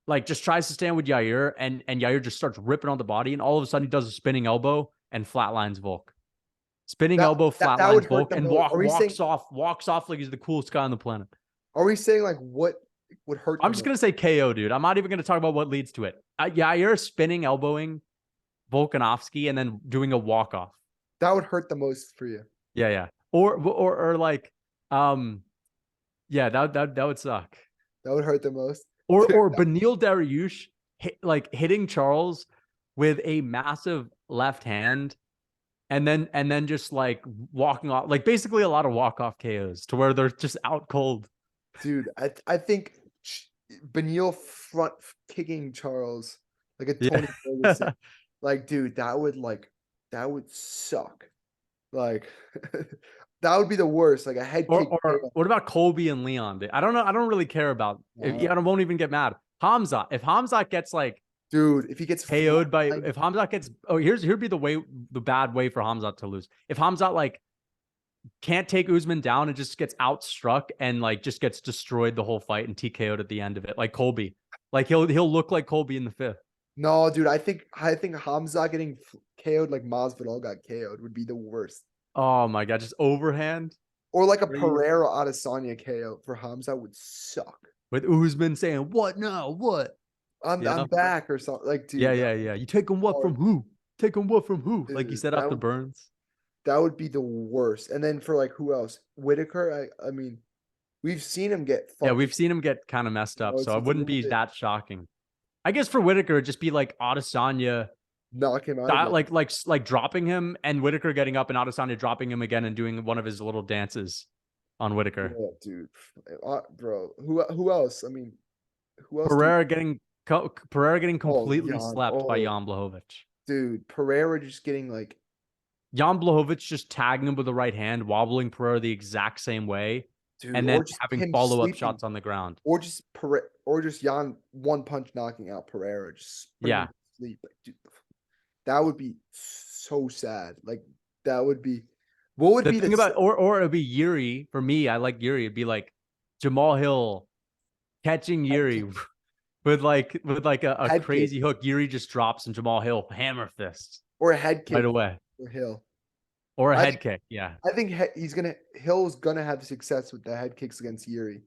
[SPEAKER 1] like just tries to stand with Yair, and Yair just starts ripping on the body, and all of a sudden he does a spinning elbow and flatlines Volk. Spinning
[SPEAKER 2] that
[SPEAKER 1] elbow
[SPEAKER 2] that would
[SPEAKER 1] flatlines
[SPEAKER 2] hurt
[SPEAKER 1] Volk
[SPEAKER 2] the
[SPEAKER 1] and
[SPEAKER 2] most.
[SPEAKER 1] walks off like he's the coolest guy on the planet.
[SPEAKER 2] Are we saying like what would hurt
[SPEAKER 1] I'm
[SPEAKER 2] the
[SPEAKER 1] just
[SPEAKER 2] most?
[SPEAKER 1] gonna say KO, dude. I'm not even gonna talk about what leads to it. Yair spinning elbowing Volkanovski and then doing a walk off.
[SPEAKER 2] That would hurt the most for you.
[SPEAKER 1] Yeah, yeah. Or like, yeah, that would suck.
[SPEAKER 2] That would hurt the most.
[SPEAKER 1] Or Beneil Dariush hitting Charles with a massive left hand, and then just like walking off, like basically a lot of walk off KOs to where they're just out cold.
[SPEAKER 2] Dude, I think Beneil front kicking Charles like a Tony Ferguson. Like, dude, that would suck. Like that would be the worst. Like a head kick.
[SPEAKER 1] Or what about Colby and Leon? I don't know. I don't really care about. I won't even get mad. Hamzat. If Hamzat gets like
[SPEAKER 2] dude, if he gets
[SPEAKER 1] KO'd by, if Hamzat gets, here'd be the bad way for Hamzat to lose. If Hamzat like can't take Usman down and just gets outstruck and like just gets destroyed the whole fight and TKO'd at the end of it, like Colby, like he'll look like Colby in the fifth.
[SPEAKER 2] No, dude, I think Hamzat getting KO'd like Masvidal got KO'd would be the worst.
[SPEAKER 1] Oh my god, just overhand.
[SPEAKER 2] Or like a Pereira Adesanya KO for Hamzat would suck.
[SPEAKER 1] With Usman saying, "What now? What?
[SPEAKER 2] I'm back" or something. Like, dude.
[SPEAKER 1] Yeah. You taking what from who? Taking what from who?
[SPEAKER 2] Dude,
[SPEAKER 1] like you said after Burns.
[SPEAKER 2] That would be the worst. And then for like who else? Whitaker. I mean, we've seen him get.
[SPEAKER 1] Yeah, we've seen him get kind of messed up, so it wouldn't be that shocking. I guess for Whitaker, it'd just be like Adesanya
[SPEAKER 2] knock him out again.
[SPEAKER 1] Like dropping him and Whitaker getting up and Adesanya dropping him again and doing one of his little dances on Whitaker.
[SPEAKER 2] Yeah, dude, bro. Who else? I mean, who else?
[SPEAKER 1] Pereira getting completely
[SPEAKER 2] Jan.
[SPEAKER 1] slept by Jan Blachowicz.
[SPEAKER 2] Dude, Pereira just getting like
[SPEAKER 1] Jan Blachowicz just tagging him with the right hand, wobbling Pereira the exact same way,
[SPEAKER 2] dude,
[SPEAKER 1] and then having follow-up shots on the ground.
[SPEAKER 2] Or just Jan one punch knocking out Pereira, just
[SPEAKER 1] yeah,
[SPEAKER 2] sleep. Like, dude, that would be so sad. Like that would be. What would be
[SPEAKER 1] the thing about or it'd be Yuri for me? I like Yuri. It'd be like Jamal Hill catching Yuri with a crazy hook. Yuri just drops and Jamal Hill hammer fist
[SPEAKER 2] or a head kick
[SPEAKER 1] right away.
[SPEAKER 2] Or Hill.
[SPEAKER 1] Or a head kick, yeah.
[SPEAKER 2] I think Hill's gonna have success with the head kicks against Yuri.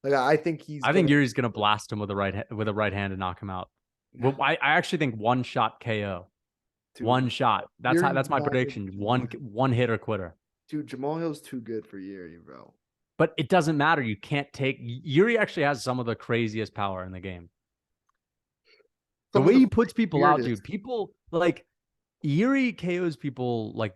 [SPEAKER 2] Like I think
[SPEAKER 1] Yuri's gonna blast him with a right hand and knock him out. Well, I actually think one shot KO. Dude, one shot. That's my prediction. One hit or quitter.
[SPEAKER 2] Dude, Jamal Hill's too good for Yuri, bro.
[SPEAKER 1] But it doesn't matter. You can't take Yuri actually has some of the craziest power in the game. The way he puts people out, dude. People like Yuri KOs people like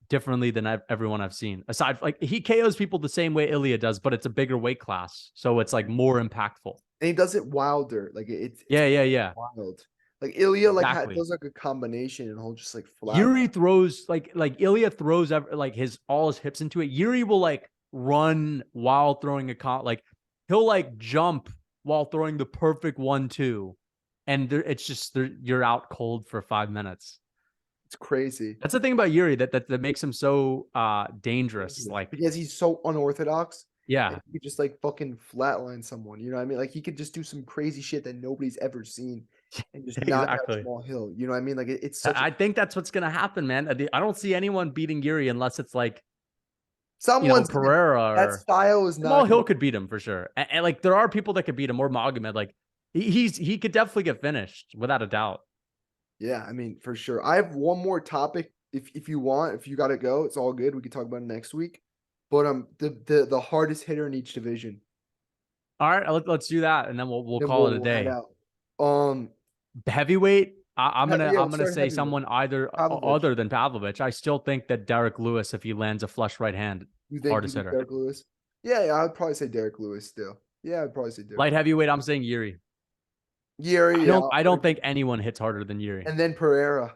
[SPEAKER 1] differently than everyone I've seen. Aside, like he KOs people the same way Ilya does, but it's a bigger weight class, so it's like more impactful.
[SPEAKER 2] And he does it wilder, like it's
[SPEAKER 1] yeah,
[SPEAKER 2] wild. Like Ilya, like does like a combination, and he'll just like flat.
[SPEAKER 1] Yuri throws like Ilya throws like all his hips into it. Yuri will like run while throwing like he'll like jump while throwing the perfect 1-2, and it's just you're out cold for 5 minutes.
[SPEAKER 2] It's crazy.
[SPEAKER 1] That's the thing about Yuri that makes him so dangerous. Like
[SPEAKER 2] because he's so unorthodox.
[SPEAKER 1] Yeah.
[SPEAKER 2] He could just like fucking flatline someone. You know what I mean? Like he could just do some crazy shit that nobody's ever seen and just knock out Jamal Hill. You know what I mean? Like it's such
[SPEAKER 1] I think that's what's gonna happen, man. I don't see anyone beating Yuri unless it's like
[SPEAKER 2] someone's
[SPEAKER 1] Pereira.
[SPEAKER 2] That style is not.
[SPEAKER 1] Jamal Hill could beat him for sure. And like there are people that could beat him, or Magomed. Like he could definitely get finished without a doubt.
[SPEAKER 2] Yeah, I mean, for sure. I have one more topic. If you want, if you gotta go, it's all good. We can talk about it next week. But the hardest hitter in each division.
[SPEAKER 1] All right, let's do that, and then we'll call it a day. Heavyweight. I'm gonna say someone other than Pavlovich. I still think that Derek Lewis, if he lands a flush right hand, hardest hitter.
[SPEAKER 2] Derek Lewis? Yeah, I'd probably say Derek Lewis still. Yeah, I'd probably say Derek.
[SPEAKER 1] Light heavyweight. I'm saying Yuri.
[SPEAKER 2] Yuri.
[SPEAKER 1] I don't think anyone hits harder than Yuri.
[SPEAKER 2] And then Pereira.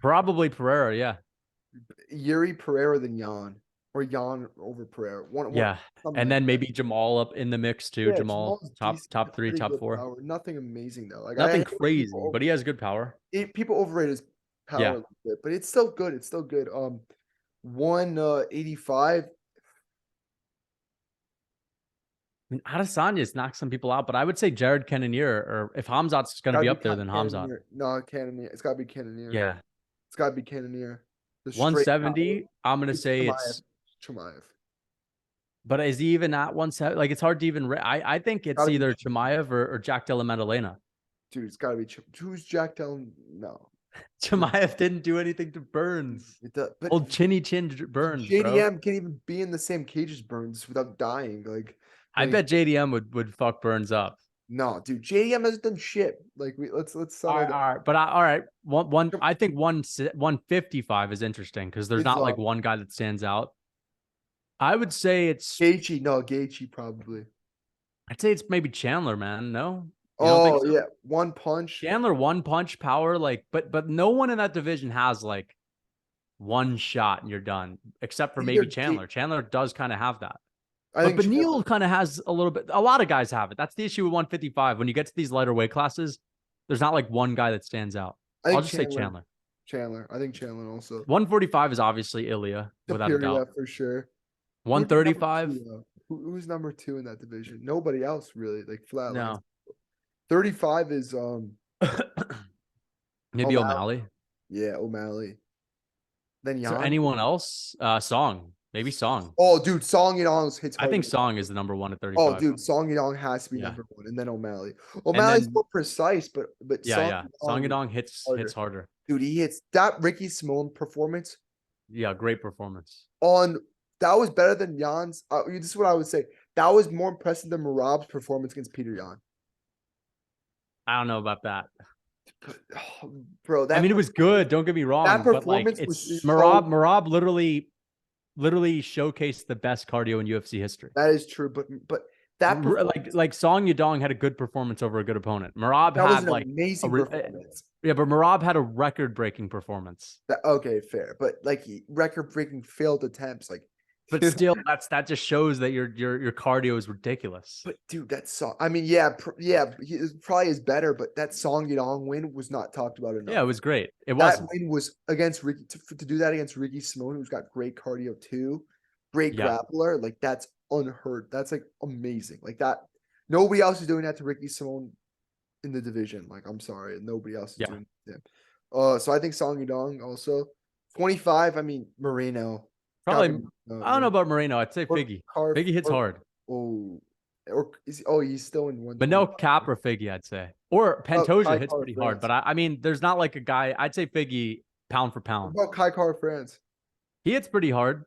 [SPEAKER 1] Probably Pereira, yeah.
[SPEAKER 2] Yuri, Pereira, then Jan. Or Jan over Pereira.
[SPEAKER 1] And then maybe Jamal up in the mix too. Yeah, Jamal top 3, top 4.
[SPEAKER 2] Power. Nothing amazing though. Like
[SPEAKER 1] nothing crazy, but he has good power.
[SPEAKER 2] People overrate his power a little bit, but it's still good. It's still good. 185.
[SPEAKER 1] I mean, Adesanya's knocked some people out, but I would say Jared Cannonier, or if Hamzat's going to be up there, then Hamzat.
[SPEAKER 2] No, Cannonier. It's got to be Cannonier.
[SPEAKER 1] Yeah.
[SPEAKER 2] It's got to be Cannonier.
[SPEAKER 1] 170, I'm going to say it's
[SPEAKER 2] Chimaev.
[SPEAKER 1] But is he even at 170? Like, it's hard to even... I think it's either Chimaev or Jack Della Maddalena.
[SPEAKER 2] Dude, it's got to be... Who's Jack Della... No.
[SPEAKER 1] Chimaev didn't do anything to Burns. Old chinny chin Burns,
[SPEAKER 2] JDM can't even be in the same cage as Burns without dying. Like...
[SPEAKER 1] I bet JDM would fuck Burns up.
[SPEAKER 2] No, dude, JDM hasn't done shit. Like let's
[SPEAKER 1] all right. But all right, I think 155 is interesting because there's not like one guy that stands out. I would say it's
[SPEAKER 2] Gaethje. No, Gaethje probably.
[SPEAKER 1] I'd say it's maybe Chandler, man. No.
[SPEAKER 2] Oh yeah, one punch.
[SPEAKER 1] Chandler, one punch power, like, but no one in that division has like one shot and you're done, except for maybe Chandler. Chandler does kind of have that. But Beneil kind of has a little bit. A lot of guys have it. That's the issue with 155. When you get to these lighter weight classes, there's not like one guy that stands out. I'll just say Chandler.
[SPEAKER 2] I think Chandler also.
[SPEAKER 1] 145 is obviously Ilya, without a doubt.
[SPEAKER 2] For sure.
[SPEAKER 1] 135.
[SPEAKER 2] Who's number 2 in that division? Nobody else really. Like flat.
[SPEAKER 1] No.
[SPEAKER 2] 35 is
[SPEAKER 1] maybe O'Malley.
[SPEAKER 2] Yeah, O'Malley. Then
[SPEAKER 1] Jan. Anyone else? Song. Maybe Song.
[SPEAKER 2] Oh, dude, Song Yadong hits.
[SPEAKER 1] I think Song is the number 1 at 35.
[SPEAKER 2] Oh, dude, Song Yadong has to be number 1, and then O'Malley. O'Malley's more precise, but
[SPEAKER 1] Song Yadong hits harder.
[SPEAKER 2] Dude, he hits that Ricky Simone performance.
[SPEAKER 1] Yeah, great performance.
[SPEAKER 2] That was better than Jan's. This is what I would say. That was more impressive than Merab's performance against Peter Yan.
[SPEAKER 1] I don't know about that.
[SPEAKER 2] Bro,
[SPEAKER 1] I mean, it was good. Don't get me wrong, but like
[SPEAKER 2] performance was
[SPEAKER 1] it's
[SPEAKER 2] so.
[SPEAKER 1] Marab literally showcased the best cardio in UFC history.
[SPEAKER 2] That is true, but that
[SPEAKER 1] Like Song Yadong had a good performance over a good opponent. Marab
[SPEAKER 2] that was
[SPEAKER 1] had
[SPEAKER 2] an
[SPEAKER 1] like
[SPEAKER 2] amazing performance.
[SPEAKER 1] yeah, but Marab had a record-breaking performance.
[SPEAKER 2] Okay, fair, but like record-breaking failed attempts, like.
[SPEAKER 1] But still, that just shows that your cardio is ridiculous.
[SPEAKER 2] But dude, that song. I mean, yeah, he probably is better, but that Song Yadong win was not talked about enough.
[SPEAKER 1] Yeah, it was great. It
[SPEAKER 2] That
[SPEAKER 1] wasn't.
[SPEAKER 2] win was against Ricky to do that against Ricky Simone, who's got great cardio too, great
[SPEAKER 1] Yeah.
[SPEAKER 2] grappler. Like that's unheard. That's like amazing. Like that. Nobody else is doing that to Ricky Simone in the division. Like I'm sorry, nobody else is
[SPEAKER 1] Yeah.
[SPEAKER 2] doing that. So I think Song Yadong also 25. I mean Moreno.
[SPEAKER 1] Probably. I don't know about Moreno. I'd say Figgy. Figgy hits hard.
[SPEAKER 2] Oh, he's still in
[SPEAKER 1] But
[SPEAKER 2] 120.
[SPEAKER 1] no cap or Figgy, I'd say. Or Pantoja hits pretty hard. But I mean, there's not like a guy. I'd say Figgy pound for pound.
[SPEAKER 2] What about Kai Car France?
[SPEAKER 1] He hits pretty hard.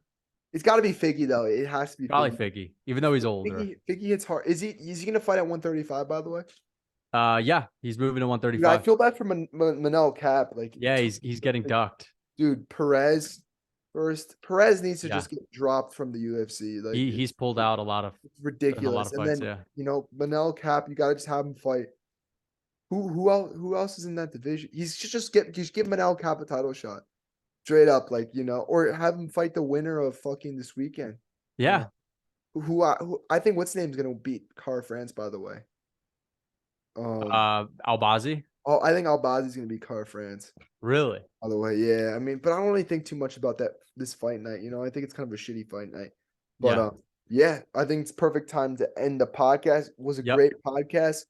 [SPEAKER 2] It's got to be Figgy though. It has to be
[SPEAKER 1] Probably
[SPEAKER 2] Figgy.
[SPEAKER 1] Figgy, even though he's older.
[SPEAKER 2] Figgy hits hard. Is he gonna fight at 135? By the way.
[SPEAKER 1] Yeah, he's moving to
[SPEAKER 2] Dude,
[SPEAKER 1] 135.
[SPEAKER 2] I feel bad for Manel Cap. Like,
[SPEAKER 1] Yeah, he's getting ducked.
[SPEAKER 2] Dude, Perez first. Perez needs to
[SPEAKER 1] Yeah.
[SPEAKER 2] just get dropped from the UFC. Like
[SPEAKER 1] He's pulled out a lot of
[SPEAKER 2] ridiculous. And
[SPEAKER 1] fights.
[SPEAKER 2] then
[SPEAKER 1] Yeah.
[SPEAKER 2] Manel Cap, you gotta just have him fight. Who else is in that division? He's just give Manel Cap a title shot. Straight up, like, or have him fight the winner of fucking this weekend.
[SPEAKER 1] Yeah.
[SPEAKER 2] Who I think what's name's gonna beat Car France, by the way.
[SPEAKER 1] Albazi.
[SPEAKER 2] Oh, I think Albazi's gonna beat Car France.
[SPEAKER 1] Really?
[SPEAKER 2] By the way, yeah. I mean, but I don't really think too much about this fight night. I think it's kind of a shitty fight night. But yeah, I think it's perfect time to end the podcast. It was a great podcast.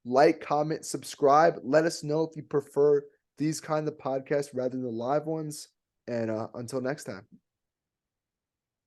[SPEAKER 2] Like, comment, subscribe. Let us know if you prefer these kind of podcasts rather than the live ones. And until next time.